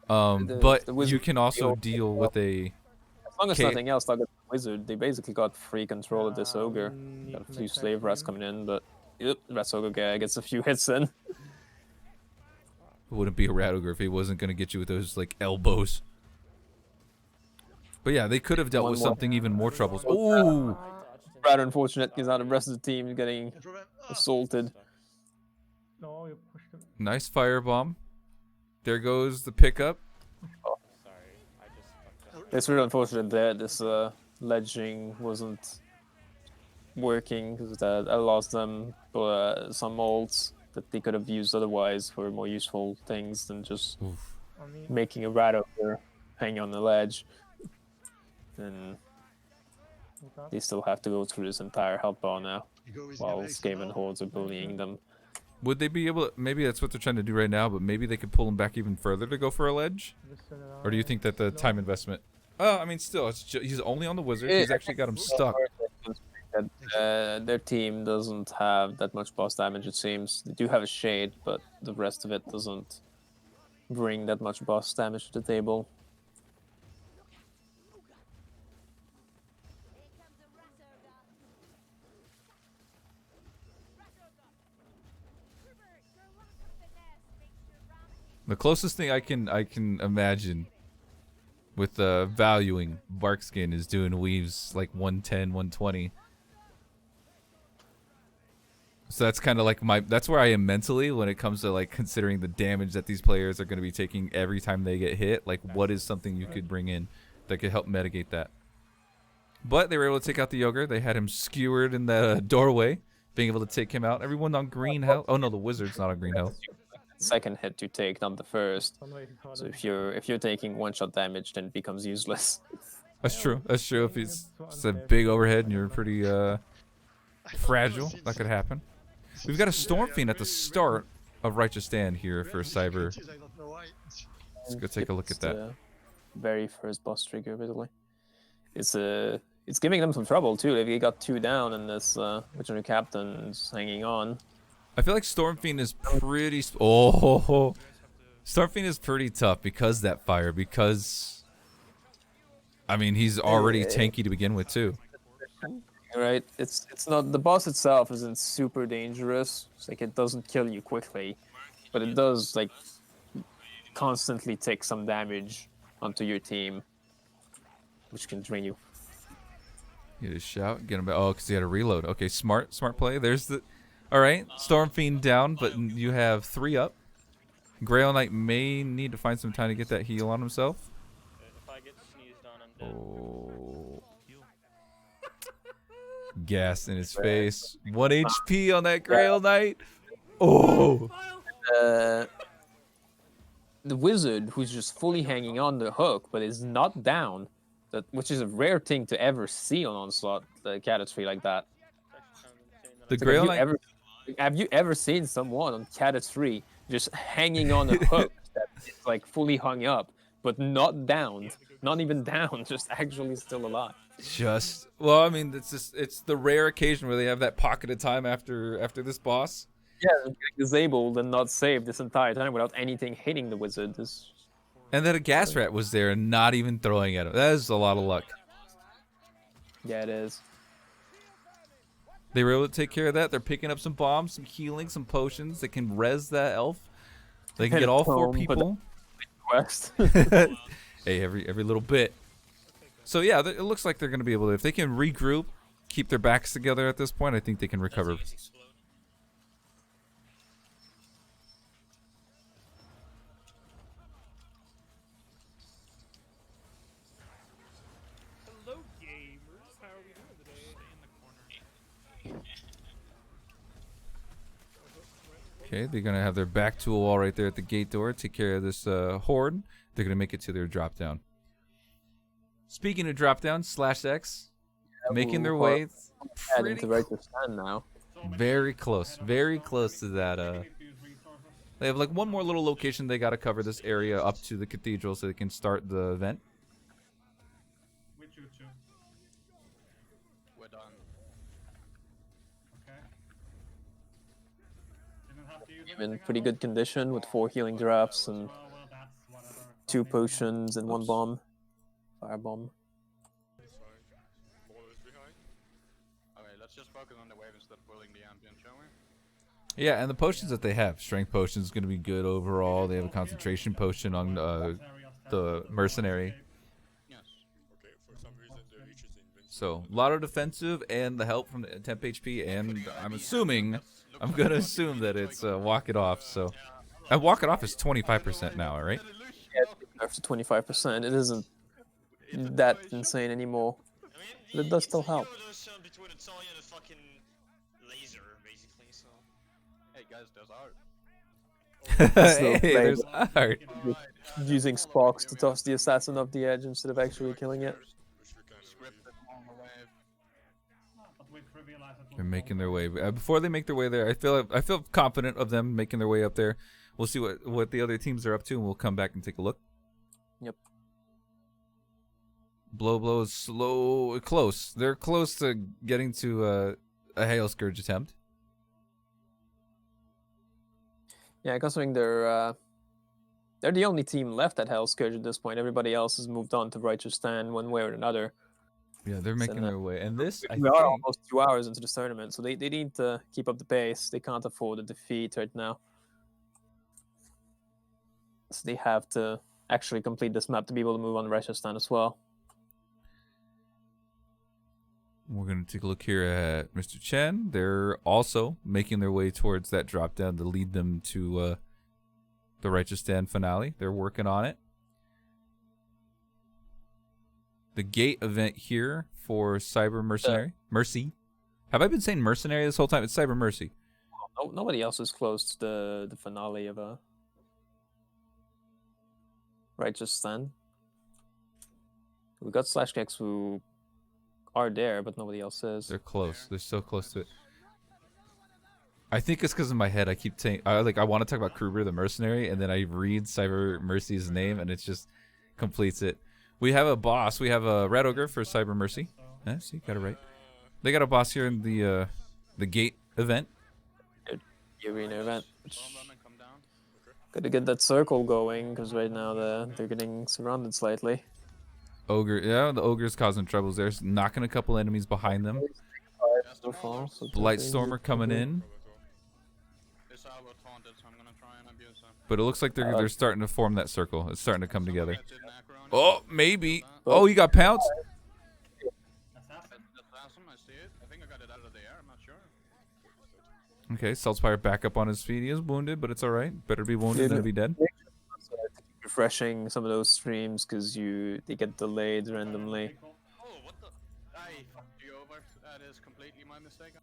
C: But you can also deal with a.
B: As long as nothing else, like a wizard, they basically got free control of this ogre. Got a few slave rats coming in, but Rat Ogre guy gets a few hits in.
C: It wouldn't be a Rat Ogre if he wasn't gonna get you with those like elbows. But yeah, they could have dealt with something even more troubles. Oh,
B: rather unfortunate because now the rest of the team is getting assaulted.
E: No, you pushed him.
C: Nice firebomb. There goes the pickup.
B: Oh. It's really unfortunate that this ledging wasn't working because that lost them some ults that they could have used otherwise for more useful things than just making a Rat Ogre hang on the ledge. And they still have to go through this entire health bar now while Skaven hordes are bullying them.
C: Would they be able to, maybe that's what they're trying to do right now, but maybe they could pull him back even further to go for a ledge? Or do you think that the time investment... I mean, still, he's only on the wizard. He's actually got him stuck.
B: Their team doesn't have that much boss damage, it seems. They do have a shade, but the rest of it doesn't bring that much boss damage to the table.
C: The closest thing I can imagine with valuing Barkskin is doing weaves like 110, 120. So that's kind of like that's where I am mentally when it comes to like considering the damage that these players are going to be taking every time they get hit. Like, what is something you could bring in that could help mitigate that? But they were able to take out the Ogre. They had him skewered in the doorway, being able to take him out. Everyone on green health. Oh no, the Wizard's not on green health.
B: Second hit to take, not the first. So if you're taking one-shot damage, then it becomes useless.
C: That's true. That's true. If it's a big overhead and you're pretty fragile, that could happen. We've got a Storm Fiend at the start of Righteous Stand here for Cyber. Let's go take a look at that.
B: The very first boss trigger, basically. It's giving them some trouble too. They got 2 down, and this Witcher Captain's hanging on.
C: I feel like Storm Fiend is pretty. Storm Fiend is pretty tough because that fire. Because I mean, he's already tanky to begin with too.
B: Right, it's not, the boss itself isn't super dangerous. It's like it doesn't kill you quickly, but it does like constantly take some damage onto your team, which can drain you.
C: Get a shout, get him back. Oh, because he had a reload. Okay, smart play. There's the. All right, Storm Fiend down, but you have 3 up. Grail Knight may need to find some time to get that heal on himself.
I: If I get sneezed on, I'm dead.
C: Oh. Gas in his face. 1 HP on that Grail Knight. Oh.
B: The Wizard, who's just fully hanging on the hook, but is not down, which is a rare thing to ever see on Onslaught, the Catastrophe like that.
C: The Grail Knight.
B: Have you ever seen someone on Catastrophe just hanging on a hook that's like fully hung up, but not down, not even down, just actually still alive?
C: Well, I mean, it's the rare occasion where they have that pocket of time after this boss.
B: Yeah, getting disabled and not saved this entire time without anything hitting the Wizard.
C: And then a gas rat was there and not even throwing at him. That is a lot of luck.
B: Yeah, it is.
C: They were able to take care of that. They're picking up some bombs, some healing, some potions. They can res that elf. They can get all 4 people. Hey, every little bit. So yeah, it looks like they're going to be able to, if they can regroup, keep their backs together at this point, I think they can recover.
E: Hello, gamers. How are we doing today? Stay in the corner.
C: Okay, they're going to have their back to a wall right there at the gate door, take care of this horde. They're going to make it to their drop down. Speaking of drop down, /X making their way
B: Heading to Righteous Stand now.
C: very close to that. They have like one more little location they got to cover this area up to the cathedral so they can start the event.
H: Which you two?
A: We're done.
H: Okay. Didn't have to use
B: In
H: anything
B: pretty
H: at
B: good condition with 4 healing drops and
H: all? Well, that's whatever.
B: 2 potions and 1 bomb. Fire bomb.
A: It's fine. Ballers behind. Okay, let's just focus on the wave instead of pulling the ambient, shall we?
C: Yeah, and the potions that they have, strength potion is going to be good overall. They have a concentration potion on the mercenary.
A: Yes. Okay, for some reason the leech is invincible.
C: So a lot of defensive and the help from the temp HP, and I'm gonna assume that it's walk it off. So, and walk it off is 25% now, right?
B: Yeah, it's nerfed to 25%. It isn't that insane anymore. But it does still help.
G: Between a toy and a fucking laser, basically. So.
A: Hey guys, there's art.
B: Still
C: Hey, there's art.
B: Using sparks to toss the assassin off the edge instead of actually killing it.
A: Which we can script on the wave.
H: But we trivialized it.
C: They're making their way. Before they make their way there, I feel confident of them making their way up there. We'll see what the other teams are up to, and we'll come back and take a look.
B: Yep.
C: Blow is close. They're close to getting to a Hail Scourge attempt.
B: Yeah, considering they're the only team left at Hell Scourge at this point. Everybody else has moved on to Righteous Stand one way or another.
C: Yeah, they're making their way. And this, I
B: we
C: think,
B: are almost 2 hours into this tournament, so they need to keep up the pace. They can't afford a defeat right now. So they have to actually complete this map to be able to move on to Righteous Stand as well.
C: We're going to take a look here at Mr. Chen. They're also making their way towards that drop down to lead them to the Righteous Stand finale. They're working on it. The gate event here for Cyber Mercenary. Mercy. Have I been saying mercenary this whole time? It's Cyber Mercy.
B: No, nobody else is close to the finale of a Righteous Stand. We got Slash Kicks who are there, but nobody else is.
C: They're close. They're so close to it. I think it's because in my head I keep saying I want to talk about Kruber the mercenary, and then I read Cyber Mercy's name, and it just completes it. We have a boss. We have a Red Ogre for Cyber Mercy. See, got it right. They got a boss here in the gate event.
B: The arena event. Gotta get that circle going, because right now they're getting surrounded slightly.
C: Ogre, yeah, the Ogre's causing troubles there. Knocking a couple enemies behind them. Blightstormer coming in. But it looks like they're starting to form that circle. It's starting to come together. Oh, maybe. Oh, you got pounced? Okay, Saltspire back up on his feet. He is wounded, but it's alright. Better be wounded than be dead.
B: Refreshing some of those streams because they get delayed randomly.
A: Oh, what the? I fucked you over. That is completely my mistake.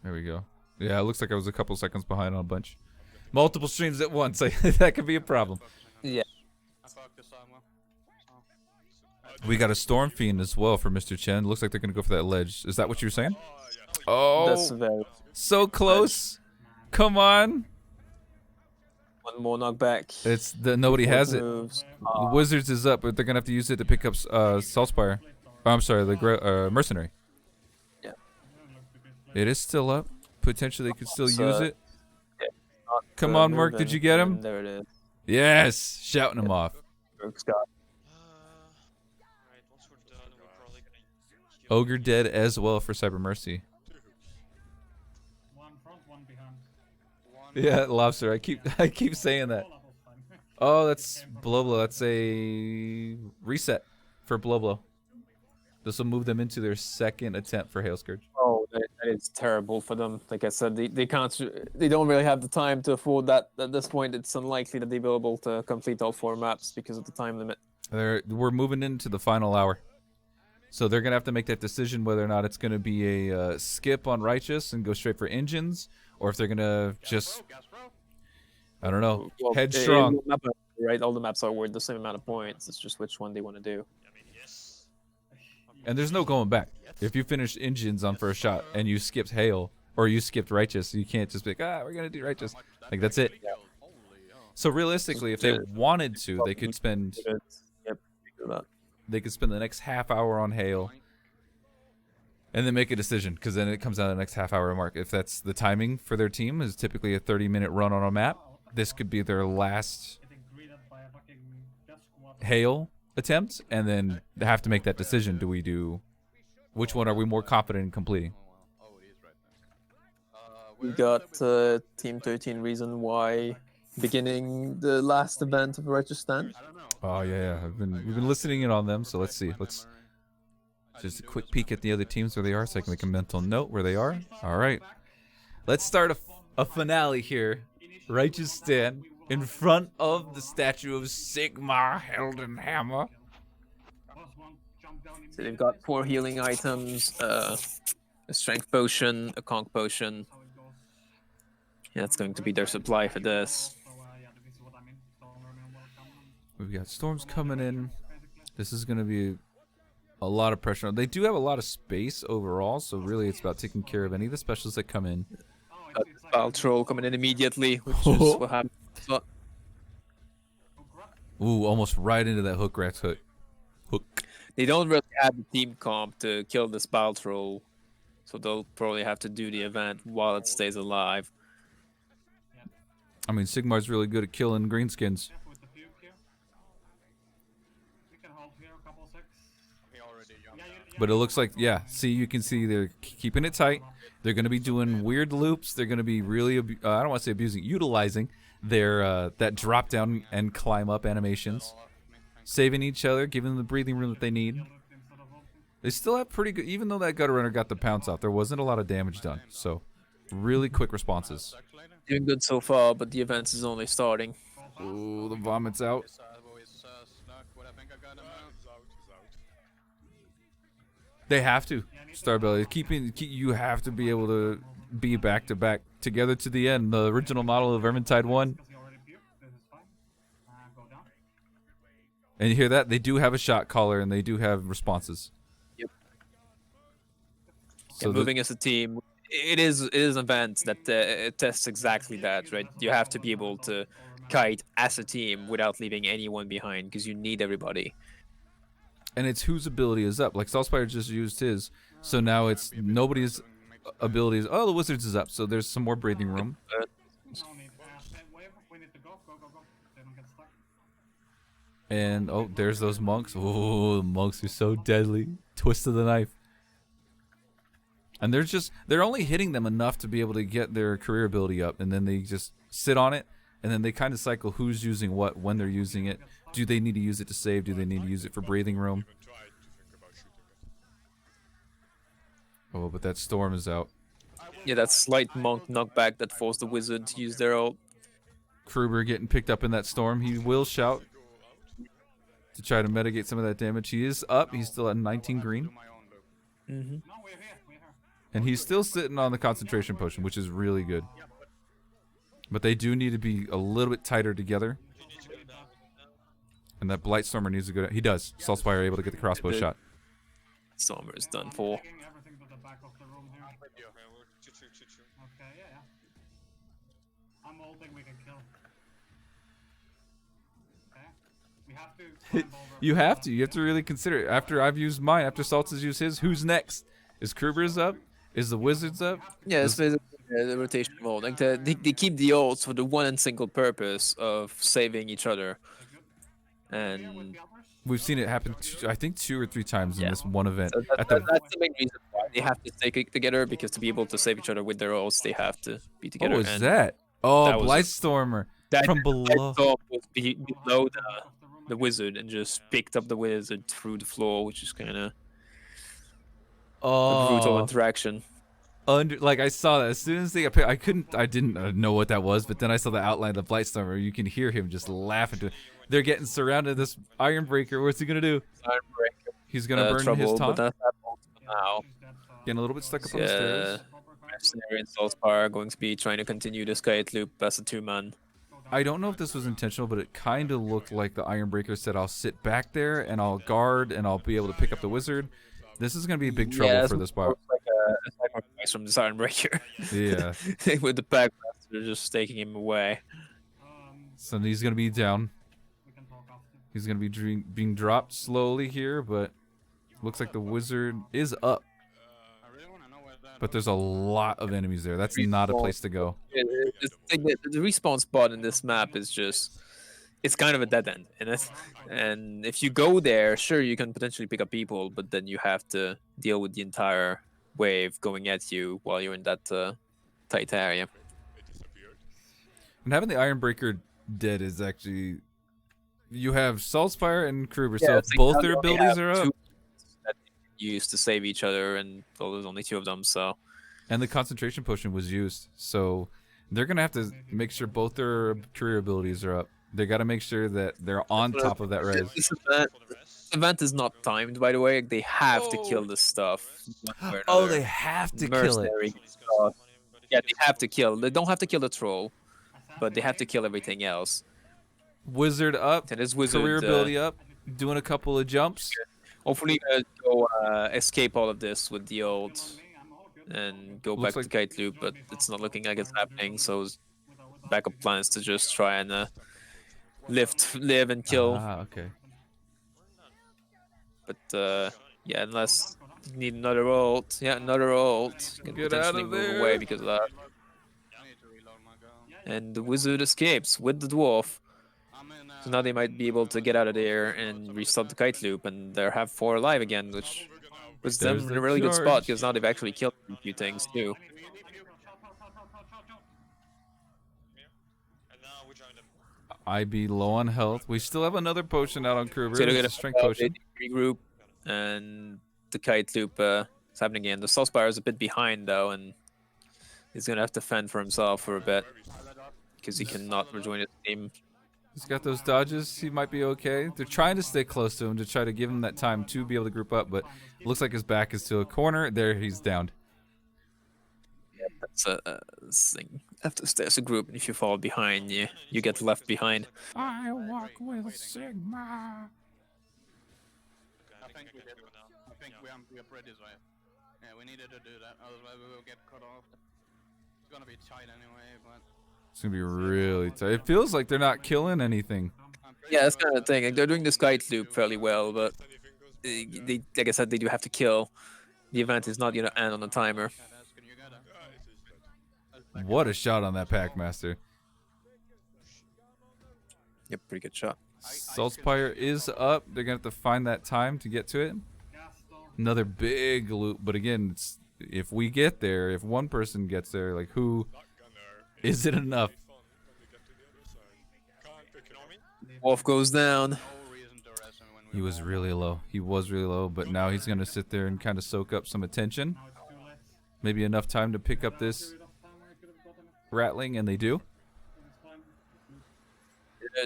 C: There we go. Yeah, it looks like I was a couple seconds behind on a bunch. Multiple streams at once. That could be a problem.
B: Yeah.
C: We got a Storm Fiend as well for Mr. Chen. Looks like they're going to go for that ledge. Is that what you were saying? Oh, so close. Come on.
B: One more knockback.
C: It's nobody has it. The Wizards is up, but they're going to have to use it to pick up Saltspire. Oh, I'm sorry, the Mercenary.
B: Yeah.
C: It is still up. Potentially they could still use it.
B: Yeah,
C: come on, Merc. Did you get him?
B: There it is.
C: Yes. Shouting him off.
B: Merc's got.
C: Ogre dead as well for Cyber Mercy.
H: One front, one behind.
C: Yeah, Lobster. I keep saying that. Oh, that's Blow. That's a reset for Blow. This will move them into their second attempt for Hail Scourge.
B: Oh, that is terrible for them. Like I said, they can't. They don't really have the time to afford that. At this point, it's unlikely that they'll be able to complete all 4 maps because of the time limit.
C: We're moving into the final hour. So they're going to have to make that decision whether or not it's going to be a skip on Righteous and go straight for engines, or if they're going to just, I don't know, headstrong.
B: Right, all the maps are worth the same amount of points. It's just which one they want to do.
C: And there's no going back. If you finish engines on first shot and you skipped Hail, or you skipped Righteous, you can't just be like, we're going to do Righteous. Like, that's it. So realistically, if they wanted to, they could spend... They could spend the next half hour on Hail and then make a decision, because then it comes down to the next half hour mark. If that's the timing for their team, is typically a 30-minute run on a map. This could be their last Hail attempt, and then they have to make that decision. Do we do, which one are we more confident in completing?
B: We got Team 13 reason why beginning the last event of Righteous Stand.
C: Oh yeah, we've been listening in on them, so let's see. Let's just a quick peek at the other teams where they are, so I can make a mental note where they are. All right, let's start a finale here. Righteous Stand in front of the statue of Sigmar Heldenhammer.
B: So they've got 4 healing items, a strength potion, a conk potion. Yeah, that's going to be their supply for this.
C: We've got storms coming in. This is going to be a lot of pressure. They do have a lot of space overall, so really it's about taking care of any of the specials that come in.
B: Spell Troll coming in immediately, which is what happened.
C: Ooh, almost right into that hook rat's hook.
B: They don't really have the team comp to kill the Spell Troll, so they'll probably have to do the event while it stays alive.
C: I mean, Sigmar's really good at killing greenskins. But it looks like, yeah, see, you can see they're keeping it tight. They're going to be doing weird loops. They're going to be really, I don't want to say abusing, utilizing their that drop down and climb up animations. Saving each other, giving them the breathing room that they need. They still have pretty good, even though that gutter runner got the pounce off, there wasn't a lot of damage done. So, really quick responses.
B: Doing good so far, but the event is only starting.
C: Ooh, the vomit's out. They have to. Starbelly, you have to be able to be back to back together to the end. The original model of Vermintide 1. And you hear that? They do have a shot caller and they do have responses.
B: Yep.
C: So
B: moving as a team, it is an event that it tests exactly that, right? You have to be able to kite as a team without leaving anyone behind because you need everybody.
C: And it's whose ability is up. Like Saltspire just used his, so now it's nobody's abilities. Oh, the wizard's is up, so there's some more breathing room. And oh, there's those monks. Oh, the monks are so deadly. Twist of the knife. And they're only hitting them enough to be able to get their career ability up, and then they just sit on it, and then they kind of cycle who's using what when they're using it. Do they need to use it to save? Do they need to use it for breathing room? Oh, but that storm is out.
B: Yeah, that slight monk knockback that forced the wizard to use their ult.
C: Kruber getting picked up in that storm. He will shout to try to mitigate some of that damage. He is up. He's still at 19 green.
B: Mm-hmm.
C: And he's still sitting on the concentration potion, which is really good. But they do need to be a little bit tighter together. And that Blightstormer needs to go down. He does. Saltspire able to get the crossbow shot.
B: Stormer is done for.
H: I'm ulting, we can kill. Okay. We have to climb over.
C: You have to. You have to really consider it. After I've used mine, after Salts has used his, who's next? Is Kruber's up? Is the Wizard's up?
B: Yeah, it's basically the rotation mode. Like they keep the ults for the one and single purpose of saving each other. And
C: we've seen it happen, I think 2 or 3 times in this one event.
B: So that's the main reason why they have to stay together, because to be able to save each other with their ults, they have to be together.
C: What was that? Oh, Blightstormer from below.
B: Blightstorm was below the wizard and just picked up the wizard through the floor, which is kind of a brutal interaction.
C: Like I saw that as soon as they got picked, I didn't know what that was, but then I saw the outline of Blightstormer. You can hear him just laughing to it. They're getting surrounded. This Ironbreaker, what's he gonna do?
B: Ironbreaker.
C: He's gonna burn
B: trouble,
C: his taunt.
B: but now.
C: Getting a little bit stuck up on the stairs.
B: Mercenary and Saltspire going to be trying to continue this kite loop as a 2-man.
C: I don't know if this was intentional, but it kind of looked like the Ironbreaker said, "I'll sit back there and I'll guard and I'll be able to pick up the wizard." This is gonna be big trouble for this bar.
B: Like a sacrifice from this Ironbreaker.
C: Yeah.
B: With the pack, they're just taking him away.
C: So he's gonna be down. He's gonna be being dropped slowly here, but looks like the wizard is up. But there's a lot of enemies there. That's not a place to go.
B: The respawn spot in this map is just, it's kind of a dead end in it. And if you go there, sure, you can potentially pick up people, but then you have to deal with the entire wave going at you while you're in that tight area.
C: And having the Ironbreaker dead is actually, you have Saltspire and Kruber, so both their abilities are up.
B: Used to save each other, and well, there's only 2 of them, so. And
C: the concentration potion was used, so they're gonna have to make sure both their career abilities are up. They got to make sure that they're on top of that res.
B: This event is not timed, by the way. They have to kill this stuff.
C: Oh, they have to kill it.
B: Yeah, they have to kill. They don't have to kill the troll, but they have to kill everything else.
C: Wizard up.
B: And his wizard,
C: career ability up. Doing a couple of jumps.
B: Hopefully, go escape all of this with the ult and go back to kite loop, but it's not looking like it's happening. So backup plans to just try and live and kill.
C: Ah, okay.
B: But yeah, unless you need another ult, another ult, you can potentially move away because of that. And the wizard escapes with the dwarf. So now they might be able to get out of there and restart the kite loop, and they have 4 alive again, which puts them in a really good spot because now they've actually killed a few things too.
C: IB low on health. We still have another potion out on Kruber.
B: So they're
C: gonna
B: strength potion. Regroup, and the kite loop is happening again. The Soulspire is a bit behind though, and he's gonna have to fend for himself for a bit because he cannot rejoin his team.
C: He's got those dodges. He might be okay. They're trying to stay close to him to try to give him that time to be able to group up, but it looks like his back is to a corner. There, he's downed.
B: Yeah, that's a thing. Have to stay as a group, and if you fall behind, you get left behind.
C: I walk with Sigma.
A: I think we did. I think we are pretty safe. Yeah, we needed to do that, otherwise we will get cut off. It's gonna be tight anyway, but
C: It's gonna be really tight. It feels like they're not killing anything.
B: Yeah, that's kind of the thing. Like, they're doing this kite loop fairly well, but they, like I said, they do have to kill. The event is not gonna end on a timer.
C: What a shot on that Packmaster.
B: Yep, pretty good shot.
C: Soulspire is up. They're gonna have to find that time to get to it. Another big loop, but again, it's, if we get there, if one person gets there, like who is it enough?
B: Wolf goes down.
C: He was really low. He was really low, but now he's gonna sit there and kind of soak up some attention. Maybe enough time to pick up this rattling, and they do.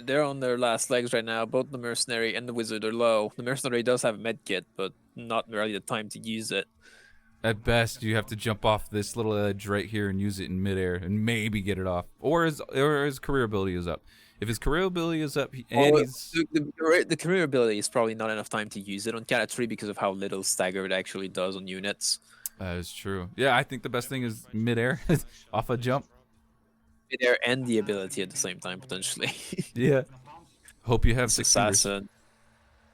B: They're on their last legs right now. Both the mercenary and the wizard are low. The mercenary does have a med kit, but not really the time to use it.
C: At best, you have to jump off this little edge right here and use it in midair and maybe get it off. Or his career ability is up. If his career ability is up,
B: the career ability is probably not enough time to use it on Catastrophe because of how little stagger it actually does on units.
C: That is true. Yeah, I think the best thing is midair, off a jump.
B: Midair and the ability at the same time, potentially.
C: Yeah. Hope you have
B: Assassin.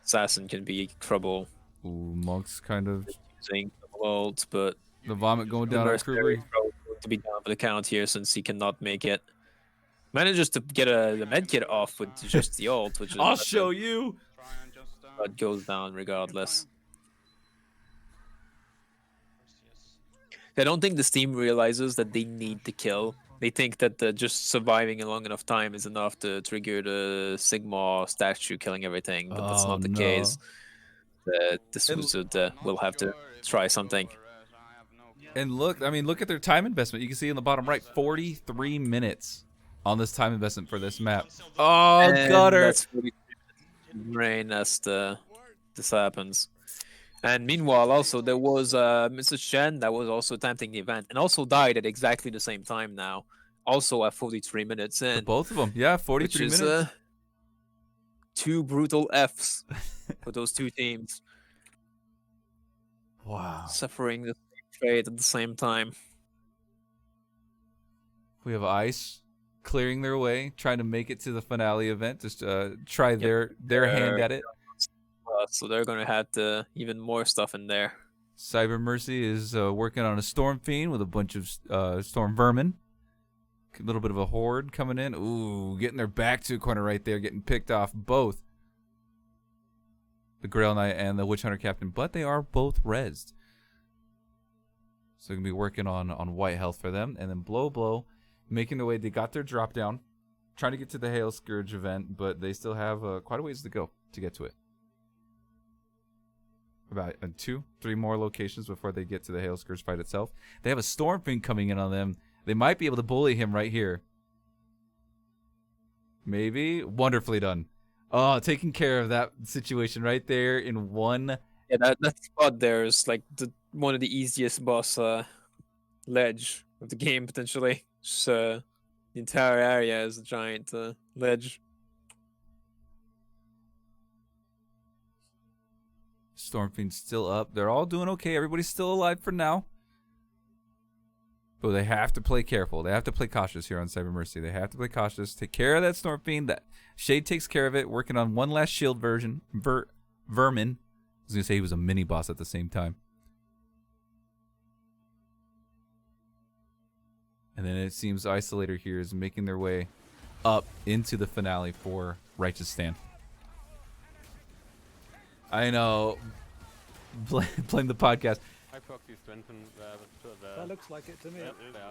B: Assassin can be trouble.
C: Ooh, Monk's kind of
B: using the ult, but
C: the vomit going down our crew.
B: To be down for the count here since he cannot make it. Manages to get the medkit off with just the ult, which is
C: I'll show you.
B: But goes down regardless. I don't think this team realizes that they need to kill. They think that just surviving a long enough time is enough to trigger the Sigma statue killing everything, but that's not the case. This wizard will have to try something.
C: And look, I mean, look at their time investment. You can see in the bottom right, 43 minutes on this time investment for this map. Oh,
B: and
C: gutter!
B: That's rain as this happens. And meanwhile, also, there was Mr. Shen that was also attempting the event and also died at exactly the same time now. Also at 43 minutes in.
C: For both of them, yeah, 43
B: which is,
C: minutes.
B: Two brutal Fs for those two teams.
C: Wow.
B: Suffering the same fate at the same time.
C: We have Ice clearing their way, trying to make it to the finale event. Just try their hand at it.
B: So they're going to have even more stuff in there.
C: Cyber Mercy is working on a Storm Fiend with a bunch of Storm Vermin. A little bit of a horde coming in. Ooh, getting their back to a corner right there, getting picked off both the Grail Knight and the Witch Hunter Captain, but they are both rezzed. So they're going to be working on white health for them. And then Blow, making their way. They got their drop down, trying to get to the Hail Scourge event, but they still have quite a ways to go to get to it. About 2-3 more locations before they get to the Hail Scourge fight itself. They have a Storm Fiend coming in on them. They might be able to bully him right here. Maybe. Wonderfully done. Oh, taking care of that situation right there in one.
B: Yeah, that spot there is like one of the easiest boss ledge of the game, potentially. Just, the entire area is a giant ledge.
C: Stormfiend's still up. They're all doing okay. Everybody's still alive for now. But they have to play careful. They have to play cautious here on Cyber Mercy. They have to play cautious. Take care of that Stormfiend. That Shade takes care of it. Working on one last shield version. Vermin. I was going to say he was a mini boss at the same time. And then it seems Isolator here is making their way up into the finale for Righteous Stand. I know. Blame the podcast.
E: That looks like it to me.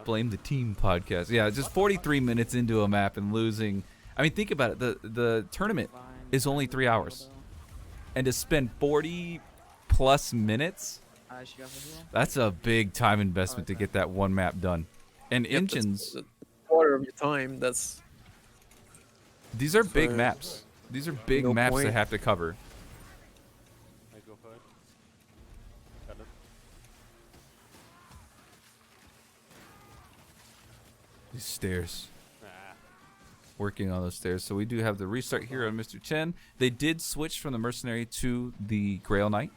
C: Blame the team podcast. Yeah, just 43 minutes into a map and losing. I mean, think about it. The tournament is only 3 hours. And to spend 40 plus minutes. That's a big time investment to get that one map done. And engines.
B: That's a quarter of your time. That's.
C: These are big maps. These are big
B: No
C: maps
B: point.
C: they have to cover.
F: I go for it. Got it.
C: These stairs.
F: Ah.
C: Working on those stairs. So we do have the restart here on Mr. Chen. They did switch from the Mercenary to the Grail Knight.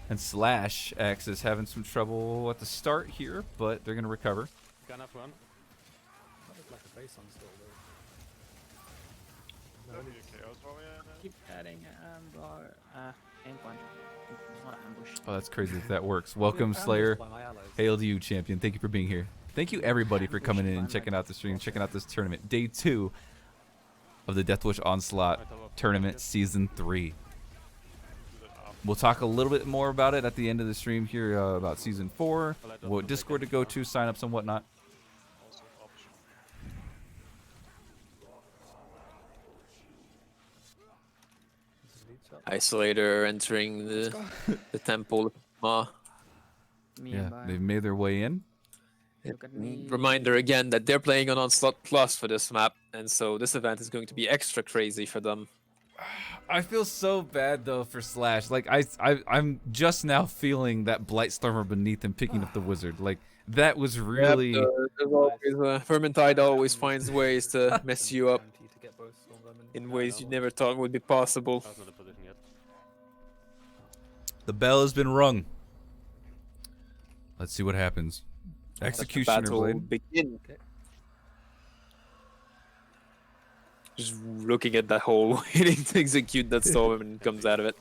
C: And Slash X is having some trouble at the start here, but they're going to recover.
F: Gonna run.
E: That looked like a base on still though.
D: Keep adding ambush. Not ambush.
C: Oh, that's crazy if that works. Welcome, Slayer. Hail to you, champion. Thank you for being here. Thank you, everybody, for coming in and checking out the stream, checking out this tournament. Day 2 of the DeathWish Onslaught Tournament Season 3. We'll talk a little bit more about it at the end of the stream here about Season 4, what Discord to go to, sign-ups and whatnot.
B: Isolator entering the temple.
C: Yeah, they've made their way in.
B: Reminder again that they're playing on Onslaught Plus for this map, and so this event is going to be extra crazy for them.
C: I feel so bad though for Slash. Like I'm just now feeling that Blightstormer beneath him picking up the wizard. Like that was really.
B: Yep, there's always, Vermintide always finds ways to mess you up in ways you never thought would be possible.
C: The bell has been rung. Let's see what happens. Executioner
B: Battle
C: blade.
B: begin. Just looking at that hole, waiting to execute that storm and comes out of it.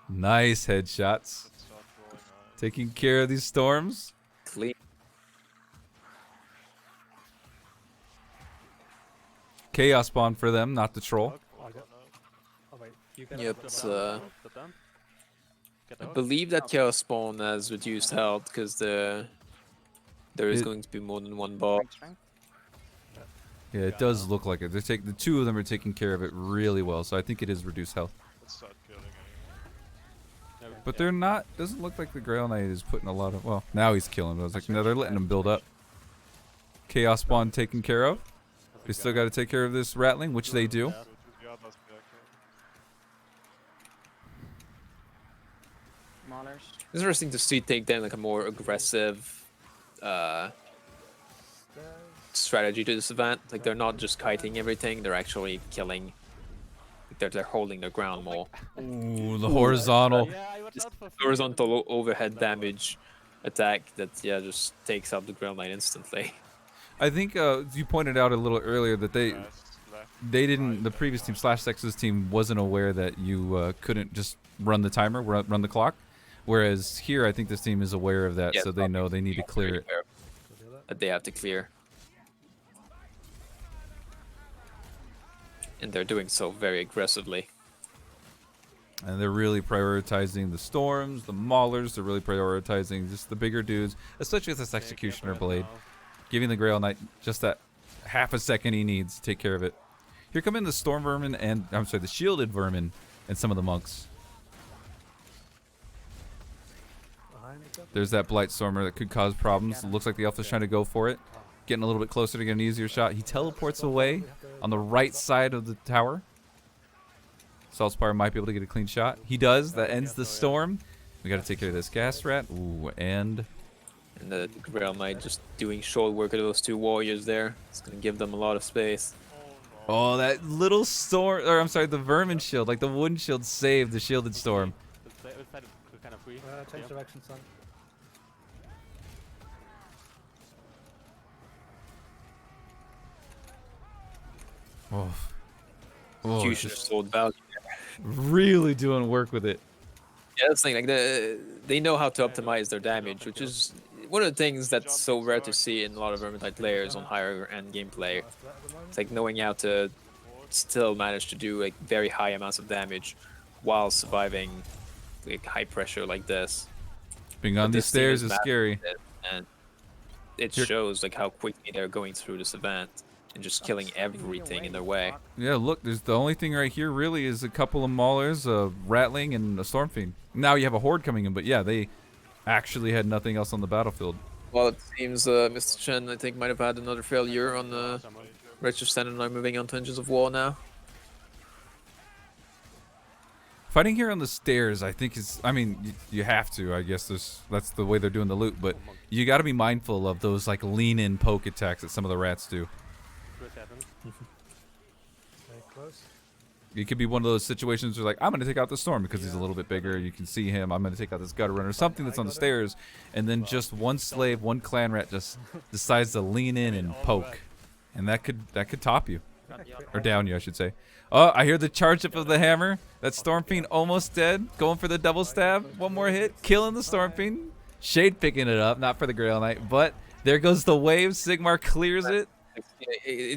C: Nice headshots. Taking care of these storms.
B: Clean.
C: Chaos spawn for them, not the troll.
B: Yep, it's, I believe that Chaos Spawn has reduced health because there is going to be more than one boss.
C: Yeah, it does look like it. The two of them are taking care of it really well, so I think it is reduced health. But they're not. Doesn't look like the Grail Knight is putting a lot of. Well, now he's killing. I was like, no, they're letting him build up. Chaos Spawn taken care of. They still got to take care of this Ratling, which they do.
B: It's interesting to see take down like a more aggressive strategy to this event. Like they're not just kiting everything; they're actually killing. They're holding their ground more.
C: Ooh, the horizontal.
B: Just horizontal overhead damage attack that just takes out the Ground Knight instantly.
C: I think you pointed out a little earlier that they didn't. The previous team, /X's team, wasn't aware that you couldn't just run the timer, run the clock. Whereas here, I think this team is aware of that, so they know they need to clear it.
B: That they have to clear. And they're doing so very aggressively.
C: And they're really prioritizing the storms, the maulers. They're really prioritizing just the bigger dudes, especially with this Executioner blade. Giving the Grail Knight just that half a second he needs to take care of it. Here come in the Storm Vermin and, I'm sorry, the Shielded Vermin and some of the monks. There's that Blightstormer that could cause problems. It looks like the elf is trying to go for it. Getting a little bit closer to get an easier shot. He teleports away on the right side of the tower. Saltspire might be able to get a clean shot. He does. That ends the storm. We got to take care of this gas rat. Ooh, and
B: the Grail Knight just doing short work of those two warriors there. It's going to give them a lot of space.
C: Oh, that little storm, or I'm sorry, the vermin shield, like the wooden shield saved the shielded storm.
E: Change direction, son.
C: Oh.
B: Execution sword value.
C: Really doing work with it.
B: Yeah, that's the thing. Like they know how to optimize their damage, which is one of the things that's so rare to see in a lot of Vermintide players on higher end gameplay. It's like knowing how to still manage to do like very high amounts of damage while surviving like high pressure like this.
C: Being on these stairs is scary.
B: And it shows like how quickly they're going through this event. and just killing everything in their way.
C: Yeah, look, there's the only thing right here really is a couple of Maulers, a Ratling, and a Stormfiend. Now you have a Horde coming in, but yeah, they actually had nothing else on the battlefield.
B: Well, it seems Mr. Chen, I think, might have had another failure on the Righteous Standard, and I'm moving on to Engines of War now.
C: Fighting here on the stairs, I think is, I mean, you have to, I guess that's the way they're doing the loot, but you got to be mindful of those like lean-in poke attacks that some of the rats do.
E: Very close.
C: It could be one of those situations where like, I'm going to take out the Storm because he's a little bit bigger, you can see him, I'm going to take out this Gutter Runner, something that's on the stairs, and then just one slave, one clan rat just decides to lean in and poke, and that could top you. Or down you, I should say. Oh, I hear the charge up of the hammer. That Stormfiend almost dead. Going for the double stab. One more hit. Killing the Stormfiend. Shade picking it up. Not for the Grail Knight, but there goes the wave. Sigmar clears it.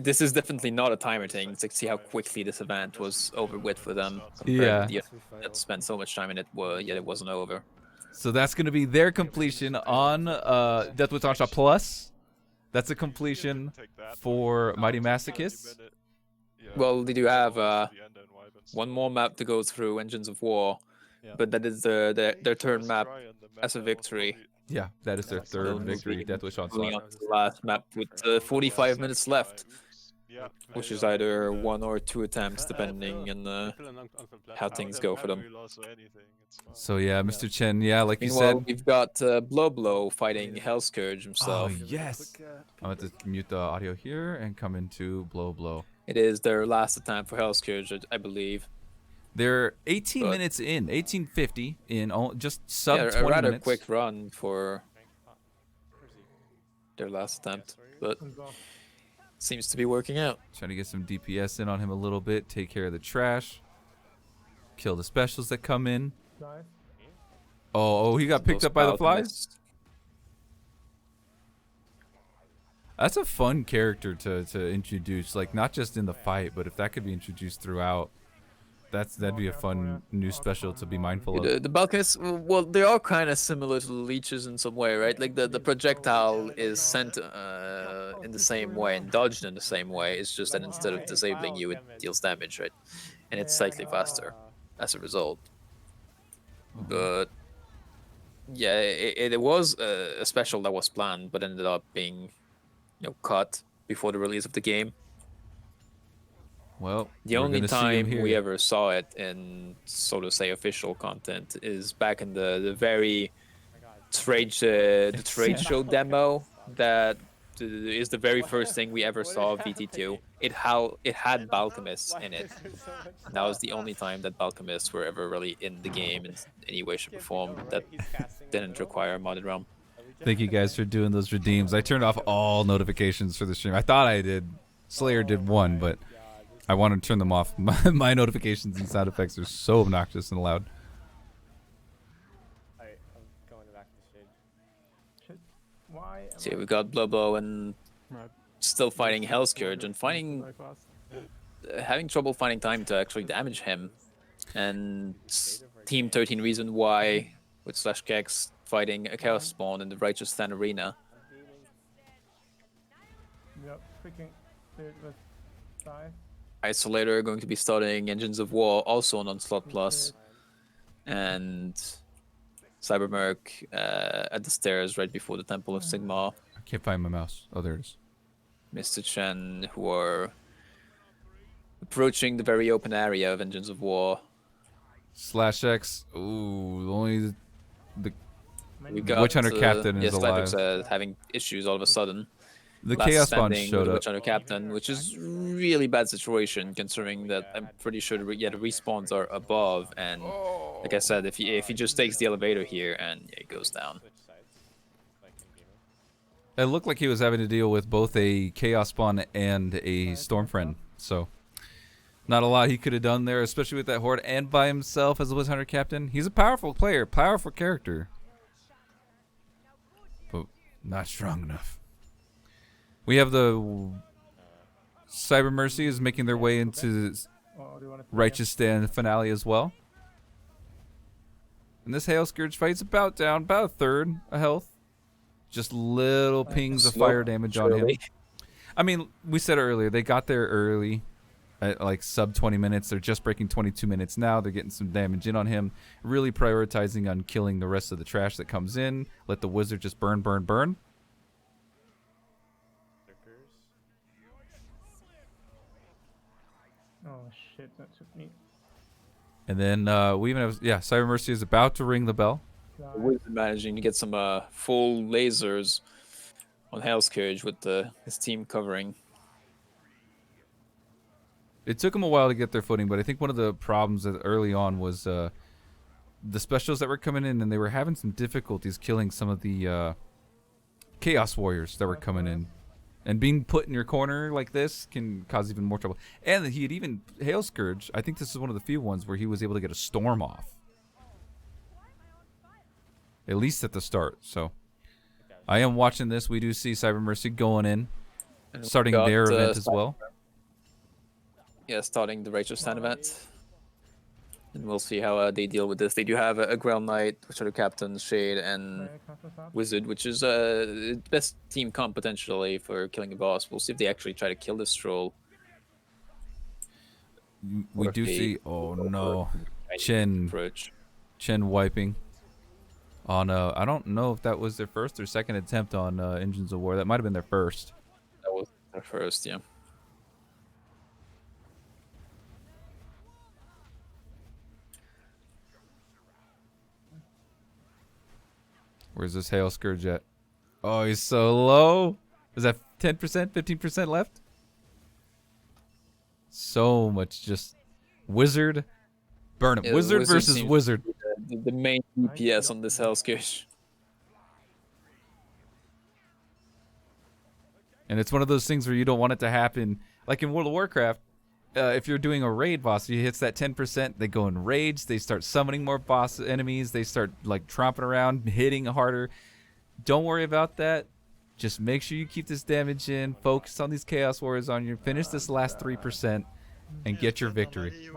B: This is definitely not a timer thing. It's like, see how quickly this event was over with for them.
C: Yeah.
B: That spent so much time in it, yet it wasn't over.
C: So that's going to be their completion on DeathWish Onslaught Plus. That's a completion for Mighty Masochists.
B: Well, they do have one more map to go through, Engines of War, but that is their third map as a victory.
C: Yeah, that is their third victory, DeathWish Onslaught.
B: Moving on to the last map with 45 minutes left, which is either 1 or 2 attempts, depending on how things go for them.
C: So yeah, Mr. Chen, yeah, like you
B: Meanwhile,
C: said,
B: we've got Blow fighting Hellscourge himself.
C: Oh yes. I'm going to mute the audio here and come into Blow.
B: It is their last attempt for Hellscourge, I believe.
C: They're 18 minutes in, 18:50 in just sub 20
B: a rather
C: minutes.
B: quick run for their last attempt, but seems to be working out.
C: Trying to get some DPS in on him a little bit, take care of the trash, kill the specials that come in. Oh, he got picked up by the flies? That's a fun character to introduce, like not just in the fight, but if that could be introduced throughout, that'd be a fun new special to be mindful of.
B: The Balkans, well, they are kind of similar to the leeches in some way, right? Like the projectile is sent in the same way and dodged in the same way. It's just that instead of disabling you, it deals damage, right? And it's slightly faster as a result. But yeah, it was a special that was planned, but ended up being, cut before the release of the game.
C: Well,
B: the only time we ever saw it in, so to say, official content is back in the very trade show demo that is the very first thing we ever saw of VT2. It had Balchemists in it. And that was the only time that Balchemists were ever really in the game in any way, shape, or form that didn't require a modded realm.
C: Thank you guys for doing those redeems. I turned off all notifications for the stream. I thought I did. Slayer did one, but I want to turn them off. My notifications and sound effects are so obnoxious and loud.
I: Alright, I'm going back to shade.
B: See, we got Blobo and still fighting Hellscourge and having trouble finding time to actually damage him. And Team 13 Reason Why with /Kex fighting a Chaos Spawn in the Righteous Stand Arena. Isolator going to be starting Engines of War also on Onslaught Plus, and Cybermerc at the stairs right before the Temple of Sigmar.
C: I can't find my mouse. Oh, there it is.
B: Mr. Chen, who are approaching the very open area of Engines of War.
C: /X. Ooh, only the
B: Witch
C: Hunter Captain is alive.
B: Having issues all of a sudden.
C: The Chaos Spawn showed up.
B: Witch Hunter Captain, which is really bad situation considering that I'm pretty sure the respawns are above, and like I said, if he just takes the elevator here and it goes down.
C: It looked like he was having to deal with both a Chaos Spawn and a Stormfriend, so not a lot he could have done there, especially with that Horde and by himself as a Witch Hunter Captain. He's a powerful player, powerful character, but not strong enough. We have the Cyber Mercy is making their way into Righteous Stand finale as well. And this Hail Scourge fight's about down, about a third of health. Just little pings of fire damage on him. I mean, we said earlier, they got there early at like sub 20 minutes. They're just breaking 22 minutes now. They're getting some damage in on him. Really prioritizing on killing the rest of the trash that comes in. Let the wizard just burn, burn, burn.
J: Oh shit, that took me.
C: And then we even have, yeah, Cyber Mercy is about to ring the bell.
B: Wizard managing to get some full lasers on Hell's Courage with his team covering.
C: It took them a while to get their footing, but I think one of the problems early on was the specials that were coming in, and they were having some difficulties killing some of the Chaos Warriors that were coming in. And being put in your corner like this can cause even more trouble. And he had even, Hail Scourge, I think this is one of the few ones where he was able to get a storm off. At least at the start, so. I am watching this. We do see Cyber Mercy going in, starting their event as well.
B: Yeah, starting the Rachel Stand event. And we'll see how they deal with this. They do have a Ground Knight, which are the captains, Shade, and Wizard, which is the best team comp potentially for killing a boss. We'll see if they actually try to kill this troll.
C: We do see, oh no, Chen wiping on, I don't know if that was their first or second attempt on Engines of War. That might have been their first.
B: That was their first, yeah.
C: Where's this Hail Scourge at? Oh, he's so low. Is that 10%, 15% left? So much just Wizard. Burn him.
B: Yeah,
C: Wizard versus Wizard.
B: The main DPS on this Hail Scourge.
C: And it's one of those things where you don't want it to happen. Like in World of Warcraft, if you're doing a raid boss, he hits that 10%, they go in rage, they start summoning more boss enemies, they start like tromping around, hitting harder. Don't worry about that. Just make sure you keep this damage in, focus on these Chaos Warriors on you, finish this last 3%, and get your victory.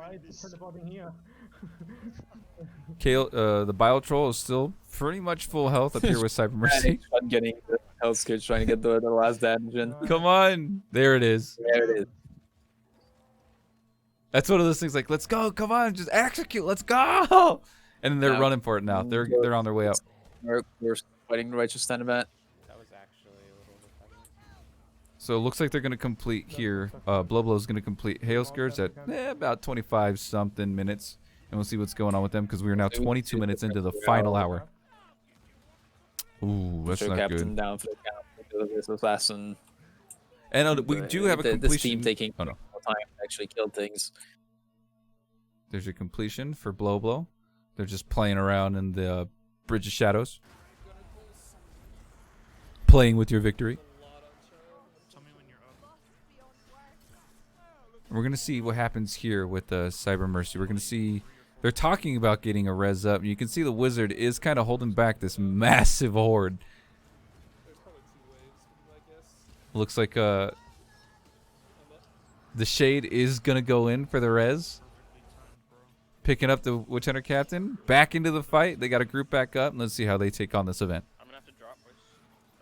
C: The Bile Troll is still pretty much full health up here with Cyber Mercy.
B: Getting the Hell Scourge, trying to get the last damage in.
C: Come on! There it is.
B: There it is.
C: That's one of those things like, let's go, come on, just execute, let's go! And then they're running for it now. They're on their way out.
B: We're fighting the Righteous Stand event.
I: That was actually a little bit.
C: So it looks like they're going to complete here. Blowblow's going to complete Hail Scourge at about 25-something minutes. And we'll see what's going on with them because we are now 22 minutes into the final hour. Ooh, that's not good.
B: Down for the assassin.
C: And we do have a completion.
B: This team taking
C: time to
B: actually kill things.
C: There's your completion for Blowblow. They're just playing around in the Bridge of Shadows. Playing with your victory. We're going to see what happens here with Cyber Mercy. We're going to see... They're talking about getting a res up. You can see the Wizard is kind of holding back this massive horde. Looks like the Shade is going to go in for the res. Picking up the Witch Hunter Captain. Back into the fight. They got to group back up. And let's see how they take on this event.
F: I'm gonna have to drop Wish.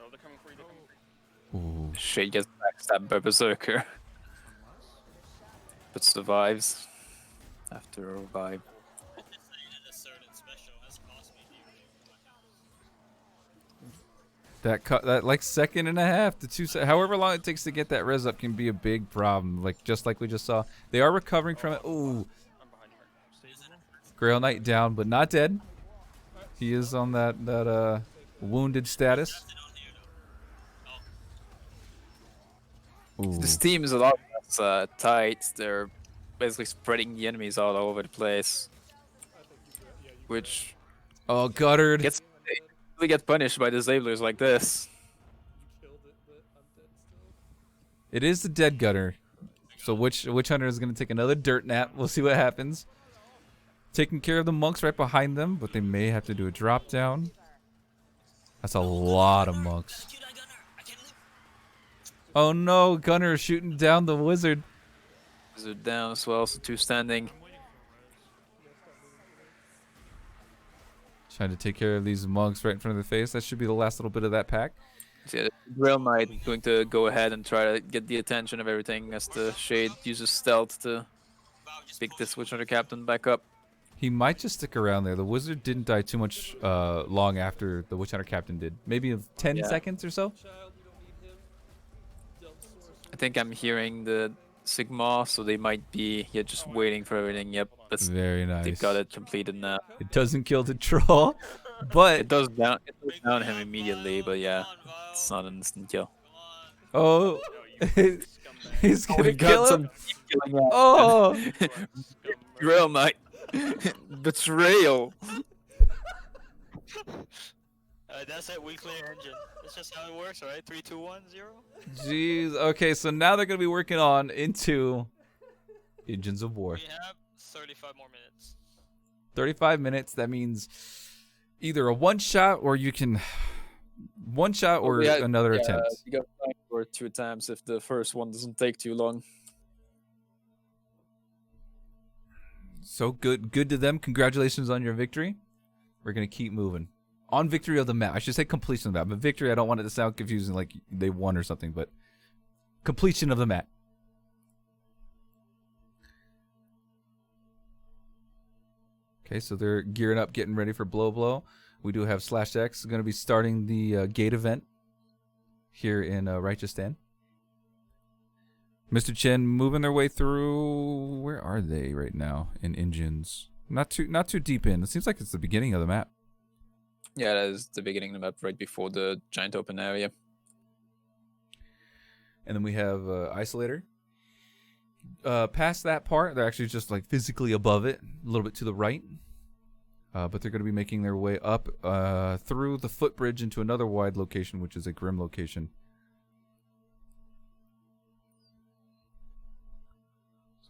F: Oh, they're coming for you, they're coming for you.
C: Ooh.
B: Shade gets backstabbed by Berserker. But survives. After a revive.
C: That like second and a half to 2 seconds, however long it takes to get that res up can be a big problem. Like just like we just saw, they are recovering from it. Ooh, Grail Knight down, but not dead. He is on that wounded status. Ooh.
B: This team is a lot less tight. They're basically spreading the enemies all over the place, which
C: guttered.
B: We get punished by disablers like this.
C: It is the dead gutter. So Witch Hunter is going to take another dirt nap. We'll see what happens. Taking care of the monks right behind them, but they may have to do a drop down. That's a lot of monks. Oh no, Gunner shooting down the Wizard.
B: Wizard down as well, so 2 standing.
C: Trying to take care of these monks right in front of the face. That should be the last little bit of that pack.
B: So yeah, Drill Knight going to go ahead and try to get the attention of everything as the Shade uses stealth to pick this Witch Hunter Captain back up.
C: He might just stick around there. The Wizard didn't die too much long after the Witch Hunter Captain did. Maybe 10 seconds or so?
B: I think I'm hearing the Sigma, so they might be just waiting for everything. Yep, that's
C: very nice.
B: They've got it completed now.
C: It doesn't kill the troll, but
B: it does down him immediately. But yeah, it's not an instant kill.
C: Oh, he's gonna kill him.
B: Oh, Drill Knight, betrayal.
L: That's it. We clear engine. That's just how it works, right? 3, 2, 1, 0.
C: Jeez. Okay, so now they're gonna be working on into Engines of War.
L: We have 35 more minutes.
C: 35 minutes. That means either a one-shot or you can one-shot or another attempt.
B: You got time for 2 attempts if the first one doesn't take too long.
C: So good to them. Congratulations on your victory. We're gonna keep moving. On victory of the map. I should say completion of the map. But victory, I don't want it to sound confusing like they won or something, but completion of the map. Okay, so they're gearing up, getting ready for Blow. We do have /X going to be starting the gate event here in Righteoustan. Mr. Chen moving their way through. Where are they right now in engines? Not too deep in. It seems like it's the beginning of the map.
B: Yeah, that is the beginning of the map, right before the giant open area.
C: And then we have Isolator. Past that part, they're actually just like physically above it, a little bit to the right. But they're going to be making their way up through the footbridge into another wide location, which is a Grim location.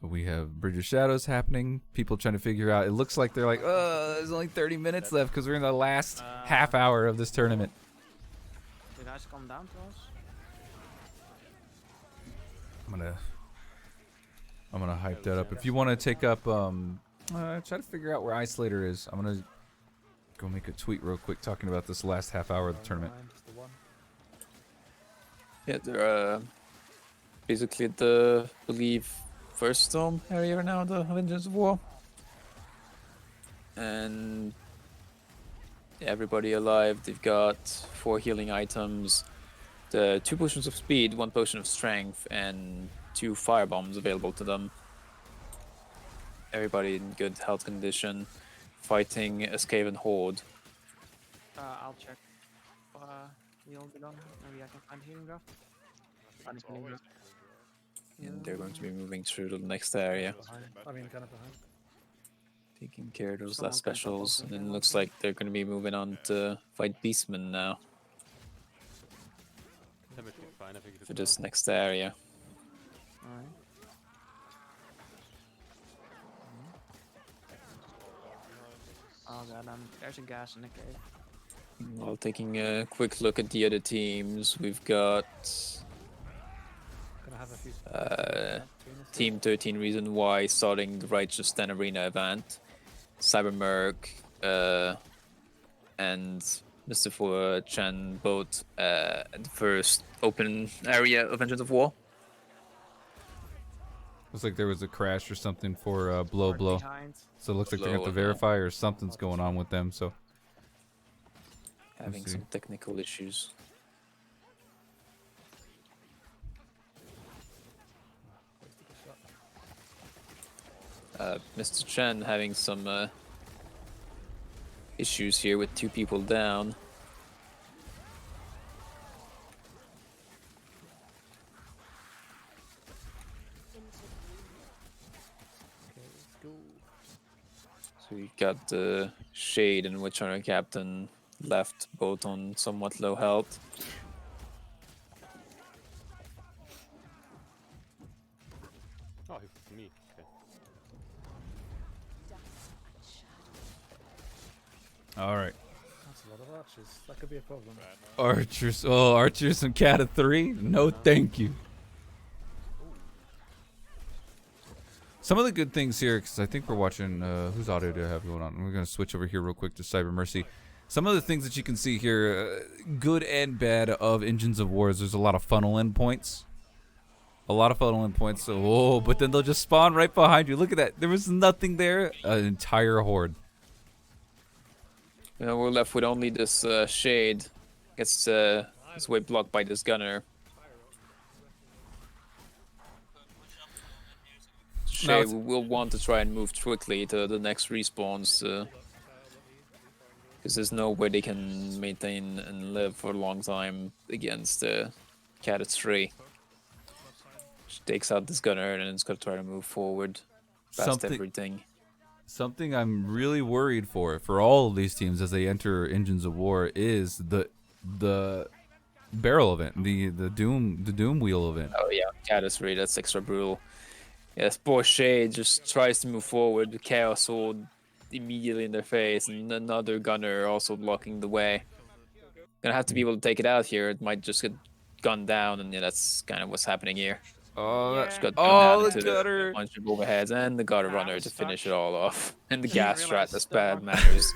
C: So we have Bridge of Shadows happening. People trying to figure out. It looks like they're like, oh, there's only 30 minutes left because we're in the last half hour of this tournament.
D: The guys come down to us.
C: I'm gonna hype that up. If you want to take up, try to figure out where Isolator is. I'm gonna go make a tweet real quick talking about this last half hour of the tournament.
B: Yeah, they're basically at the, I believe, first dome area right now, the Engines of War. And yeah, everybody alive. They've got 4 healing items, the 2 potions of speed, 1 potion of strength, and 2 fire bombs available to them. Everybody in good health condition, fighting a Skaven horde.
D: I'll check. Heal get on. Maybe I can find healing draft.
B: And they're going to be moving through the next area.
E: I mean, kind of behind.
B: Taking care of those last specials, and then it looks like they're going to be moving on to fight Beastmen now. For this next area.
D: Alright. Oh god, there's a gas in the cave.
B: While taking a quick look at the other teams, we've got Team 13 Reason Why starting the Righteoustan Arena event. Cybermerc and Mr. Fu Chen both at the first open area of Engines of War.
C: Looks like there was a crash or something for Blow. So it looks like they have to verify or something's going on with them. So
B: having some technical issues. Mr. Chen having some issues here with 2 people down. So you got the Shade and Witch Hunter Captain left, both on somewhat low health.
F: Oh, it's me. Okay.
C: all right.
E: That's a lot of archers. That could be a problem.
C: Archers. Oh, archers and Cat of 3? No, thank you. Some of the good things here, because I think we're watching, whose audio do I have going on? We're going to switch over here real quick to Cyber Mercy. Some of the things that you can see here, good and bad of Engines of War, is there's a lot of funnel endpoints. A lot of funnel endpoints. So, oh, but then they'll just spawn right behind you. Look at that. There was nothing there. An entire horde.
B: You know, we're left with only this shade. Gets his way blocked by this gunner. Shade will want to try and move quickly to the next respawns. Because there's no way they can maintain and live for a long time against Catastrophe. She takes out this gunner and it's going to try to move forward past everything.
C: Something I'm really worried for all of these teams as they enter Engines of War is the barrel event, the doom wheel event.
B: Oh yeah, Catastrophe, that's extra brutal. Yes, poor Shade just tries to move forward. The Chaos Sword immediately in their face, and another gunner also blocking the way. Gonna have to be able to take it out here. It might just get gunned down, and yeah, that's kind of what's happening here.
C: Oh,
B: just got
C: the gutter!
B: Bunch of overheads and the gutter runner to finish it all off, and the gas strat. That's bad manners.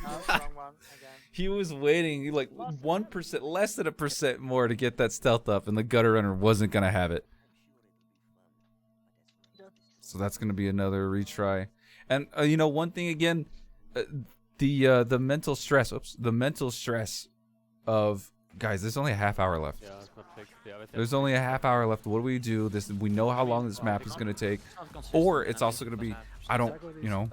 C: He was waiting. He like 1%, less than 1% more to get that stealth up, and the gutter runner wasn't gonna have it. So that's gonna be another retry. And you know, one thing again. The mental stress. Oops, the mental stress of guys. There's only a half hour left. There's only a half hour left. What do we do? We know how long this map is going to take, or it's also going to be. I don't. You know,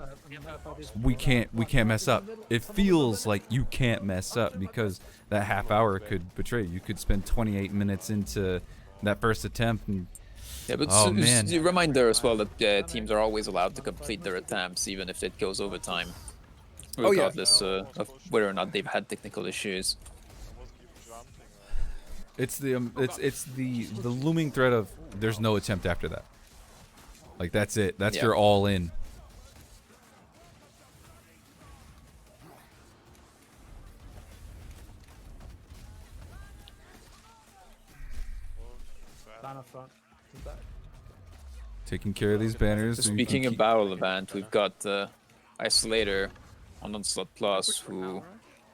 C: we can't mess up. It feels like you can't mess up because that half hour could betray you. You could spend 28 minutes into that first attempt and.
B: Yeah, but oh, man. A reminder as well that teams are always allowed to complete their attempts, even if it goes overtime, regardless of whether or not they've had technical issues.
C: It's the looming threat of there's no attempt after that. Like that's it. That's your all in.
E: Banner front.
C: Taking care of these banners.
B: Speaking of battle event, we've got Isolator on Onslaught Plus who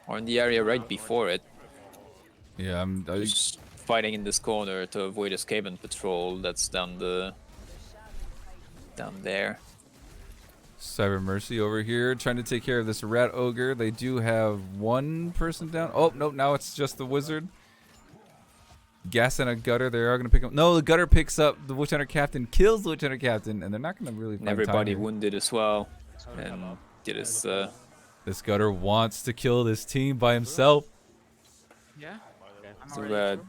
B: are in the area right before it.
C: Yeah, I'm
B: just fighting in this corner to avoid escape and patrol. That's down there.
C: Cyber Mercy over here trying to take care of this rat ogre. They do have one person down. Oh no, now it's just the wizard. Gas and a gutter. They are going to pick up. No, the gutter picks up the Witch Hunter Captain, kills the Witch Hunter Captain, and they're not going to really find
B: everybody
C: time
B: wounded as well. And get his.
C: This gutter wants to kill this team by himself.
D: Yeah.
B: So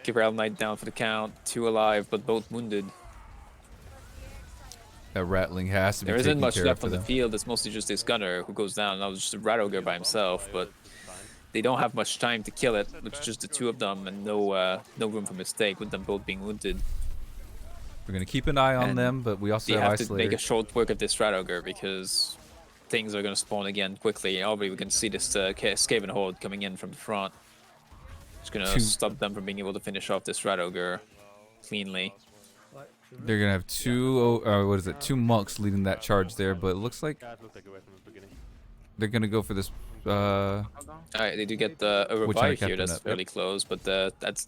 B: Gabriel Knight down for the count. 2 alive, but both wounded.
C: That rattling has to be.
B: There isn't much left on the field. It's mostly just this gunner who goes down. Now it's just a rat ogre by himself, but. They don't have much time to kill it. It's just the 2 of them and no room for mistake with them both being wounded.
C: We're gonna keep an eye on them, but we also have
B: to make a short work of this rat ogre because things are gonna spawn again quickly. Already we can see this Skaven horde coming in from the front. It's gonna stop them from being able to finish off this rat ogre cleanly.
C: They're gonna have 2 monks leading that charge there, but it looks like they're gonna go for this.
B: Alright, they do get a revive here. That's fairly close, but that's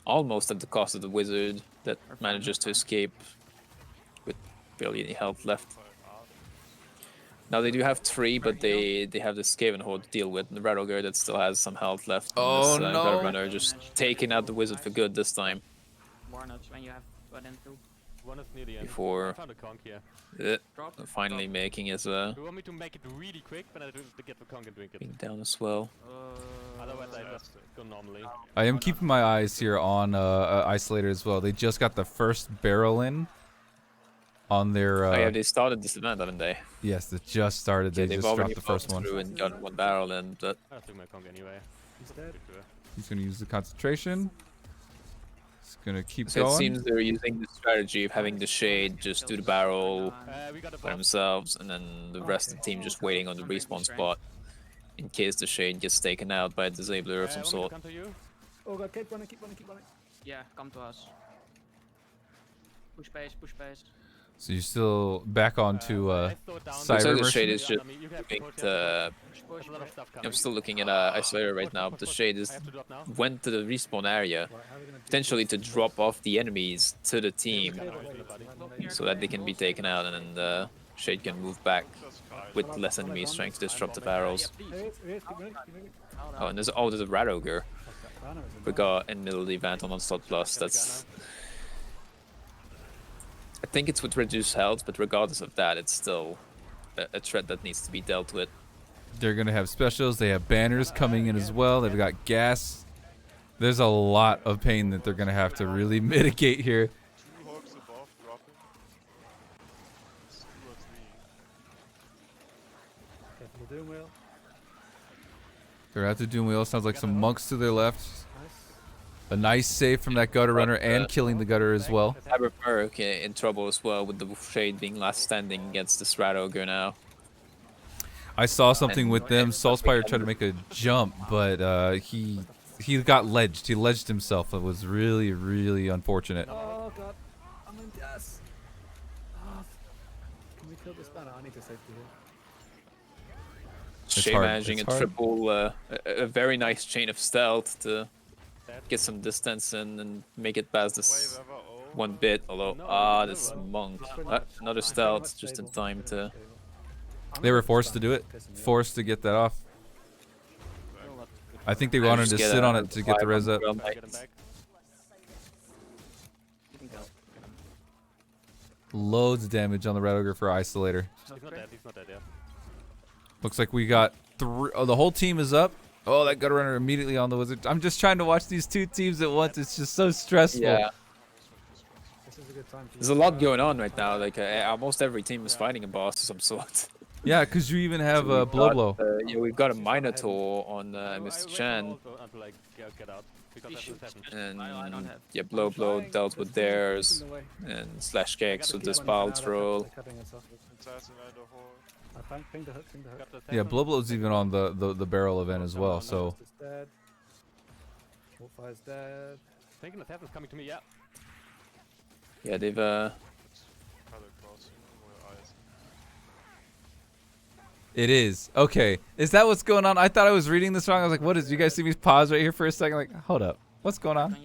B: almost at the cost of the wizard that manages to escape with barely any health left. Now they do have 3, but they have the Skaven horde to deal with, and the rat ogre that still has some health left.
C: Oh
B: this,
C: no!
B: Runner just taking out the wizard for good this time.
D: When you have
F: one is near the end.
B: Before
F: I found a conch here.
B: finally making his
F: You want me to make it really quick, but I do to get the conch and drink it.
B: being down as well.
F: Otherwise I just go normally.
C: I am keeping my eyes here on Isolator as well. They just got the first barrel in on their.
B: Oh yeah, they started this event, haven't they?
C: Yes, they just started. They just dropped the first one.
B: Through and got 1 barrel in, but
F: I took my conch anyway.
E: He's dead.
C: He's gonna use the concentration. He's gonna keep
B: so
C: going.
B: It seems they're using the strategy of having the shade just do the barrel by themselves, and then the rest of the team just waiting on the respawn spot in case the shade gets taken out by a disabler of some sort.
E: Oh god, keep running, keep running, keep running.
D: Yeah, come to us. Push base, push base.
C: So you're still back onto
B: Looks like
C: Cyber
B: the Shade
C: Merchant?
B: is just moving to... I'm still looking at Isolator right now, but the Shade is went to the respawn area, potentially to drop off the enemies to the team, so that they can be taken out, and then Shade can move back with less enemies trying to disrupt the barrels. Oh, and there's a Rat Ogre. We got in the middle of the event on Onslaught Plus. That's... I think it's with reduced health, but regardless of that, it's still a threat that needs to be dealt with.
C: They're going to have specials. They have banners coming in as well. They've got gas. There's a lot of pain that they're going to have to really mitigate here. They're at the Doom Wheel. Sounds like some monks to their left. A nice save from that gutter runner and killing the gutter as well.
B: Cyberpunk in trouble as well with the Shade being last standing against this Rat Ogre now.
C: I saw something with them. Soulspire tried to make a jump, but he got ledged. He ledged himself. It was really, really unfortunate.
E: Oh god, I'm in gas. Oh, can we kill this banner? I need to safety here.
B: Shade managing a triple, a very nice chain of stealth to get some distance and make it past this one bit. Although, this monk, another stealth just in time to.
C: They were forced to do it, forced to get that off. I think they wanted to sit on it to get the res up. Loads of damage on the Rat Ogre for Isolator.
F: He's not dead, he's not dead, yeah.
C: Looks like we got three. Oh, the whole team is up. Oh, that gutter runner immediately on the wizard. I'm just trying to watch these two teams at once. It's just so stressful.
B: Yeah. There's a lot going on right now. Like almost every team is fighting a boss of some sort.
C: Yeah, because you even have Blow.
B: Yeah, we've got a Minotaur on Mr. Chen. And yeah, Blow dealt with theirs, and Slash Gex with this Balls roll.
C: Yeah, Blow's even on the barrel event as well. So.
F: Thinking of Assassin's coming to me, yeah.
B: Yeah, they've
C: It is. Okay. Is that what's going on? I thought I was reading this wrong. I was like, what is... You guys see me pause right here for a second? Like, hold up. What's going on?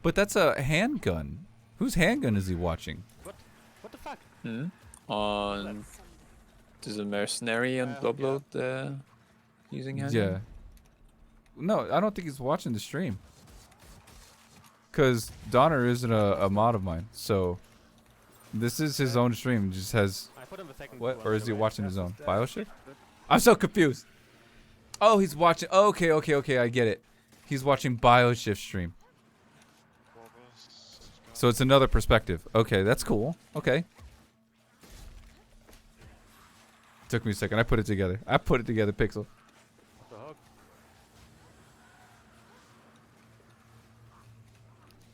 C: But that's a handgun. Whose handgun is he watching?
F: What the fuck?
B: On... There's a mercenary on Blow using handgun?
C: Yeah. No, I don't think he's watching the stream. Because Donner isn't a mod of mine. So... This is his own stream. He just has... What? Or is he watching his own? Bioshift? I'm so confused. Oh, he's watching... Okay, I get it. He's watching Bioshift stream. So it's another perspective. Okay, that's cool. Okay. Took me a second. I put it together. Pixel.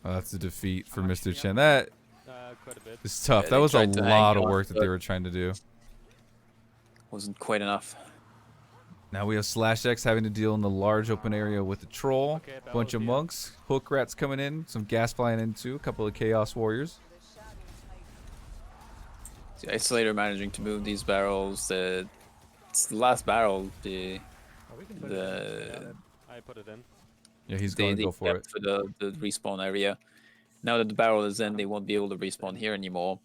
C: Oh, that's a defeat for Mr. Chen. That... It's tough.
B: Yeah,
C: that was a lot of work that they were trying to do.
B: Wasn't quite enough.
C: Now we have Slash X having to deal in the large open area with the troll, bunch of monks, hook rats coming in, some gas flying in too, a couple of chaos warriors.
B: The Isolator managing to move these barrels. It's the last barrel. I
F: put it in.
C: Yeah, he's going to go for it.
B: For the respawn area. Now that the barrel is in, they won't be able to respawn here anymore.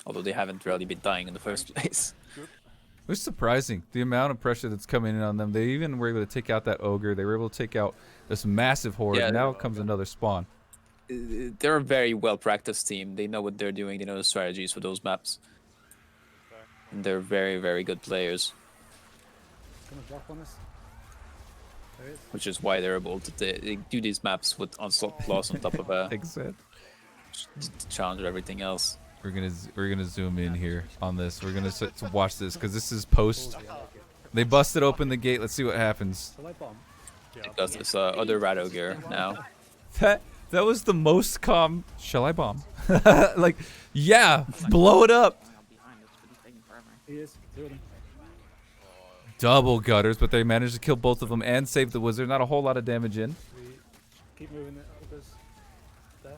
B: Although they haven't really been dying in the first place.
C: It was surprising, the amount of pressure that's coming in on them. They even were able to take out that ogre. They were able to take out this massive horde. Yeah, now comes another spawn.
B: They're a very well-practiced team. They know what they're doing. They know the strategies for those maps. And they're very, very good players. Which is why they're able to they do these maps with Onslaught Plus on top of a to challenge everything else.
C: We're gonna zoom in here on this. We're gonna to watch this because this is post. They busted open the gate. Let's see what happens.
B: It does this other Rat Ogre now.
C: That was the most calm. Shall I bomb? Like, yeah, blow it up. Double gutters, but they managed to kill both of them and save the wizard. Not a whole lot of damage in.
E: Keep moving it. There.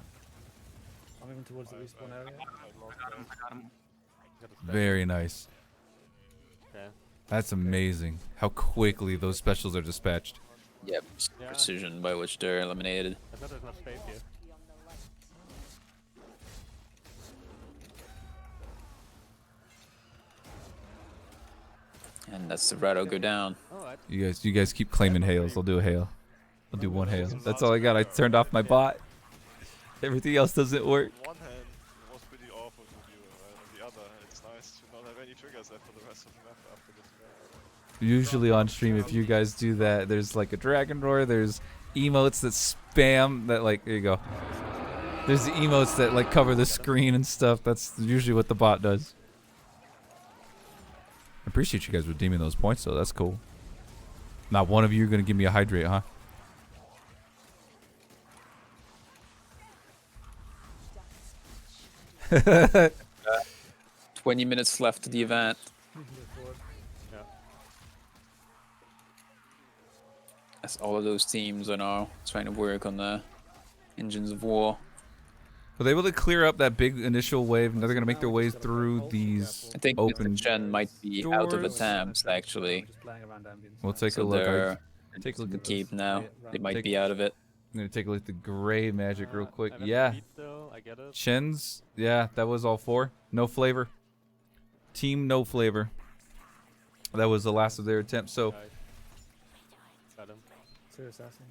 E: I'm moving towards the respawn area.
D: I got him.
C: Very nice.
F: Okay.
C: That's amazing. How quickly those specials are dispatched.
B: Yep, precision by which they're eliminated.
F: I thought there's enough space here.
B: And that's the Rado go down.
F: Alright.
C: You guys keep claiming hails. I'll do a hail. I'll do one hail. That's all I got. I turned off my bot. Everything else doesn't work.
G: On one hand, it was pretty awful to do, on the other, it's nice to not have any triggers left for the rest of the map after this map.
C: Usually on stream, if you guys do that, there's like a dragon roar. There's emotes that spam that like. There you go. There's the emotes that like cover the screen and stuff. That's usually what the bot does. I appreciate you guys redeeming those points though. That's cool. Not one of you are gonna give me a hydrate, huh?
B: 20 minutes left to the event.
F: Yeah.
B: As all of those teams are now trying to work on the engines of war.
C: Were they able to clear up that big initial wave? Now they're gonna make their way through these
B: I think
C: open
B: Gen might be out of attempts actually.
C: We'll take
B: So
C: a look.
B: they're
C: Take a look
B: the
C: at
B: keep now. They might
C: Take-
B: be out of it.
C: I'm gonna take a look at the gray magic real quick.
F: I have
C: Yeah,
F: meat still, I get it.
C: Chen's. Yeah, that was all four. No flavor. Team no flavor. That was the last of their attempts. So
F: Nice. Got him.
E: Two assassins.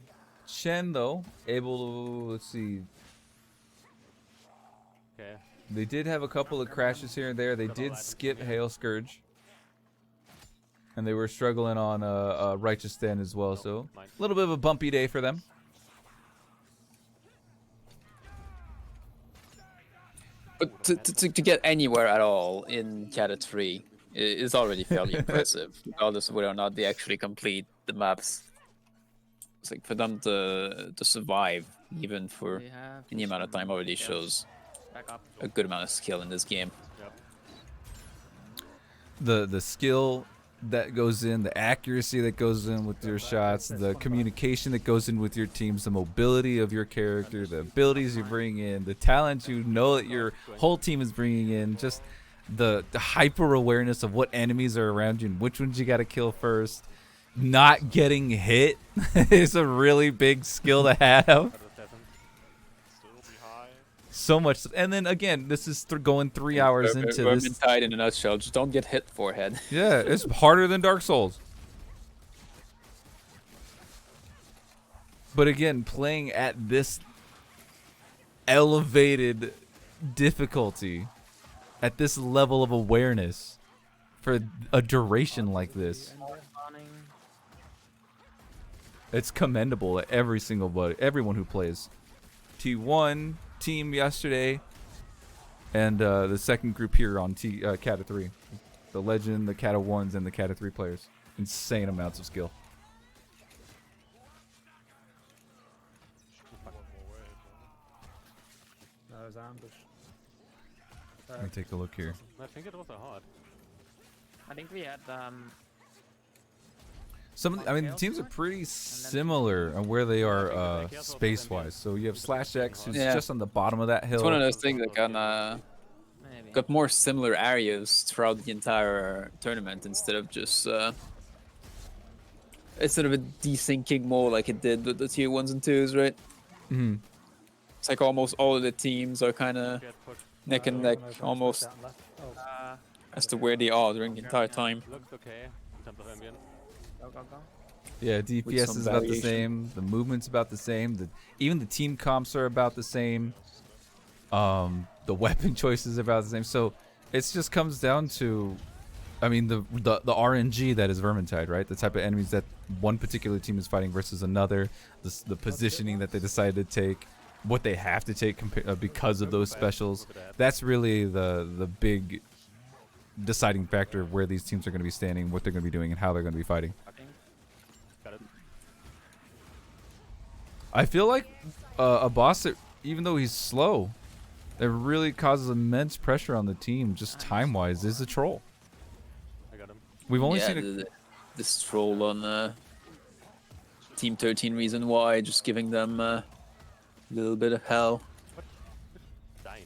C: Chen though able to let's see.
F: Okay.
C: They did have a couple of crashes here and there. They did skip Hail Scourge. And they were struggling on Righteous Stand as well, so a little bit of a bumpy day for them.
B: But to get anywhere at all in Catastrophe is already fairly impressive, regardless of whether or not they actually complete the maps. It's like for them to survive, even for
D: We have
B: any amount of time, already shows
D: back up.
B: a good amount of skill in this game.
C: The skill that goes in, the accuracy that goes in with your shots, the communication that goes in with your teams, the mobility of your character, the abilities you bring in, the talent you know that your whole team is bringing in, just the hyper awareness of what enemies are around you and which ones you got to kill first. Not getting hit is a really big skill to have. So much, and then again, this is going 3 hours into this.
B: Vermintide in a nutshell. Just don't get hit, forehead.
C: Yeah, it's harder than Dark Souls. But again, playing at this elevated difficulty, at this level of awareness, for a duration like this, it's commendable at everyone who plays. T1 team yesterday, and the second group here on Cata 3. The Legend, the Cata 1s, and the Cata 3 players. Insane amounts of skill.
E: That was ambush.
C: Let me take a look here.
F: I think it was a hard.
D: I think we had
C: I mean, the teams are pretty similar on where they are space-wise. So you have Slash X, who's just on the bottom of that hill.
B: It's one of those things that got more similar areas throughout the entire tournament instead of just instead of it desyncing more like it did with the tier 1s and 2s, right?
C: Mm-hmm.
B: It's like almost all of the teams are kind of neck and neck almost as to where they are during the entire time.
F: Looks okay in terms of ambient.
D: go, go, go.
C: Yeah, DPS is about the same. The movement's about the same. Even the team comps are about the same. The weapon choices are about the same. So it just comes down to, I mean, the RNG that is Vermintide, right? The type of enemies that one particular team is fighting versus another. The positioning that they decided to take, what they have to take because of those specials. That's really the big deciding factor of where these teams are going to be standing, what they're going to be doing, and how they're going to be fighting. I feel like a boss that, even though he's slow, that really causes immense pressure on the team, just time-wise, is a troll.
F: I got him.
C: We've only seen
B: this troll on Team 13 Reason Why, just giving them a little bit of hell.
F: Dying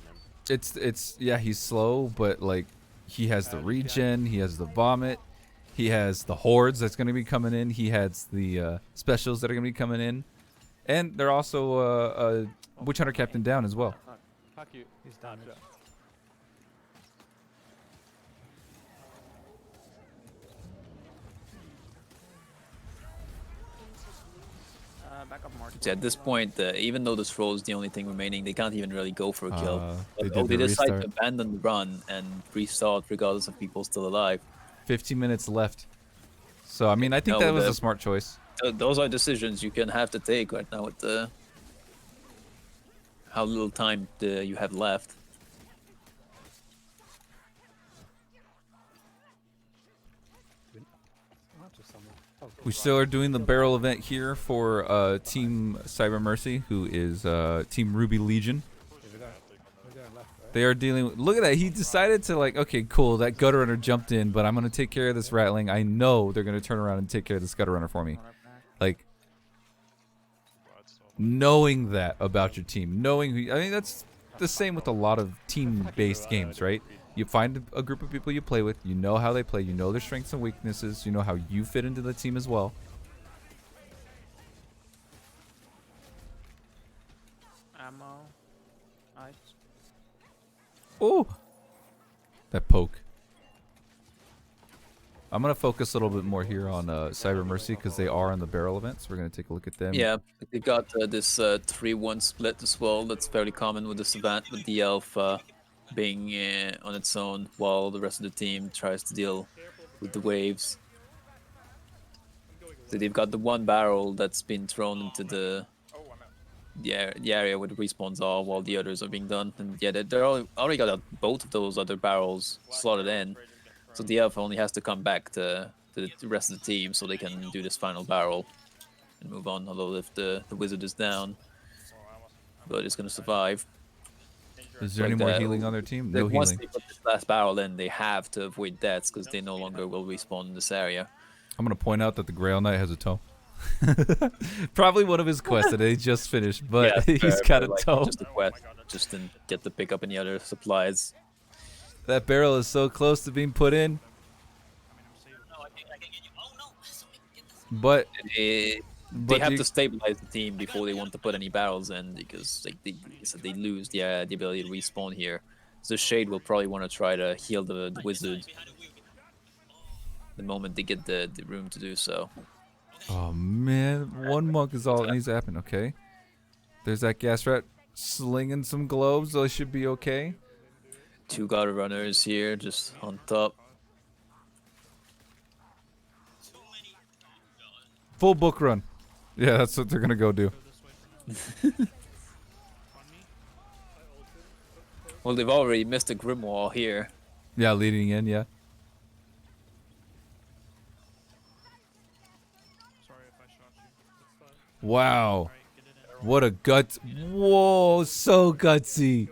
C: It's yeah, he's slow, but like he has the regen, he has the vomit, he has the hordes that's gonna be coming in, he has the specials that are gonna be coming in, and they're also Witch Hunter Captain down as well.
F: Fuck you.
E: He's damaged.
D: Back up, Mark.
B: So at this point, even though this roll is the only thing remaining, they can't even really go for a kill.
C: They
B: decide to
C: restart.
B: abandon the run and restart regardless of people still alive.
C: 15 minutes left. So I mean, I think
B: No,
C: that was a smart choice.
B: Those are decisions you can have to take right now with how little time you have left.
C: We still are doing the barrel event here for Team Cyber Mercy, who is Team Ruby Legion. They are dealing with, look at that, he decided to like, okay, cool, that gutter runner jumped in, but I'm going to take care of this rattling. I know they're going to turn around and take care of this gutter runner for me. Like, knowing that about your team, knowing who, I mean, that's the same with a lot of team-based games, right? You find a group of people you play with, you know how they play, you know their strengths and weaknesses, you know how you fit into the team as well.
D: Ammo. Nice.
C: Oh, that poke. I'm going to focus a little bit more here on Cyber Mercy because they are on the barrel event, so we're going to take a look at them.
B: Yeah, they got this 3-1 split as well. That's fairly common with this event, with the Alpha being on its own while the rest of the team tries to deal with the waves. So they've got the one barrel that's been thrown into the area where the respawns are while the others are being done. And yeah, they're already got both of those other barrels slotted in. So the Alpha only has to come back to the rest of the team so they can do this final barrel and move on. Although if the wizard is down, but it's going to survive.
C: Is there any more healing on their team? No
B: Once
C: healing.
B: they put this last barrel in, they have to avoid deaths because they no longer will respawn in this area.
C: I'm going to point out that the Grail Knight has a toe. Probably one of his quests that he just finished, but
B: yeah,
C: he's got a
B: like,
C: toe.
B: Just a quest, just to get the pick up any other supplies.
C: That barrel is so close to being put in. But
B: they have to stabilize the team before they want to put any barrels in because like they lose the ability to respawn here. So Shade will probably want to try to heal the wizard the moment they get the room to do so.
C: Oh man, one monk is all that needs to happen. Okay, there's that gas rat slinging some globes. Those should be okay.
B: 2 gutter runners here, just on top.
C: Full book run. Yeah, that's what they're gonna go do.
B: Well, they've already missed a grimoire here.
C: Yeah, leading in. Yeah. Wow. What a gut. Whoa, so gutsy.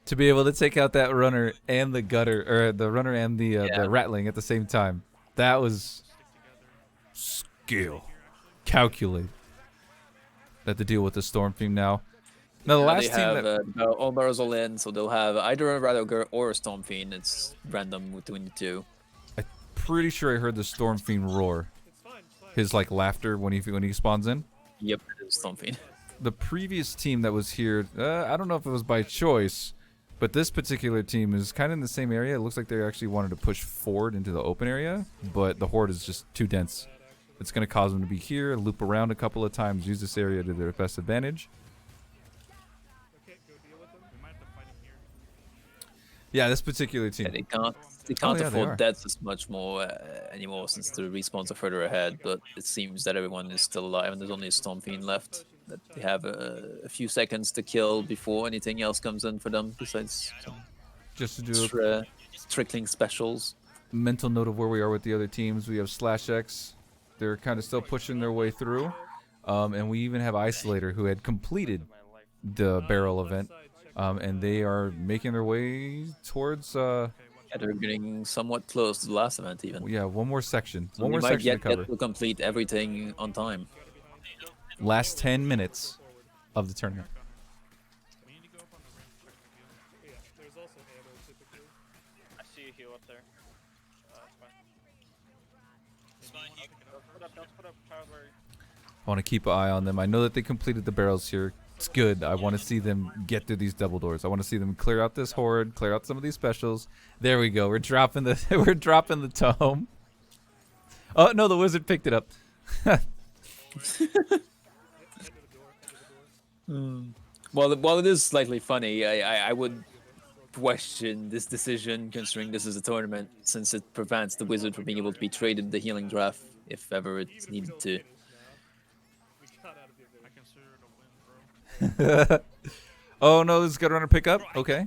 C: To be able to take out that runner and the gutter, or the runner and the rattling at the same time. That was skill. Calculate. They have to deal with the Storm Theme now. Now the last team that
B: all barrels all in, so they'll have either a Radogre or a Storm Fiend. It's random between the two.
C: I'm pretty sure I heard the Storm Fiend roar. His like laughter when he spawns in.
B: Yep, it is Storm Fiend.
C: The previous team that was here, I don't know if it was by choice, but this particular team is kind of in the same area. It looks like they actually wanted to push forward into the open area, but the horde is just too dense. It's going to cause them to be here, loop around a couple of times, use this area to their best advantage. Yeah, this particular team.
B: Yeah, they can't afford deaths as much more anymore since the respawns are further ahead, but it seems that everyone is still alive and there's only a Storm Fiend left. That they have a few seconds to kill before anything else comes in for them besides some
C: just to do
B: trickling specials.
C: Mental note of where we are with the other teams. We have /X. They're kind of still pushing their way through. And we even have Isolator, who had completed the barrel event. And they are making their way towards...
B: yeah, they're getting somewhat close to the last event even.
C: Yeah, one more section.
B: So
C: one more section to cover.
B: Get to complete everything on time.
C: last 10 minutes of the tournament.
H: We need to go up on the rim, check the view.
E: Yeah, there's also ammo typically.
L: I see a heal up there. It's fine. Don't put up power.
C: I want to keep an eye on them. I know that they completed the barrels here. It's good. I want to see them get through these double doors. I want to see them clear out this horde, clear out some of these specials. There we go. We're dropping the we're dropping the tome. Oh no, the wizard picked it up.
B: While it is slightly funny, I would question this decision, considering this is a tournament, since it prevents the wizard from being able to be traded the healing draft if ever it's needed to.
C: Oh no, this is gonna run a pickup. Okay.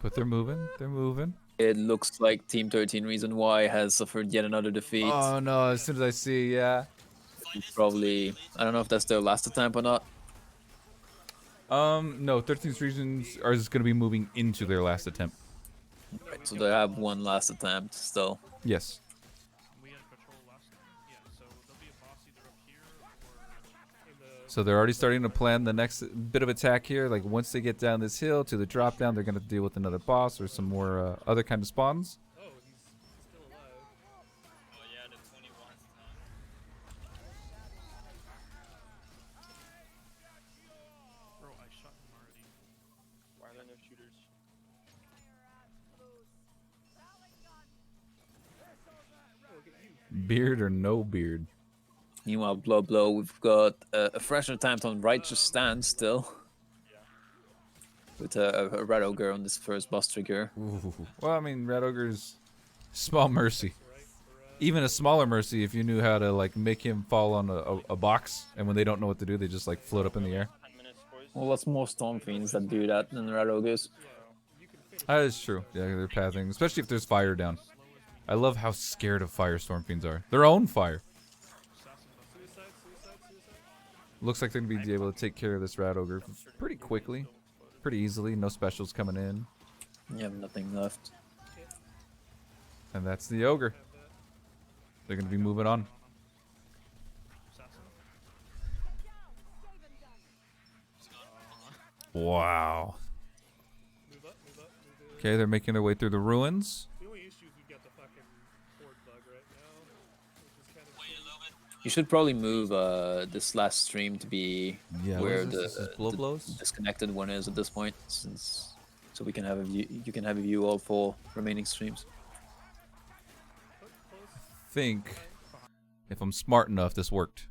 C: But they're moving. They're moving.
B: It looks like Team 13 Reason Why has suffered yet another defeat.
C: Oh no! As soon as I see, yeah.
B: Probably, I don't know if that's their last attempt or not.
C: No. 13th Regions are just gonna be moving into their last attempt.
B: Right, so they have one last attempt still.
C: Yes. So they're already starting to plan the next bit of attack here. Like once they get down this hill to the drop down, they're gonna deal with another boss or some more other kind of spawns.
E: Oh, he's still alive.
L: Oh yeah, the 21.
H: Bro, I shot him already.
L: Why are there no shooters?
C: Beard or no beard.
B: Meanwhile, Blow, we've got a fresh attempt on Righteous Stand still. With a Red Ogre on this first boss trigger.
C: Ooh. Well, I mean, Red Ogre's small mercy. Even a smaller mercy if you knew how to like make him fall on a box, and when they don't know what to do, they just like float up in the air.
B: Well, that's more Storm Fiends that do that than Red Ogres.
C: That is true. Yeah, they're pathing, especially if there's fire down. I love how scared of fire Storm Fiends are. Their own fire. Looks like they're going to be able to take care of this Rat Ogre pretty quickly. Pretty easily. No specials coming in.
B: You have nothing left.
C: And that's the Ogre. They're going to be moving on. Wow. Okay, they're making their way through the ruins.
B: You should probably move this last stream to be where
C: the
B: disconnected one is at this point, since so we can have a view. You can have a view all 4 remaining streams.
C: I think if I'm smart enough, this worked.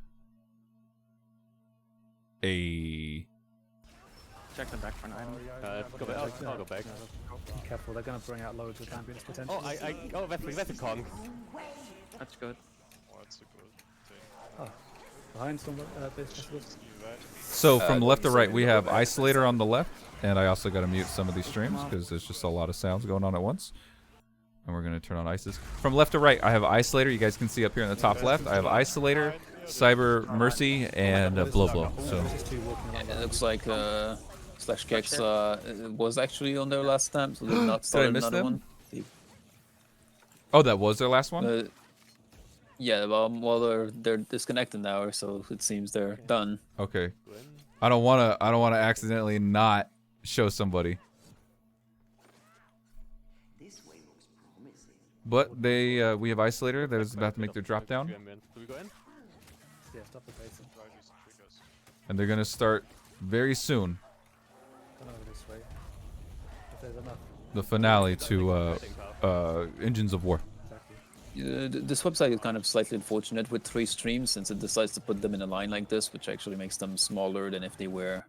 D: Check them back for an item.
F: Go back. I'll go back.
E: Be careful, they're gonna bring out loads of ambience potentially.
F: Oh, that's a Kong.
D: That's good.
L: That's a good thing.
E: Oh, behind some festivals.
C: So from left to right, we have Isolator on the left, and I also got to mute some of these streams because there's just a lot of sounds going on at once. And we're gonna turn on ISIS. From left to right, I have Isolator. You guys can see up here in the top left. I have Isolator, Cyber Mercy, and Blow. So
B: it looks like Slash Kicks was actually on their last attempt, so they've not started another one.
C: Oh, that was their last one?
B: Yeah, well, they're disconnected now, so it seems they're done.
C: Okay. I don't wanna accidentally not show somebody. But they we have Isolator that is about to make their drop down.
F: Do we go in?
E: Yeah, stop the base.
C: And they're gonna start very soon.
E: Come over this way. If there's enough.
C: The finale to Engines of War.
B: This website is kind of slightly unfortunate with 3 streams, since it decides to put them in a line like this, which actually makes them smaller than if they were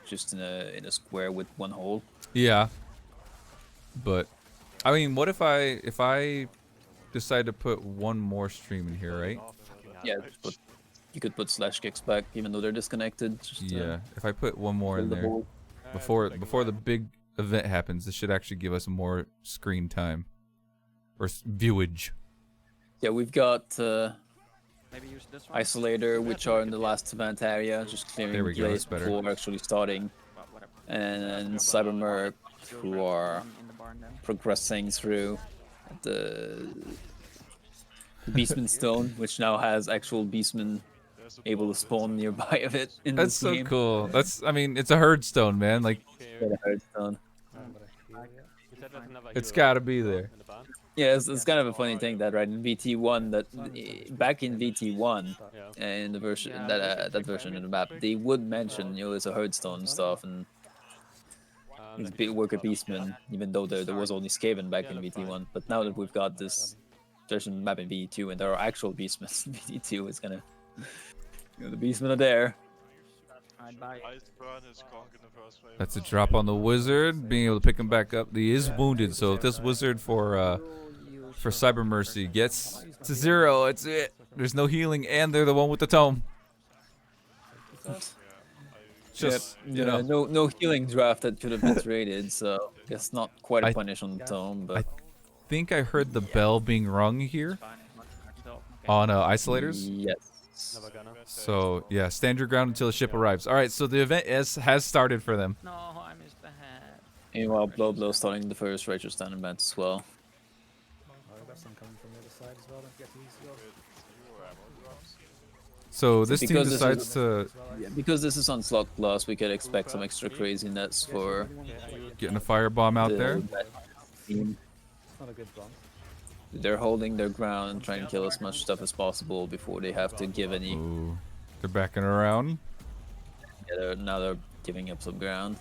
B: just in a square with 1 hole.
C: Yeah. But I mean, what if I decide to put 1 more stream in here, right?
B: Yeah, but you could put Slash Kicks back, even though they're disconnected. Just,
C: yeah, if I put 1 more in there before the big event happens, this should actually give us more screen time or viewage.
B: Yeah, we've got
D: Maybe use this one.
B: Isolator, which are in the last event area, just clearing the place before actually starting, and Cybermerc, who are progressing through the the Beastman Stone, which now has actual Beastmen able to spawn nearby of it in
C: That's
B: this
C: so
B: game.
C: cool. That's, I mean, it's a herd stone, man. Like,
B: Yeah, the herd stone.
C: it's gotta be there.
B: Yeah, it's kind of a funny thing that right in VT1 that back in VT1 in the version that version of the map they would mention it's a herdstone and stuff and these big worker beastmen, even though there was only Skaven back in VT1. But now that we've got this version of the map in VT2 and there are actual beastmen in VT2, it's gonna the beastmen are there.
C: That's a drop on the wizard, being able to pick him back up. He is wounded, so if this wizard for Cyber Mercy gets to 0, it's it. There's no healing, and they're the one with the tome. Just you know,
B: no healing draft that could have been traded, so guess not quite a punish on the tome. But
C: I think I heard the bell being rung here on isolators.
B: Yes.
C: So yeah, stand your ground until the ship arrives. All right, so the event has started for them.
D: No, I missed the hat.
B: Meanwhile, Blow starting the first Righteous Stand event as well.
C: So this team decides to...
B: Because this is Onslaught Plus, we could expect some extra craziness for...
C: Getting a firebomb out there.
B: They're holding their ground and trying to kill as much stuff as possible before they have to give any...
C: Ooh, they're backing around.
B: Yeah, now they're giving up some ground.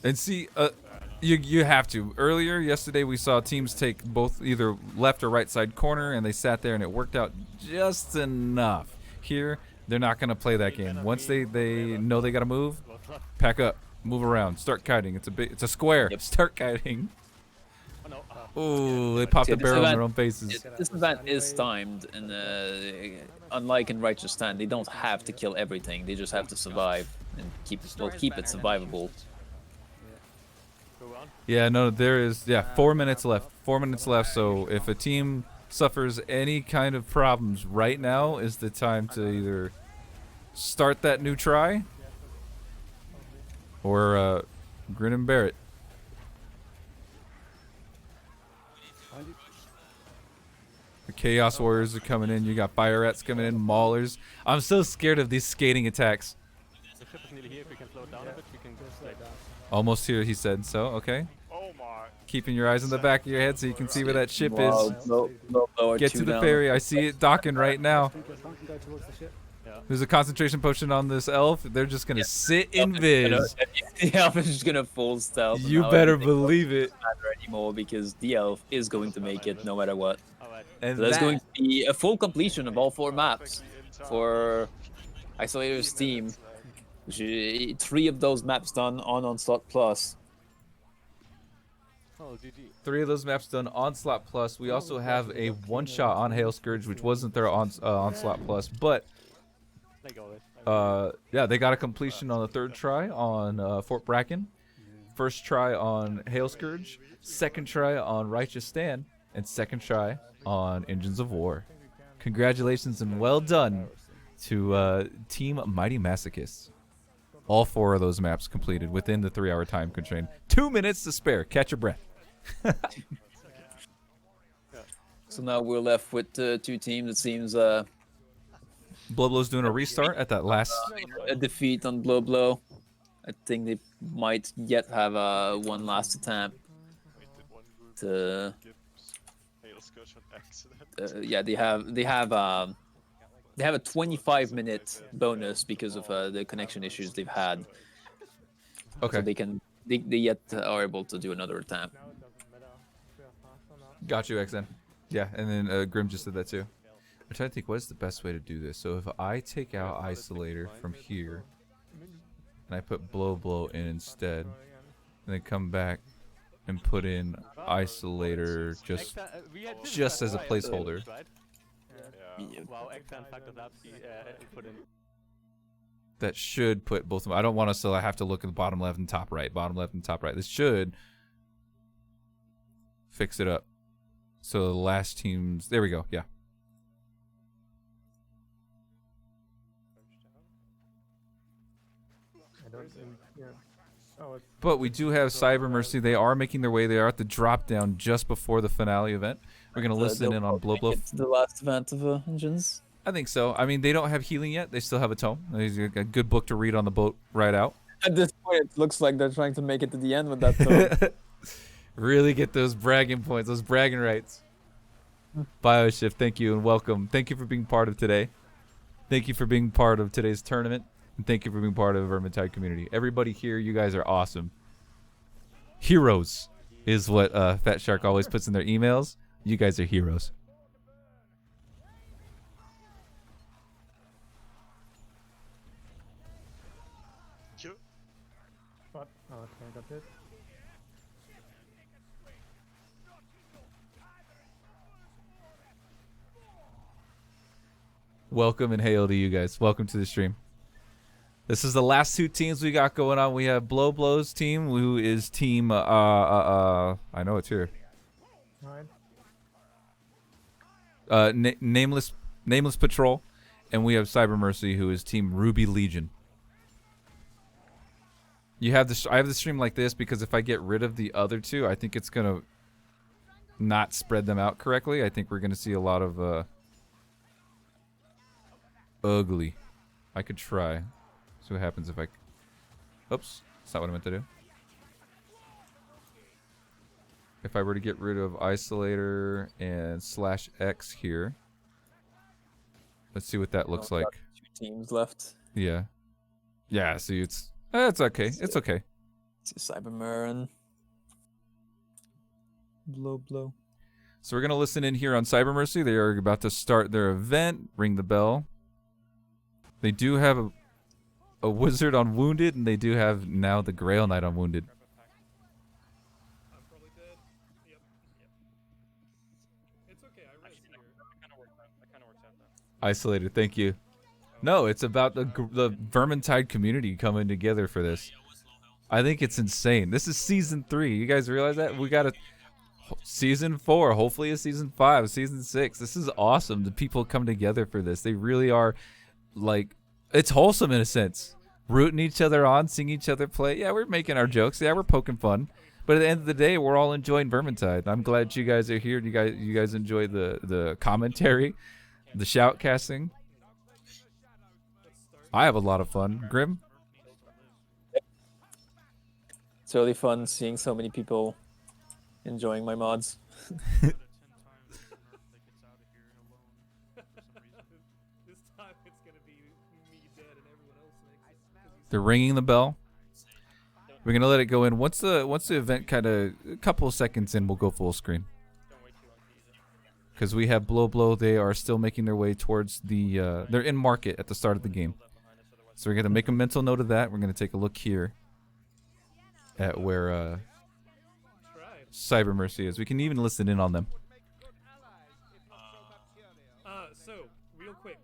C: And see, you have to. Earlier, yesterday, we saw teams take both either left or right side corner, and they sat there, and it worked out just enough. Here, they're not going to play that game. Once they know they got to move, pack up, move around, start kiting. It's a square. Yep. Start kiting. Ooh, they popped a barrel in their own faces.
B: This event is timed, and unlike in Righteous Stand, they don't have to kill everything. They just have to survive and keep it survivable.
C: Yeah, no, there is 4 minutes left. 4 minutes left. So if a team suffers any kind of problems right now, is the time to either start that new try or grin and bear it. The Chaos Warriors are coming in. You got Fire Rats coming in, Maulers. I'm so scared of these skating attacks.
F: The ship is nearly here. If we can slow it down a bit, we can just like...
C: Almost here, he said. So, okay. Keeping your eyes in the back of your head so you can see where that ship is. Get to the ferry. I see it docking right now. There's a concentration potion on this elf. They're just going to sit in Viz.
B: The elf is just going to full stealth.
C: You better believe it.
B: Not anymore because the elf is going to make it no matter what.
C: And
B: so there's going to be a full completion of all 4 maps for Isolator's team. 3 of those maps done on Onslaught Plus.
F: Oh, GG.
C: 3 of those maps done Onslaught Plus. We also have a one-shot on Hail Scourge, which wasn't there on Onslaught Plus, but yeah, they got a completion on the 3rd try on Fort Bracken, 1st try on Hail Scourge, 2nd try on Righteous Stand, and 2nd try on Engines of War. Congratulations and well done to Team Mighty Masochists. All 4 of those maps completed within the 3-hour time constraint. 2 minutes to spare. Catch your breath.
B: So now we're left with 2 teams. It seems
C: Blowblow's doing a restart at that last...
B: A defeat on Blowblow. I think they might yet have one last attempt to... yeah, they have a 25-minute bonus because of the connection issues they've had.
C: Okay.
B: So they yet are able to do another attempt.
C: Got you, XN. Yeah, and then Grim just did that too. I'm trying to think what is the best way to do this. So if I take out Isolator from here and I put Blow in instead, and then come back and put in Isolator just as a placeholder.
F: Wow, excellent fact of that. Put in.
C: That should put both of them. I don't want to still have to look at the bottom left and top right. Bottom left and top right. This should fix it up. So the last teams. There we go. Yeah. But we do have Cyber Mercy. They are making their way. They are at the drop down just before the finale event. We're going to listen in on Blow Blow.
B: It's the last event of engines.
C: I think so. I mean, they don't have healing yet. They still have a tome. There's a good book to read on the boat right out.
B: At this point, it looks like they're trying to make it to the end with that tome.
C: Really get those bragging points, those bragging rights. BioShift, thank you and welcome. Thank you for being part of today. Thank you for being part of today's tournament. And thank you for being part of the Vermintide community. Everybody here, you guys are awesome. Heroes is what Fat Shark always puts in their emails. You guys are heroes.
E: What? Oh, okay, I got it.
C: Welcome and hail to you guys. Welcome to the stream. This is the last two teams we got going on. We have Blow Blow's team, who is team I know it's here. Nameless Patrol, and we have Cyber Mercy, who is team Ruby Legion. You have I have the stream like this because if I get rid of the other two, I think it's gonna not spread them out correctly. I think we're gonna see a lot of ugly. I could try. See what happens if I... Oops. That's not what I meant to do. If I were to get rid of Isolator and /X here. Let's see what that looks like.
B: 2 teams left.
C: Yeah. Yeah, see, it's okay. It's okay.
B: Cybermer and Blow.
C: So we're going to listen in here on Cyber Mercy. They are about to start their event. Ring the bell. They do have a wizard on Wounded, and they do have now the Grail Knight on Wounded.
E: I'm probably dead. Yep. It's okay, I rest here.
F: That kind of works out though.
C: Isolated, thank you. No, it's about the Vermintide community coming together for this. I think it's insane. This is season 3. You guys realize that? We got a season 4, hopefully a season 5, season 6. This is awesome. The people come together for this. They really are, like, it's wholesome in a sense. Rooting each other on, seeing each other play. Yeah, we're making our jokes. Yeah, we're poking fun. But at the end of the day, we're all enjoying Vermintide. I'm glad you guys are here. You guys enjoy the commentary, the shoutcasting. I have a lot of fun. Grim?
B: It's really fun seeing so many people enjoying my mods.
C: They're ringing the bell. We're gonna let it go in. Once the event kind of a couple of seconds in, we'll go full screen. Because we have Blow. They are still making their way towards the. They're in market at the start of the game, so we're gonna make a mental note of that. We're gonna take a look here at where Cyber Mercy is. We can even listen in on them.
E: So real quick,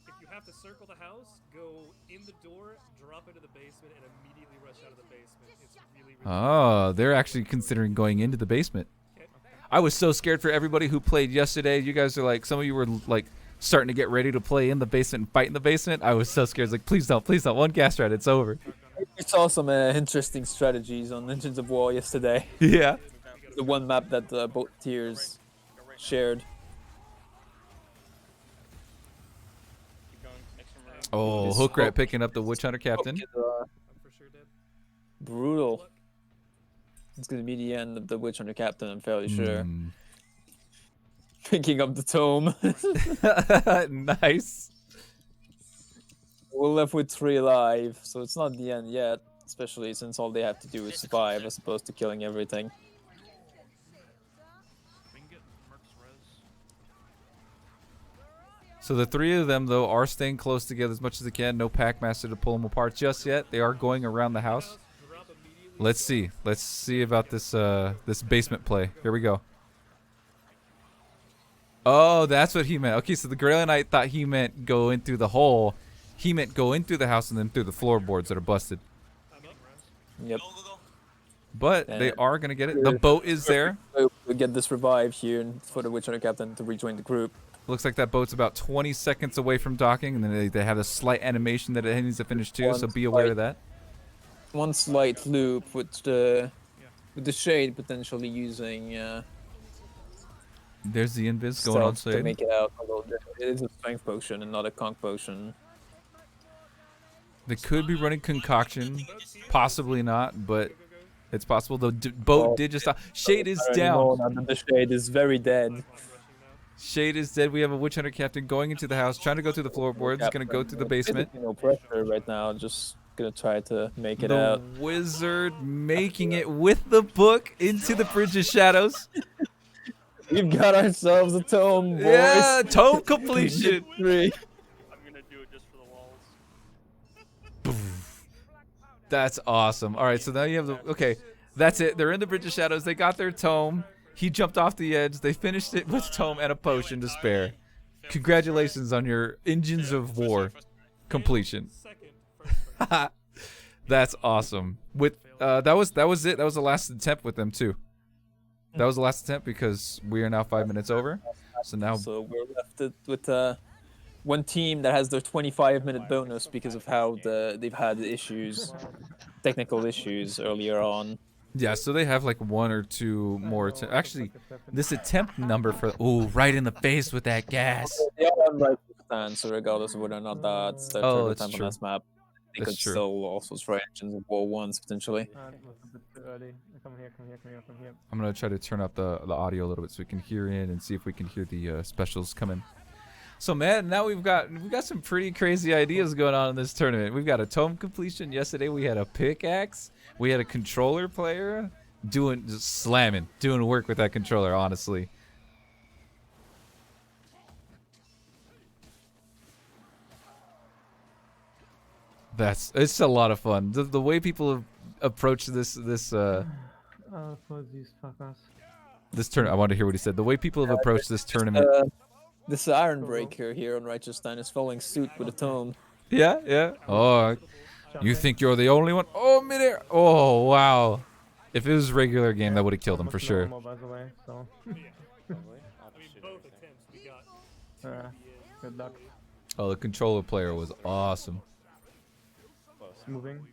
E: if you have to circle the house, go in the door, drop into the basement, and immediately rush out of the basement. It's really
C: Oh, they're actually considering going into the basement. I was so scared for everybody who played yesterday. You guys are like, some of you were like starting to get ready to play in the basement and fight in the basement. I was so scared. I was like, please don't. One gas rat, it's over.
B: We saw some interesting strategies on Engines of War yesterday.
C: Yeah.
B: The one map that both tiers shared.
C: Oh, Hook Rat picking up the Witch Hunter Captain.
B: Brutal. It's going to be the end of the Witch Hunter Captain, I'm fairly sure. Picking up the tome.
C: Nice.
B: We're left with 3 alive, so it's not the end yet. Especially since all they have to do is survive as opposed to killing everything.
C: So the 3 of them, though, are staying close together as much as they can. No Packmaster to pull them apart just yet. They are going around the house. Let's see. Let's see about this this basement play. Here we go. Oh, that's what he meant. Okay, so the Grail Knight thought he meant go in through the hole. He meant go in through the house and then through the floorboards that are busted.
B: Yep.
C: But they are going to get it. The boat is there.
B: We get this revive here for the Witch Hunter Captain to rejoin the group.
C: Looks like that boat's about 20 seconds away from docking, and then they have a slight animation that it needs to finish too, so be aware of that.
B: one slight loop with the shade potentially using
C: There's the invis going on
B: stealth to
C: side.
B: make it out a little bit. It is a strength potion and not a conk potion.
C: They could be running concoction, possibly not, but it's possible. The boat did just stop. Shade is down.
B: The shade is very dead.
C: Shade is dead. We have a Witch Hunter captain going into the house, trying to go through the floorboards. Going to go through the basement.
B: No pressure right now. Just gonna try to make it out.
C: The wizard making it with the book into the Bridge of Shadows.
B: We've got ourselves a tome, boys.
C: Yeah, tome completion.
B: 3.
L: I'm gonna do it just for the walls.
C: That's awesome. All right, so now you have the... Okay, that's it. They're in the Bridge of Shadows. They got their tome. He jumped off the edge. They finished it with tome and a potion to spare. Congratulations on your Engines of War completion. That's awesome. With that was it. That was the last attempt with them too. That was the last attempt because we are now 5 minutes over. So now
B: we're left with one team that has their 25-minute bonus because of how they've had issues, technical issues earlier on.
C: yeah, so they have like 1 or 2 more. Actually, this attempt number for right in the face with that gas.
B: They are on right stand, so regardless of whether or not that's their third attempt on this map, they could still also try Engines of War 1s potentially.
D: Come here.
C: I'm gonna try to turn up the audio a little bit so we can hear in and see if we can hear the specials come in. So man, now we've got some pretty crazy ideas going on in this tournament. We've got a tome completion. Yesterday we had a pickaxe. We had a controller player just doing work with that controller. Honestly. It's a lot of fun. The way people have approached this
D: For these fuckers.
C: this tournament. I want to hear what he said. The way people have approached this tournament.
B: This Ironbreaker here on Righteous Stein is following suit with a tome.
C: Yeah. Oh, you think you're the only one? Oh, midair. Oh, wow. If it was a regular game, that would have killed him for sure.
D: Good luck.
C: Oh, the controller player was awesome.
D: Moving.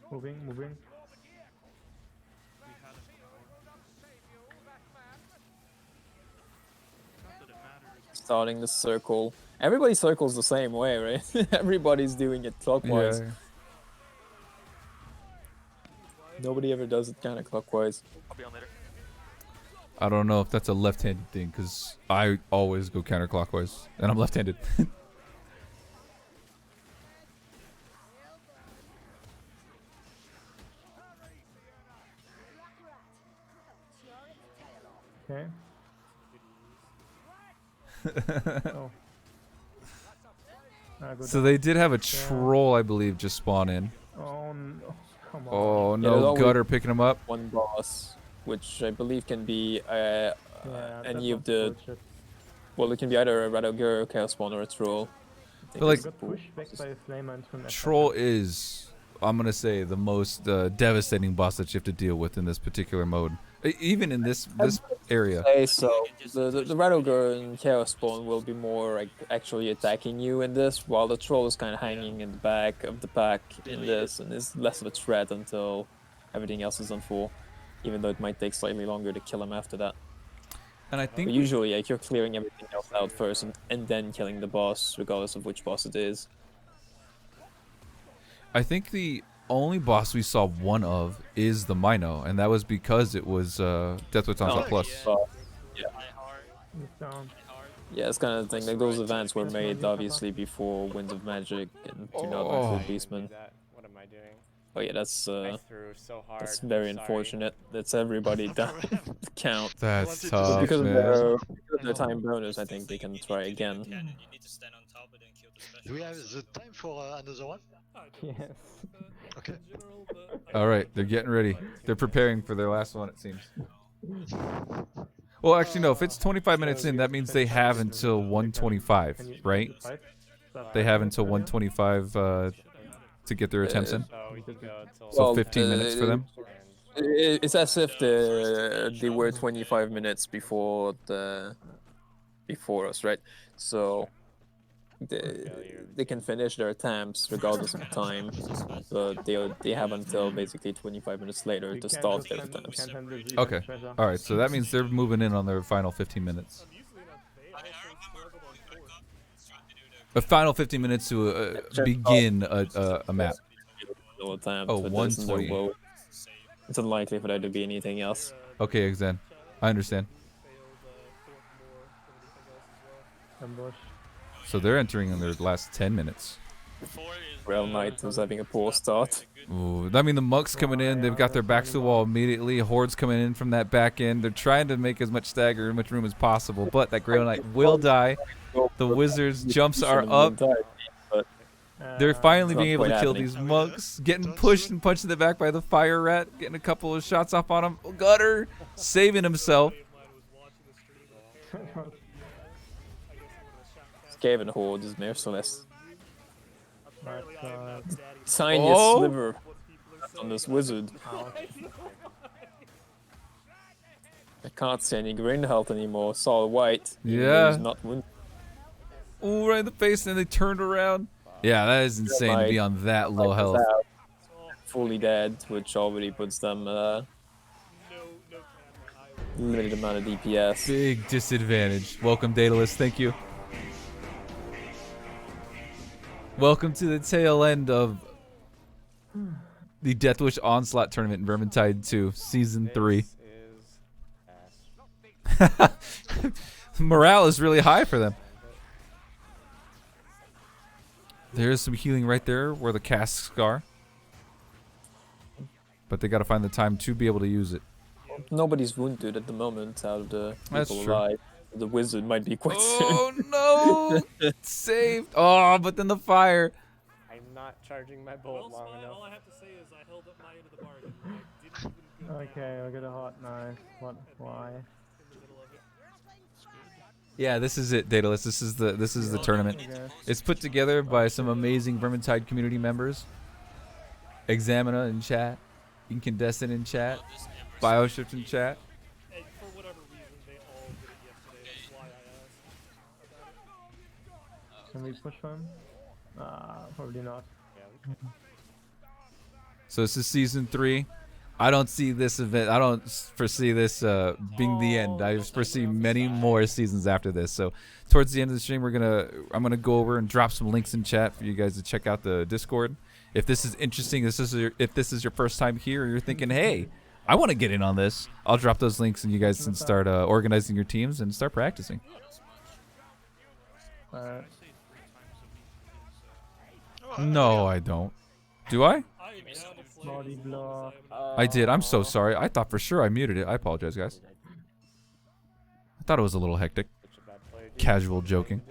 B: Starting the circle. Everybody circles the same way, right? Everybody's doing it clockwise.
C: Yeah.
B: Nobody ever does it counterclockwise.
L: I'll be on later.
C: I don't know if that's a left-handed thing, because I always go counterclockwise, and I'm left-handed.
D: Okay. Oh.
C: So they did have a troll, I believe, just spawn in.
D: Oh no! Come on.
C: Oh no, Gutter picking him up.
B: One boss, which I believe can be any of the.
D: Bullshit.
B: Well, it can be either a Radogur, Chaos Spawn, or a troll.
C: But like,
D: Got pushed back by a flamer into an
C: troll is, I'm gonna say, the most devastating boss that you have to deal with in this particular mode. Even in this area.
B: So the Radogur and Chaos Spawn will be more like actually attacking you in this, while the troll is kind of hanging in the back of the pack in this, and is less of a threat until everything else is done for. Even though it might take slightly longer to kill him after that.
C: And I think
B: but usually, like, you're clearing everything else out first, and then killing the boss, regardless of which boss it is.
C: I think the only boss we saw one of is the Mino, and that was because it was DeathWish Onslaught Plus.
B: Yeah, it's kind of the thing. Like, those events were made obviously before Winds of Magic and do not include Beastman.
I: What am I doing?
B: Oh yeah, that's
I: I threw so hard.
B: that's very unfortunate. That's everybody down to count.
C: That's tough,
B: because
C: man.
B: of their time bonus, I think they can try again.
K: Do we have the time for another one?
D: Yes.
K: Okay.
C: All right, they're getting ready. They're preparing for their last one, it seems. Well, actually, no. If it's 25 minutes in, that means they have until 1:25, right? They have until 1:25 to get their attempts in. So 15 minutes for them.
B: It's as if they were 25 minutes before us, right? So they can finish their attempts regardless of time, but they have until basically 25 minutes later to start their attempts.
C: Okay. All right. So that means they're moving in on their final 15 minutes. The final 15 minutes to begin a map.
B: Attempt,
C: Oh,
B: but
C: 120.
B: It's unlikely for there to be anything else.
C: Okay, Xen. I understand. So they're entering in their last 10 minutes.
B: Real Knight was having a poor start.
C: Ooh, I mean, the monks coming in, they've got their backs to the wall immediately. Hordes coming in from that back end. They're trying to make as much stagger, as much room as possible, but that Grail Knight will die. The Wizards' jumps are up. They're finally being able to kill these monks. Getting pushed and punched in the back by the fire rat. Getting a couple of shots off on him. Gutter saving himself.
B: Skaven Horde is merciless. Tiniest sliver on this wizard. I can't see any green health anymore. Saul White.
C: Yeah.
B: He's not wounded.
C: Ooh, right in the face, and they turned around. Yeah, that is insane to be on that low health.
B: Fully dead, which already puts them limited amount of DPS.
C: Big disadvantage. Welcome, Daedalus. Thank you. Welcome to the tail end of the DeathWish Onslaught tournament in Vermintide 2, Season 3. Morale is really high for them. There's some healing right there where the casks are. But they got to find the time to be able to use it.
B: Nobody's wounded at the moment out of the
C: That's
B: people
C: true.
B: alive. The wizard might be quite
C: Oh no! Saved. Oh, but then the fire.
I: I'm not charging my bolt long enough.
E: All I have to say is I held up my end of the bargain. I didn't even go
D: Okay, I'll get a hot knife. What? Why?
C: Yeah, this is it, Daedalus. This is the tournament. It's put together by some amazing Vermintide community members. Examina in chat, Incandescent in chat, Bioshift in chat.
E: And for whatever reason, they all did it yesterday. That's why I asked.
D: Can we push one? Probably not.
C: So this is season 3. I don't see this event. I don't foresee this being the end. I foresee many more seasons after this. So towards the end of the stream, I'm gonna go over and drop some links in chat for you guys to check out the Discord. If this is interesting, if this is your first time here, and you're thinking, hey, I want to get in on this, I'll drop those links and you guys can start organizing your teams and start practicing. No, I don't. Do I?
D: Body block.
C: I did. I'm so sorry. I thought for sure I muted it. I apologize, guys. I thought it was a little hectic. Casual joking.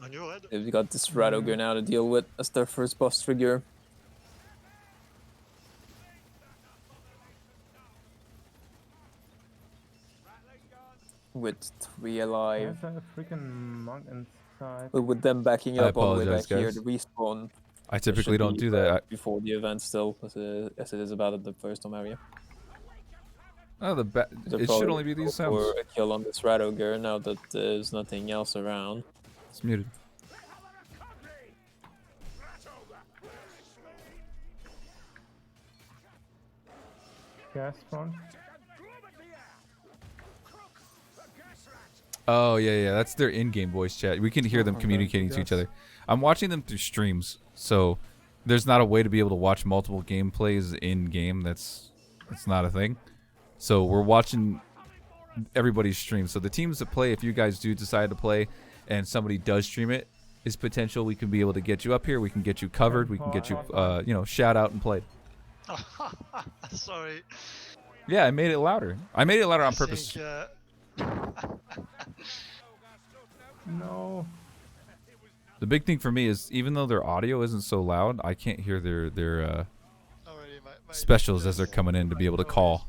K: On your head.
B: They've got this Radogre now to deal with as their first boss trigger. With 3 alive.
D: There's a freaking monk inside.
B: But with them backing up all the way back here to respawn.
C: I typically don't do that.
B: Before the event still, as it is about at the first home area.
C: Oh, it should only be these sounds.
B: Or a kill on this Radogre now that there's nothing else around.
C: It's muted.
D: Gas spawn.
C: Oh, yeah. That's their in-game voice chat. We can hear them communicating to each other. I'm watching them through streams, so there's not a way to be able to watch multiple gameplays in-game. That's not a thing. So we're watching everybody's stream. So the teams that play, if you guys do decide to play and somebody does stream it, is potential we can be able to get you up here. We can get you covered. We can get you, shout out and played.
K: Sorry.
C: Yeah, I made it louder. I made it louder on purpose.
D: No.
C: The big thing for me is even though their audio isn't so loud, I can't hear their specials as they're coming in to be able to call.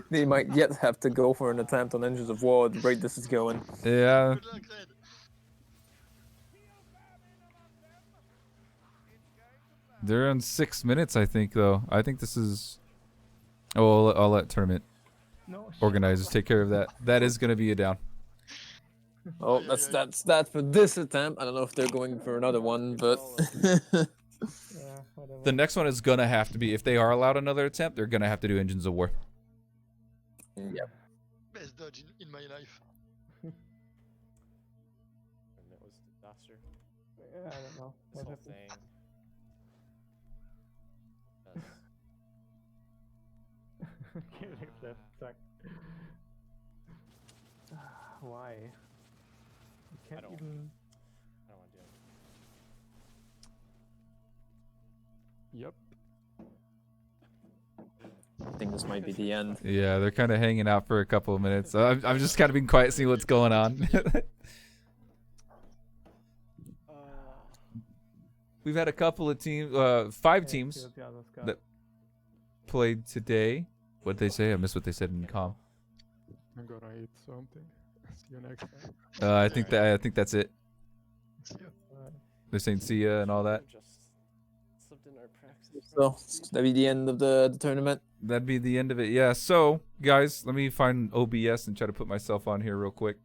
B: They might yet have to go for an attempt on Engines of War at the rate this is going.
C: Yeah. They're on 6 minutes, I think, though. I think this is... Oh, I'll let tournament organizers take care of that. That is going to be a down.
B: Oh, that's that for this attempt. I don't know if they're going for another one, but
C: The next one is going to have to be, if they are allowed another attempt, they're going to have to do Engines of War.
B: Yep.
K: Best dodge in my life.
I: And it was disaster.
D: Yeah, I don't know.
I: This
D: What
I: whole
D: happened?
I: thing.
D: Killing that suck. Why? You can't
I: don't-
D: even.
I: I don't want to do it.
D: Yep.
B: I think this might be the end.
C: Yeah, they're kind of hanging out for a couple of minutes. I'm just kind of being quiet, seeing what's going on. We've had a couple of teams, 5 teams that played today. What'd they say? I missed what they said in comm.
D: I'm gonna eat something. See you next time.
C: I think that's it. They're saying see ya and all that.
I: Just slipped in our practice.
B: So that'd be the end of the tournament.
C: That'd be the end of it. Yeah. So guys, let me find OBS and try to put myself on here real quick.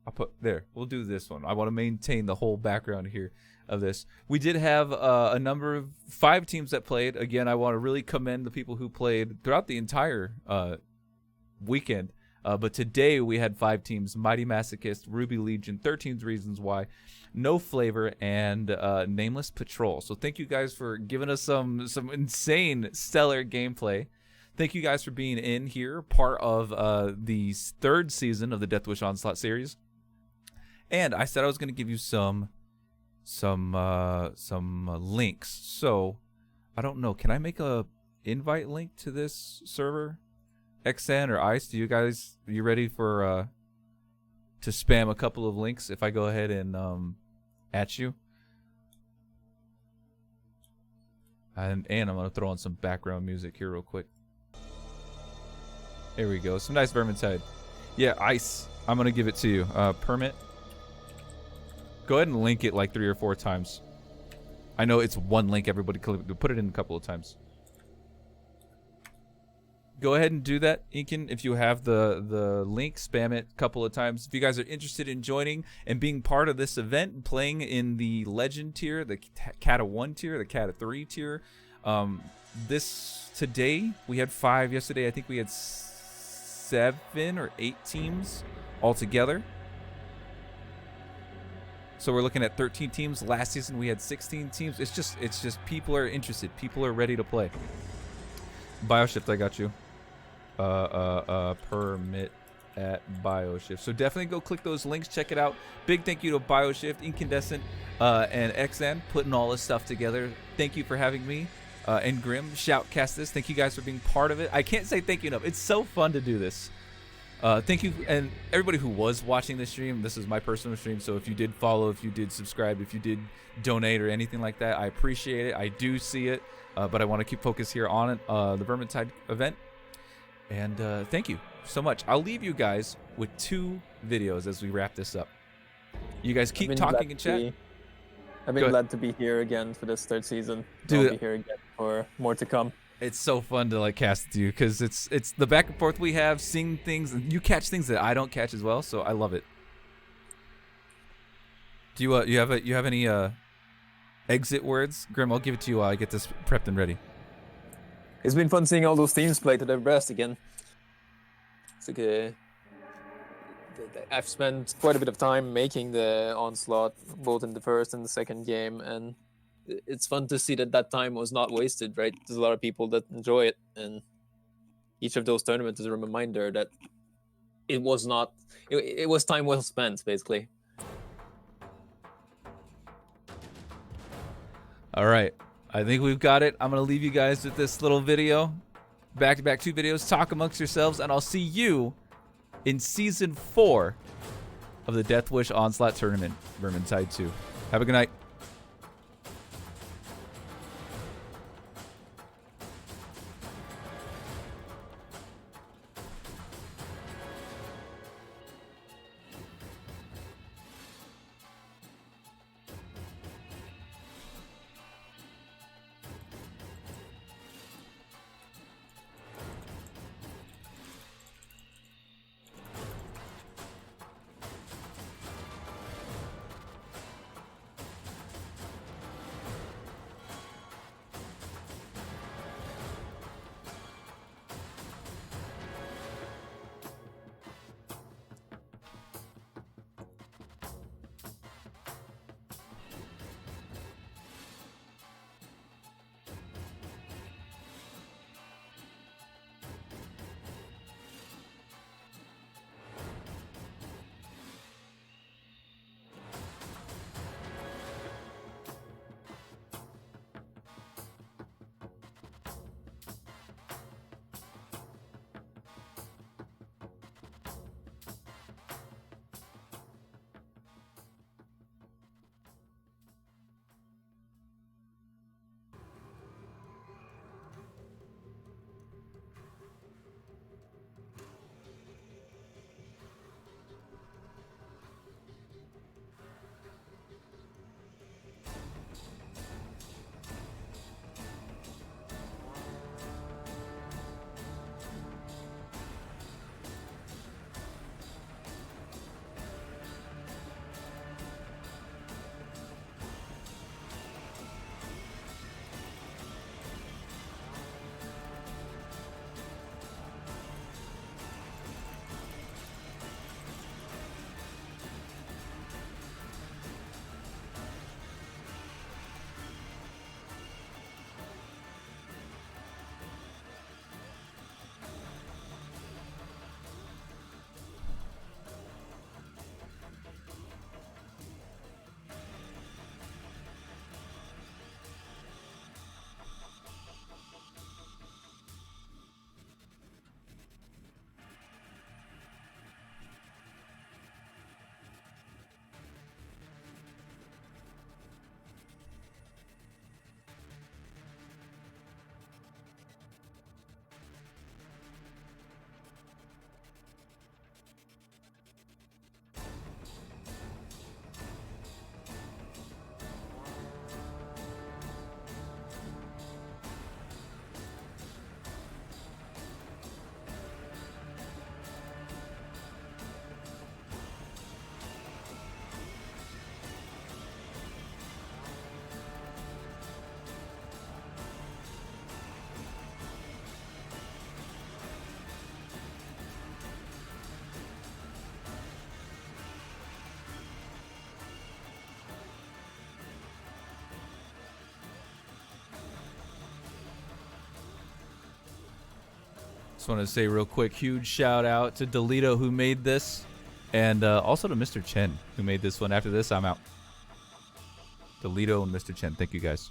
C: I'll put there. We'll do this one. I want to maintain the whole background here of this. We did have a number of 5 teams that played. Again, I want to really commend the people who played throughout the entire weekend. But today we had 5 teams: Mighty Masochist, Ruby Legion, 13 Reasons Why, No Flavor, and Nameless Patrol. So thank you guys for giving us some insane, stellar gameplay. Thank you guys for being in here, part of the 3rd season of the DeathWish Onslaught series. And I said I was going to give you some links. So I don't know. Can I make a invite link to this server? XN or Ice, are you ready for to spam a couple of links if I go ahead and at you? And I'm gonna throw on some background music here real quick. There we go. Some nice Vermintide. Yeah, Ice. I'm gonna give it to you. Permit. Go ahead and link it like 3 or 4 times. I know it's one link. Everybody put it in a couple of times. Go ahead and do that, Inkin. If you have the link, spam it a couple of times. If you guys are interested in joining and being part of this event and playing in the Legend tier, the Cata 1 tier, the Cata 3 tier, today we had 5. Yesterday I think we had 7 or 8 teams altogether. So we're looking at 13 teams. Last season we had 16 teams. It's just people are interested. People are ready to play. BioShift, I got you. Permit at BioShift. So definitely go click those links. Check it out. Big thank you to BioShift, Incandescent, and XN putting all this stuff together. Thank you for having me. And Grim, Shoutcast this. Thank you guys for being part of it. I can't say thank you enough. It's so fun to do this. Thank you, and everybody who was watching this stream. This is my personal stream, so if you did follow, if you did subscribe, if you did donate or anything like that, I appreciate it. I do see it, but I want to keep focus here on it, the Vermintide event. And thank you so much. I'll leave you guys with 2 videos as we wrap this up. You guys keep talking in chat.
B: I've been glad to be here again for this 3rd season.
C: Dude,
B: I'll be here again for more to come.
C: It's so fun to cast with you because it's the back and forth we have, seeing things, and you catch things that I don't catch as well. So I love it. Do you have any exit words, Grim? I'll give it to you while I get this prepped and ready.
B: It's been fun seeing all those teams play to their best again. It's like I've spent quite a bit of time making the Onslaught, both in the 1st and the 2nd game, and it's fun to see that time was not wasted, right? There's a lot of people that enjoy it, and each of those tournaments is a reminder that it was not, it was time well spent, basically.
C: All right. I think we've got it. I'm going to leave you guys with this little video. Back-to-back 2 videos. Talk amongst yourselves, and I'll see you in Season 4 of the DeathWish Onslaught Tournament, Vermintide 2. Have a good night. Just want to say real quick, huge shout out to Delito who made this, and also to Mr. Chen who made this one. After this, I'm out. Delito and Mr. Chen, thank you guys.